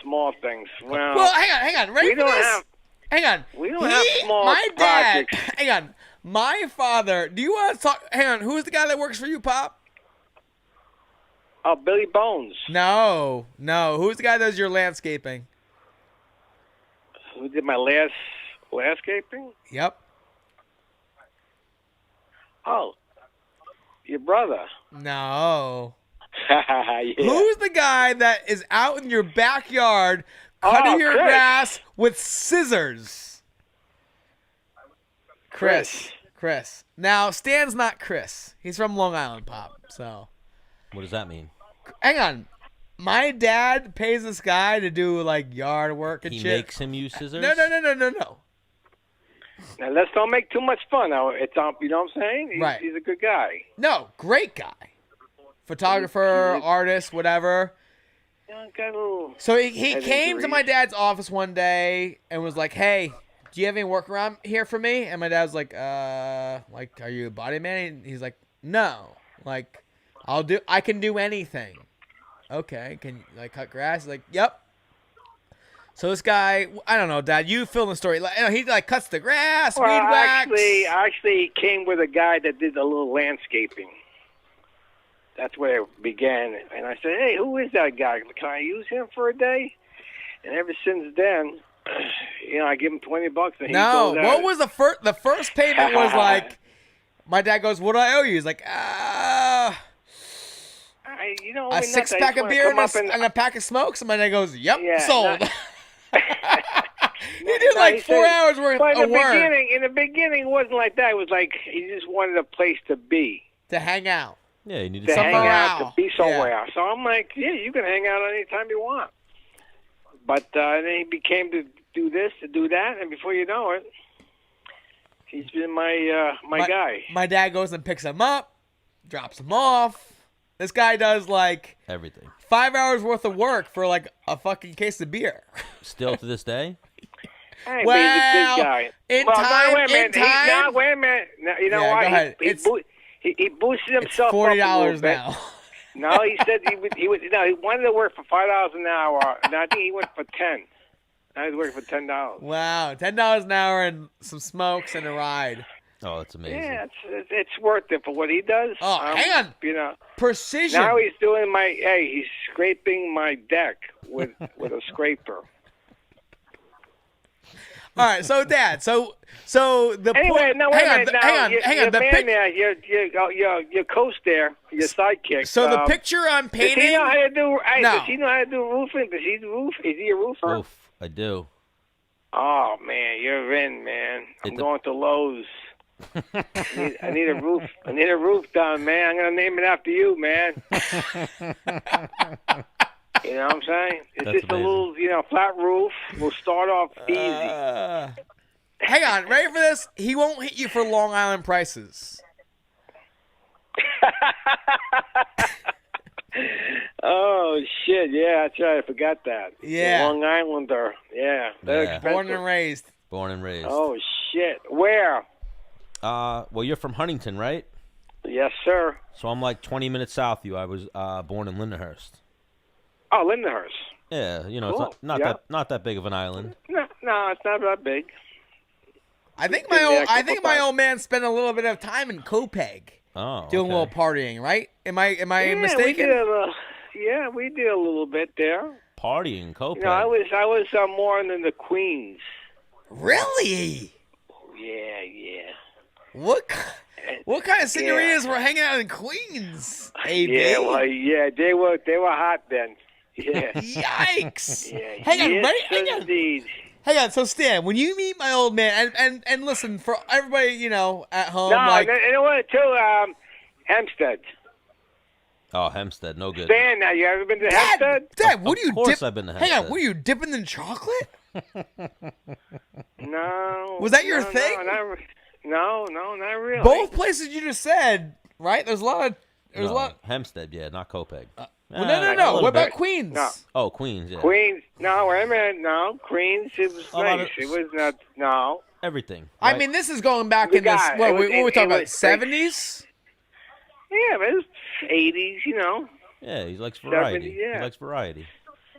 Small things. Well, hang on. Ready for this? Hang on. We don't have small my dad. projects. Hang on. My father. Do you want to talk? Hang on. Who's the guy that works for you, Pop? Oh, Billy Bones. No. Who's the guy that does your landscaping? Who did my landscaping? Yep. Oh, your brother. No. Yeah. Who's the guy that is out in your backyard cutting your Chris. grass with scissors? Chris. Now, Stan's not Chris. He's from Long Island, Pop. So, What does that mean? hang on. My dad pays this guy to do like yard work and He shit. makes him use scissors? No. Now let's don't make too much fun. Now it's you know what I'm saying? Right. He's a good guy. No, great guy. Photographer, artist, whatever. Got a little. So he Head came to injuries. my dad's office one day and was like, "Hey, do you have any work around here for me?" And my dad's like, are you a body man?" And he's like, "No. Like, I can do anything." Okay, can you like cut grass? He's like, "Yep." So this guy, I don't know, Dad, you fill in the story. Like, he like cuts the grass, Well, weed whacks. actually, he came with a guy that did a little landscaping. That's where it began. And I said, "Hey, who is that guy? Can I use him for a day?" And ever since then, I give him $20, and he No, goes what out. was the first? The first payment was like, my dad goes, "What do I owe you?" He's like, a a six pack of beer and a pack of smokes. And my dad goes, "Yep, Yeah, sold." not- He did like 4 hours worth But of work in the beginning, it wasn't like that. It was like he just wanted a place to be, to hang out. Yeah, you need to to hang Somewhere out, out. to be somewhere. Yeah. So I'm like, yeah, you can hang out anytime you want. But then he became to do this, to do that, and before you know it, he's been my guy. My dad goes and picks him up, drops him off. This guy does like everything. 5 hours worth of work for like a fucking case of beer. Still to this day? Hey, but he's a good guy. in Well, time, wait a minute. in Wait a minute. Now, you know Yeah, why? go ahead. He boosted It's himself $40 up a little bit. now. No, he said he wanted to work for $5 an hour. And I think he went for 10. Now he's working for $10. Wow, $10 an hour and some smokes and a ride. Oh, that's amazing. Yeah, it's worth it for what he does. Oh, hang on. Precision. Now he's doing he's scraping my deck with a scraper. All right, so Dad, so the Anyway, no, wait a minute. Now, hang on. The man there, your coach there, your sidekick. So the picture I'm painting. Does he know how to do? No. Does he know how to do roofing? Does he roof? Is he a roofer? Oof, I do. Oh man, you're in, man. I'm going to Lowe's. I need a roof. I need a roof done, man. I'm gonna name it after you, man. You know what I'm saying? It's That's just amazing. a little, flat roof. We'll start off easy. Hang on, ready for this? He won't hit you for Long Island prices. Oh shit! Yeah, that's right. I forgot that. Yeah. The Long Islander. Yeah, they're Yeah. expensive. Born and raised. Born and raised. Oh shit! Where? Well, you're from Huntington, right? Yes, sir. So I'm like 20 minutes south of you. I was born in Lindenhurst. Oh, Lindenhurst. Yeah, Cool. it's not that big of an island. No, it's not that big. I think Been there a my couple times. old man spent a little bit of time in Copeg Oh, doing a little partying, right? Am I mistaken? We did a little bit there. partying, Copac. I was more in the Queens. Really? Yeah. What kind of senoritas were hanging out in Queens? AB? They were hot then. Yeah. Yikes! Yeah. Hang on, yes, ready? Hang on. indeed. Hang on. So Stan, when you meet my old man, and listen, for everybody at home, No, like and you know what too? Hempstead. Oh, Hempstead, no good. Stan, now you ever been to Hempstead? Dad, what Of do you course dip? I've been to Hang on, Hempstead. what are you dipping in chocolate? No. Was that your no, thing? No, not really. Both places you just said, right? There's a lot. Hempstead, yeah, not Copac. Well, a no. little What about bit. Queens? No. Oh, Queens, yeah. Queens. No, wait a minute. No, Queens. It was A lot nice. of- It was not. No. Everything. I right? mean, this is going back We in this. got- What it was- we were it talking about? was- 70s. Yeah, but it was 80s. Yeah, he likes variety. 70, yeah. He likes variety.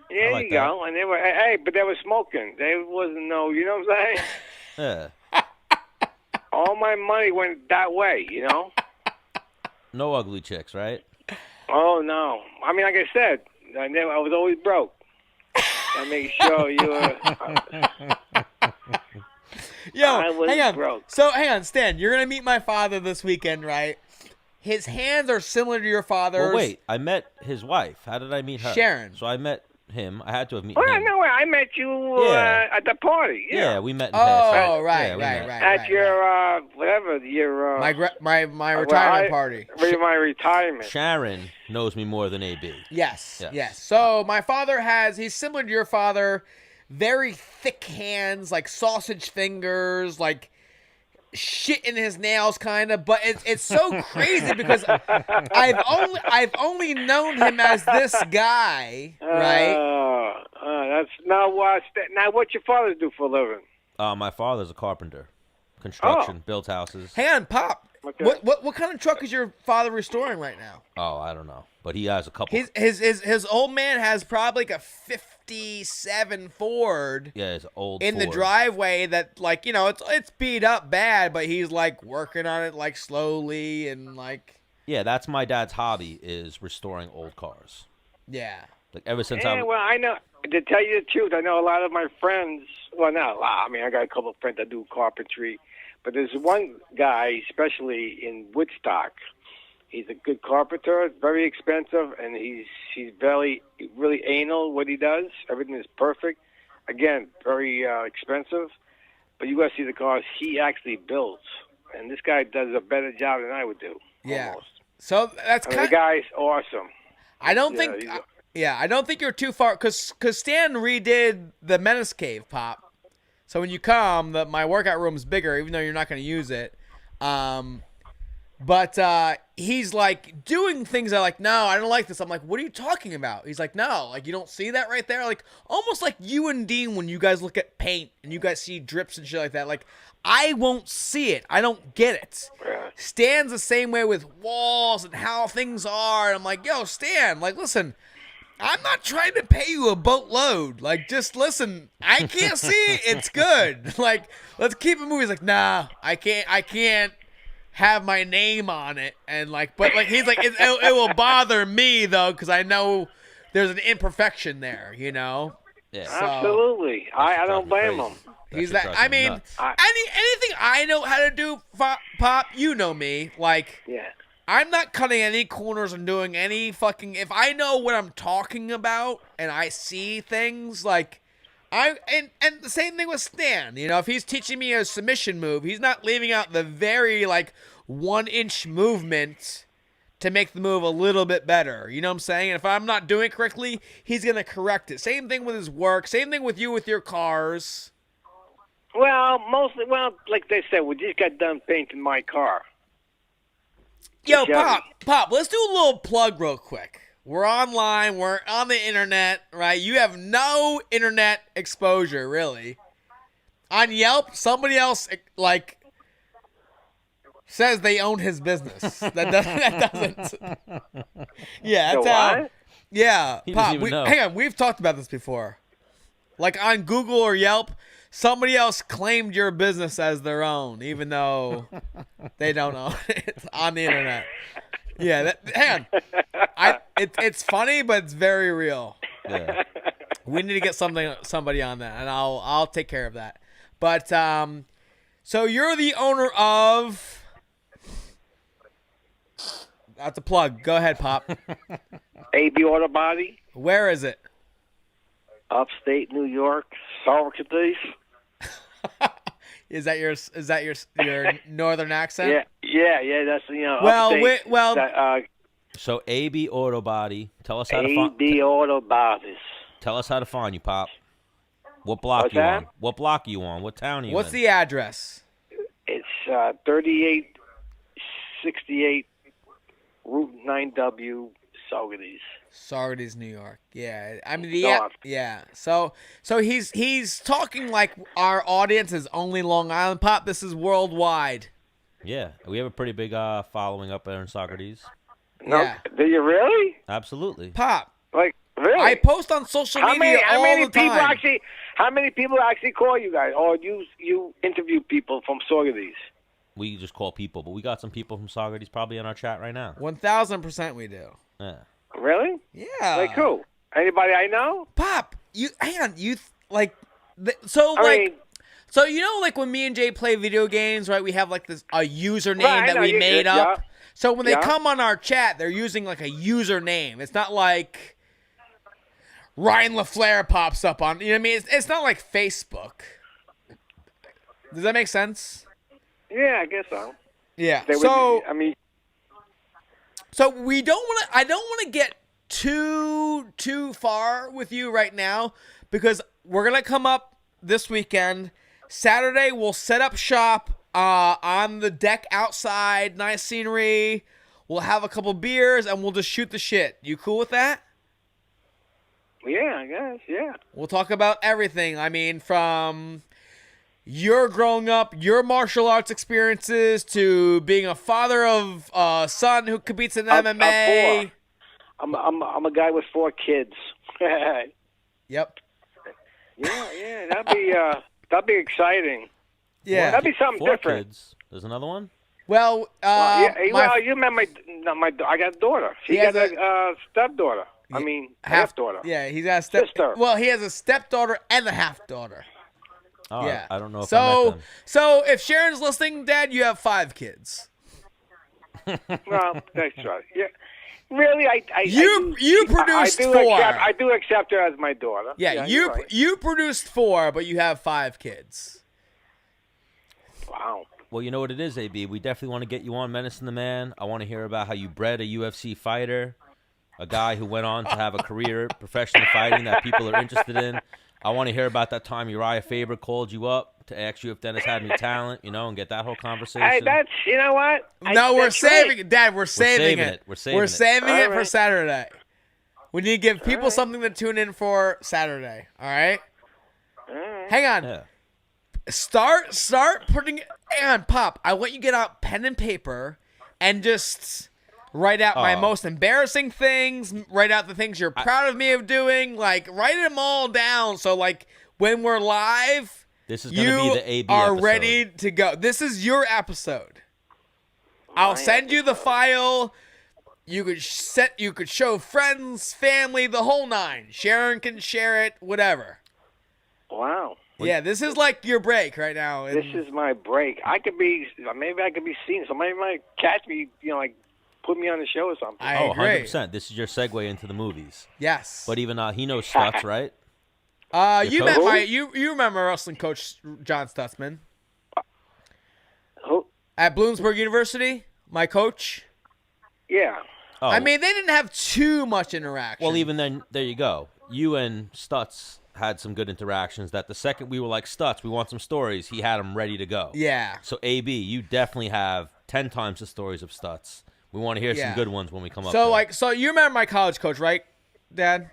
There like you go. And they were. Hey, but they were smoking. They wasn't no. You know what I'm saying? Yeah. All my money went that way. No ugly chicks, right? Oh no. I mean, like I said, I was always broke. I make sure you were. Yo, I was hang on. broke. So hang on, Stan. You're gonna meet my father this weekend, right? His hands are similar to your father's. Well, wait. I met his wife. How did I meet her? Sharon. So I met him. I had to have met Well, him. no, I met you Yeah. at the party. Yeah, we met in passing. Oh, right, Yeah, we right, met. right. At your whatever your My retirement party. My retirement. Sharon knows me more than AB. Yes, Yes. yes. So my father he's similar to your father, very thick hands, like sausage fingers, like shit in his nails kind of, but it's so crazy because I've only known him as this guy, right? That's now what your father do for a living? My father's a carpenter. Construction, built houses. Hang on, Pop. Okay. What kind of truck is your father restoring right now? Oh, I don't know. But he has a couple. His old man has probably like a 57 Ford Yeah, his old in the Ford. driveway that it's beat up bad, but he's like working on it like slowly and like Yeah, that's my dad's hobby is restoring old cars. yeah. Like ever since Yeah, well, I know. To tell you the truth, I know a lot of my friends. Well, not a lot. I mean, I got a couple of friends that do carpentry, but there's one guy, especially in Woodstock. He's a good carpenter, very expensive, and he's really anal what he does. Everything is perfect. Again, very expensive, but you got to see the cars he actually builds, and this guy does a better job than I would do. Yeah. Almost. So that's I mean, kind. the guy's awesome. I don't Yeah, think. he's- I don't think you're too far because Stan redid the Menace Cave, Pop. So when you come, my workout room's bigger, even though you're not going to use it. But he's like doing things that like, no, I don't like this. I'm like, what are you talking about? He's like, no, like you don't see that right there, like almost like you and Dean when you guys look at paint and you guys see drips and shit like that. Like I won't see it. I don't get it. Yeah. Stan's the same way with walls and how things are. And I'm like, yo, Stan, like listen. I'm not trying to pay you a boatload. Like, just listen. I can't see it. It's good. Like, let's keep it moving. He's like, nah, I can't have my name on it. And like, but like, he's like, it will bother me though, because I know there's an imperfection there. Yeah. So- Absolutely. I don't blame him. He's shit that. drives I me mean, nuts. anything I know how to do, Pop. You know me. Like, Yeah. I'm not cutting any corners and doing any fucking. If I know what I'm talking about and I see things like, and the same thing with Stan. You know, if he's teaching me a submission move, he's not leaving out the very like 1-inch movement to make the move a little bit better. You know what I'm saying? And if I'm not doing it correctly, he's gonna correct it. Same thing with his work. Same thing with you with your cars. Well, mostly, like they said, we just got done painting my car. Yo, Chevy. Pop, let's do a little plug real quick. We're online, we're on the internet, right? You have no internet exposure, really. On Yelp, somebody else, like, says they own his business. That doesn't. Yeah, that's So how. what? Yeah, He doesn't Pop, even know. hang on, we've talked about this before. Like, on Google or Yelp, somebody else claimed your business as their own, even though they don't own it on the internet. Yeah, hang on. It's funny, but it's very real. Yeah. We need to get somebody on that, and I'll take care of that. But so you're the owner of. That's a plug. Go ahead, Pop. AB Auto Body, Where is it? upstate New York, Socrates. Is that your northern accent? Yeah. That's Well, upstate. well, So AB Auto Body. Tell us how to find. AB Auto Bodies. Tell us how to find you, Pop. What block What's you that? on? What block are you on? What town are you what's in? the address? It's 3868 Route 9W, Socrates. Saugerties, New York. Yeah, I mean North. yeah. So he's talking like our audience is only Long Island, Pop. This is worldwide. Yeah, we have a pretty big following up there in Socrates. No, Yeah. do you really? Absolutely. Pop. Like really? I post on social media how all many the people time. actually? How many people actually call you guys, or you interview people from Socrates? We just call people, but we got some people from Socrates probably in our chat right now. 1000% we do. Yeah. Really? Yeah. Like who? Anybody I know? Pop, you hang on. You like so I like. mean, So you know, like when me and Jay play video games, right? We have like this a username Right, I that know, we made yeah. up. So when they Yeah. come on our chat, they're using like a username. It's not like Ryan LaFleur pops up on. You know what I mean? It's not like Facebook. Does that make sense? yeah, I guess so. Yeah. They would- So I mean, so we don't want to. I don't want to get too far with you right now because we're gonna come up this weekend. Saturday we'll set up shop on the deck outside, nice scenery. We'll have a couple beers and we'll just shoot the shit. You cool with that? yeah, I guess, yeah. We'll talk about everything. I mean, from your growing up, your martial arts experiences, to being a father of a son who competes in I'm MMA. I'm a guy with 4 kids. yeah, Yep. that'd be exciting. Yeah. That'd be something 4 different. kids. There's another one? Well, You remember my I got a daughter. She He has got a stepdaughter. I mean, half daughter. Yeah, he's got a step. Sister. Well, he has a stepdaughter and a half daughter. Oh, Yeah. I don't know if I So, met them. so if Sharon's listening, Dad, you have 5 kids. Well, that's right. Yeah. Really, You produced 4. I do accept her as my daughter. Yeah, you're right. you produced 4, but you have 5 kids. Wow. Well, you know what it is, AB. We definitely want to get you on Menace and the Man. I want to hear about how you bred a UFC fighter, a guy who went on to have a career professionally fighting that people are interested in. I want to hear about that time Uriah Faber called you up to ask you if Dennis had any talent, and get that whole conversation. Hey, that's you know what? No, we're that's saving right. it, Dad. We're saving it. We're saving it. saving All it for right. Saturday. We need to give people right. something to tune in for Saturday. All right. All right. Hang on. Yeah. Start putting. Hang on, Pop. I want you to get out pen and paper and just write out my Oh. most embarrassing things. Write out the things you're proud of me of doing. Like write them all down. So like when we're live, This is going to you be the AB are episode. ready to go. This is your episode. I'll My send you the file. You could show friends, family, the whole nine. Sharon can share it, whatever. Wow. Yeah, this is like your break right now. This is my break. Maybe I could be seen. Somebody might catch me, like put me on the show or something. I Oh, agree. 100%. This is your segue into the movies. Yes. But even he knows Stutz, right? You coach? met you remember wrestling coach John Stutzman Who? at Bloomsburg University, my coach. Yeah. Oh, I mean, they didn't have too much interaction. well, even then, there you go. You and Stutz had some good interactions. That the second we were like, Stutz, we want some stories, he had them ready to go. Yeah. So, AB, you definitely have 10 times the stories of Stutz. We want to hear some good ones when we come up there. So you remember my college coach, right, Dad?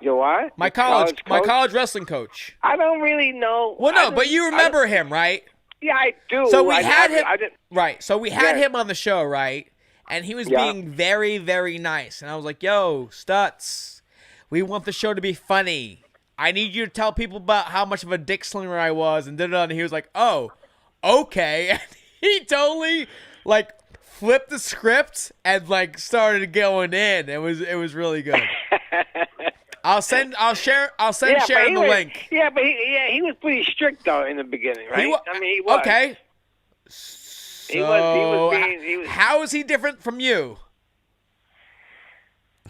You what? My Your college coach? wrestling coach. I don't really know. Well, no, but you remember him, right? Yeah, I do. So we had him. I didn't, Right. So we had Yeah. him on the show, right? And he was Yeah. being very, very nice. And I was like, yo, Stutz, we want the show to be funny. I need you to tell people about how much of a dick slinger I was. And and he was like, oh, okay. And he totally, like, flipped the script and, like, started going in. It was really good. I'll send Sharon the link. Yeah, but he was pretty strict though in the beginning, right? I mean, he was. Okay. He was being. How is he different from you?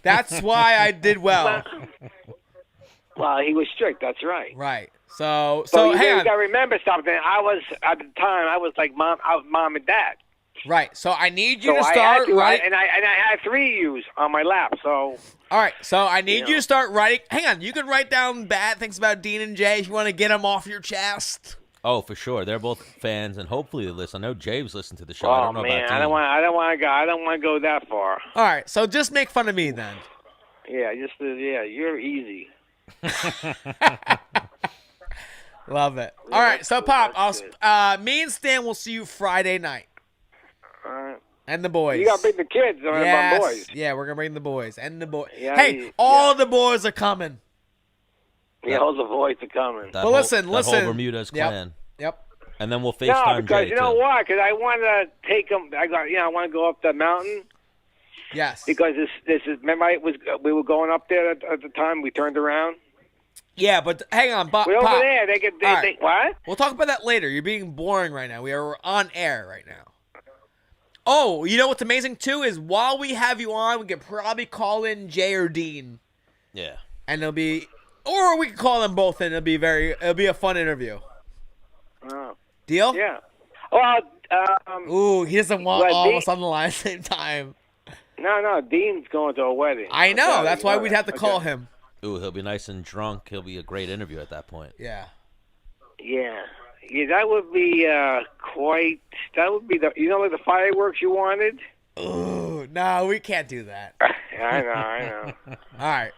That's why I did well. Well, he was strict. That's right. Right. So you hang on. gotta remember something. I was at the time. I was like mom. I was mom and dad. Right. So I need you So to I start had to, right. and I had 3 U's on my lap. So All right. So I need You you know. to start writing. Hang on. You can write down bad things about Dean and Jay if you want to get them off your chest. Oh, for sure. They're both fans, and hopefully they listen. I know James listened to the show. I oh don't know man, about I don't Dean. want to go that far. All right. So just make fun of me then. Yeah, you're easy. Love it. Yeah, All right. that's So good, Pop, that's me and Stan will see you Friday night. All right. And the boys. You gotta bring the kids, my boys. Yeah, we're gonna bring the boys and the boys. Yeah, Hey, all the boys are coming. Yeah, all the boys are coming. That But listen. that whole Bermuda's clan. Yep. And then we'll No, FaceTime because Jay, you know too. why? Because I want to take them. I want to go up the mountain Yes. because this is. Remember, we were going up there at the time. We turned around. Yeah, but hang on, Pop. We're over there. They All right. what? We'll talk about that later. You're being boring right now. We are on air right now. Oh, you know what's amazing too is while we have you on, we could probably call in Jay or Dean, Yeah. and or we could call them both in. It'll be a fun interview. Oh, Deal? yeah. Well, Ooh, he doesn't want Well, all of Dean- us on the line at the same time. no. Dean's going to a wedding. I know. Okay, That's why we'd have to okay. call him. Ooh, he'll be nice and drunk. He'll be a great interview at that point. Yeah. Yeah, that would be quite. That would be like the fireworks you wanted. Ooh, no, we can't do that. I know. All right.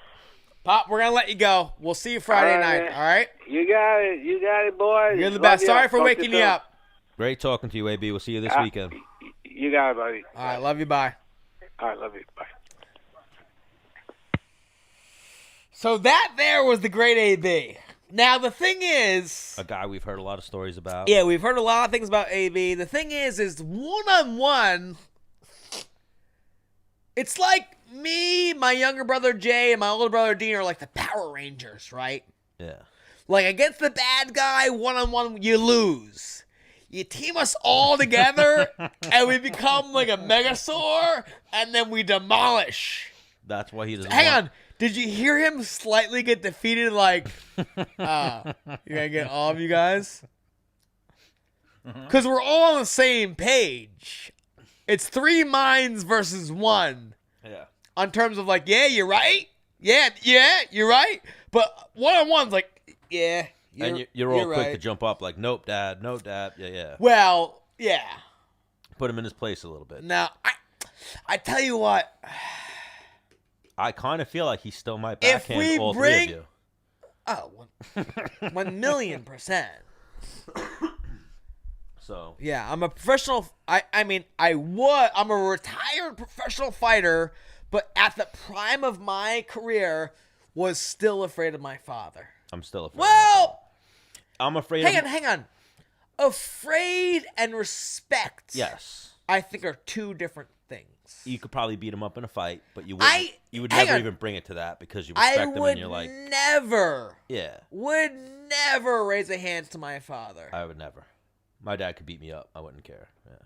Pop, we're going to let you go. We'll see you Friday All right, night, man. all right? You got it, boys. You're the Love best. ya. Sorry for Talk to waking you soon. up. Great talking to you, AB. We'll see you this weekend. You got it, buddy. All right, love you. Bye. All right, love you. Bye. So that there was the great AB. Now, the thing is... A guy we've heard a lot of stories about. Yeah, we've heard a lot of things about AB. The thing is one-on-one, it's like me, my younger brother Jay, and my older brother Dean are like the Power Rangers, right? Yeah. Like, against the bad guy, one-on-one, you lose. You team us all together, and we become like a Megazord, and then we demolish. That's why he doesn't Hang want- on. Did you hear him slightly get defeated? Like, you gotta get all of you guys? Because we're all on the same page. It's 3 minds versus 1. Yeah. On terms of like, yeah, you're right. Yeah, you're right. But one-on-one's like, yeah, You're all quick right. to jump up like, nope, Dad, no, Dad. Yeah. Well, yeah. Put him in his place a little bit. Now, I tell you what. I kind of feel like he still might If backhand we all bring- three of you. Oh, 1,000,000%. So Yeah, I'm a professional. I'm a retired professional fighter, but at the prime of my career, was still afraid of my father. I'm still afraid. Well, I'm afraid. hang on. Afraid and respect, Yes. I think are 2 different things. chance. You could probably beat him up in a fight, but you would hang never on. even bring it to that because you I respect him would and you're like, would never raise a hand to my father. I would never. My dad could beat me up. I wouldn't care. Yeah.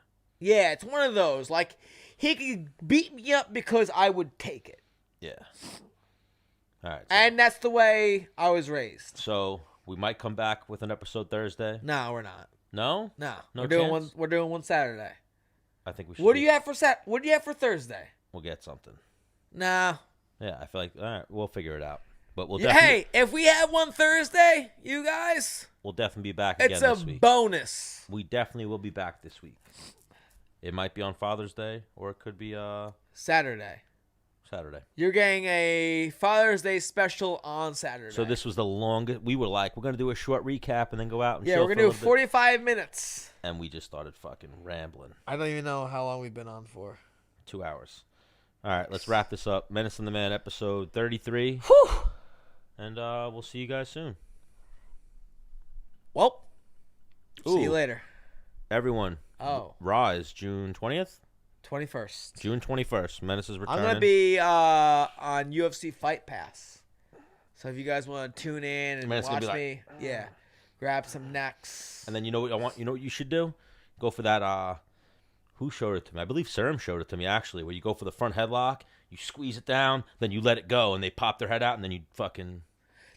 Yeah, it's one of those. Like, he could beat me up because I would take it. Yeah. All right. And that's the way I was raised. So we might come back with an episode Thursday. No, we're not. No? No. No we're doing chance? one Saturday. I think we should. What do you have for Thursday? We'll get something. Nah. Yeah, I feel like, all right, we'll figure it out. But we'll definitely, Hey, if we have one Thursday, you guys, we'll definitely be back again it's this a week. bonus. We definitely will be back this week. It might be on Father's Day, or it could be Saturday. Saturday. You're getting a Father's Day special on Saturday. So this was the longest. We were like, we're going to do a short recap and then go out and yeah, chill we're for a going to do little bit. 45 minutes. And we just started fucking rambling. I don't even know how long we've been on for. 2 hours. All right, let's wrap this up. Menace and the Man, episode 33. Whew. And we'll see you guys soon. Well, see you Ooh. later. Everyone, Oh, Rise, June 20th? 21st. June 21st. Menace is returning. I'm going to be on UFC Fight Pass. So if you guys want to tune in and Man, it's gonna watch be like, me, yeah, grab some necks. And then you know what I want? You know what you should do? Go for that. Who showed it to me? I believe Serum showed it to me actually. Where you go for the front headlock, you squeeze it down, then you let it go, and they pop their head out, and then you fucking.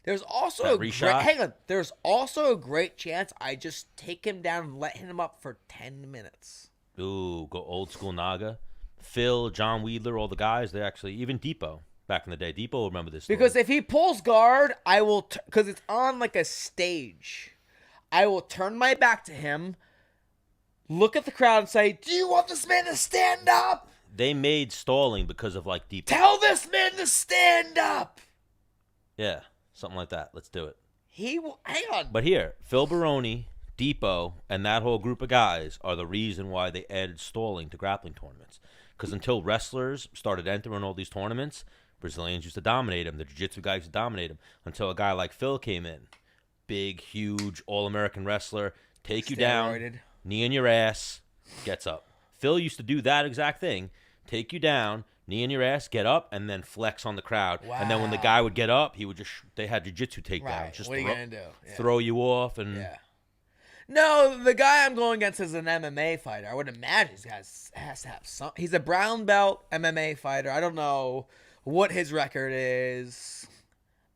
There's also That a great, reshot? hang on. There's also a great chance I just take him down and let him up for 10 minutes. Ooh, go old school Naga. Phil, John Wheeler, all the guys. They actually even Depot back in the day. Depot will remember this story. Because if he pulls guard, I will because it's on like a stage. I will turn my back to him, look at the crowd, and say, "Do you want this man to stand up? they made stalling because of like Depot. Tell this man to stand up." Yeah, something like that. Let's do it. He will. Hang on. But here, Phil Baroni, Depot, and that whole group of guys are the reason why they added stalling to grappling tournaments. Because until wrestlers started entering all these tournaments, Brazilians used to dominate them. The jiu-jitsu guys used to dominate them. Until a guy like Phil came in. Big, huge, all-American wrestler. Take you down, Steroided. knee in your ass, gets up. Phil used to do that exact thing. Take you down, knee in your ass, get up, and then flex on the crowd. And then when the Wow. guy would get up, he would they had jiu-jitsu takedowns. Right. Just What are you gonna do? Yeah. throw you off and Yeah. No, the guy I'm going against is an MMA fighter. I would imagine he has to have some. He's a brown belt MMA fighter. I don't know what his record is.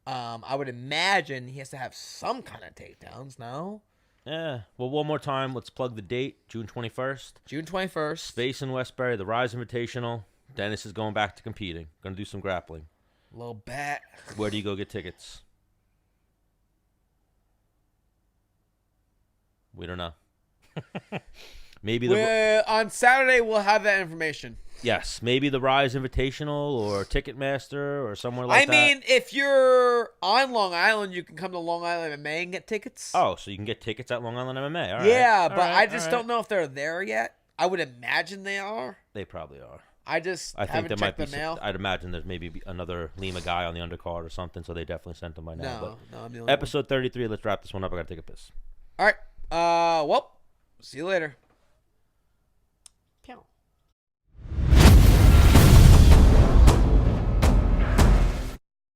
I would imagine he has to have some kind of takedowns. No, yeah. Well, one more time, let's plug the date, June 21st. June 21st. Space in Westbury, the Rise Invitational. Dennis is going back to competing. Going to do some grappling. Little bat. Where do you go get tickets? We don't know. Maybe On Saturday we'll have that information. yes, maybe the Rise Invitational or Ticketmaster or somewhere like that. I mean, if you're on Long Island, you can come to Long Island MMA and get tickets. Oh, so you can get tickets at Long Island MMA. All right. yeah, All but right, I just all right. don't know if they're there yet. I would imagine they are. They probably are. I just I think haven't there might checked be. the mail. I'd imagine there's maybe another Lima guy on the undercard or something, so they definitely sent them by now. No, but I'm the only one. episode 33. Let's wrap this one up. I gotta take a piss. All right. Well, see you later.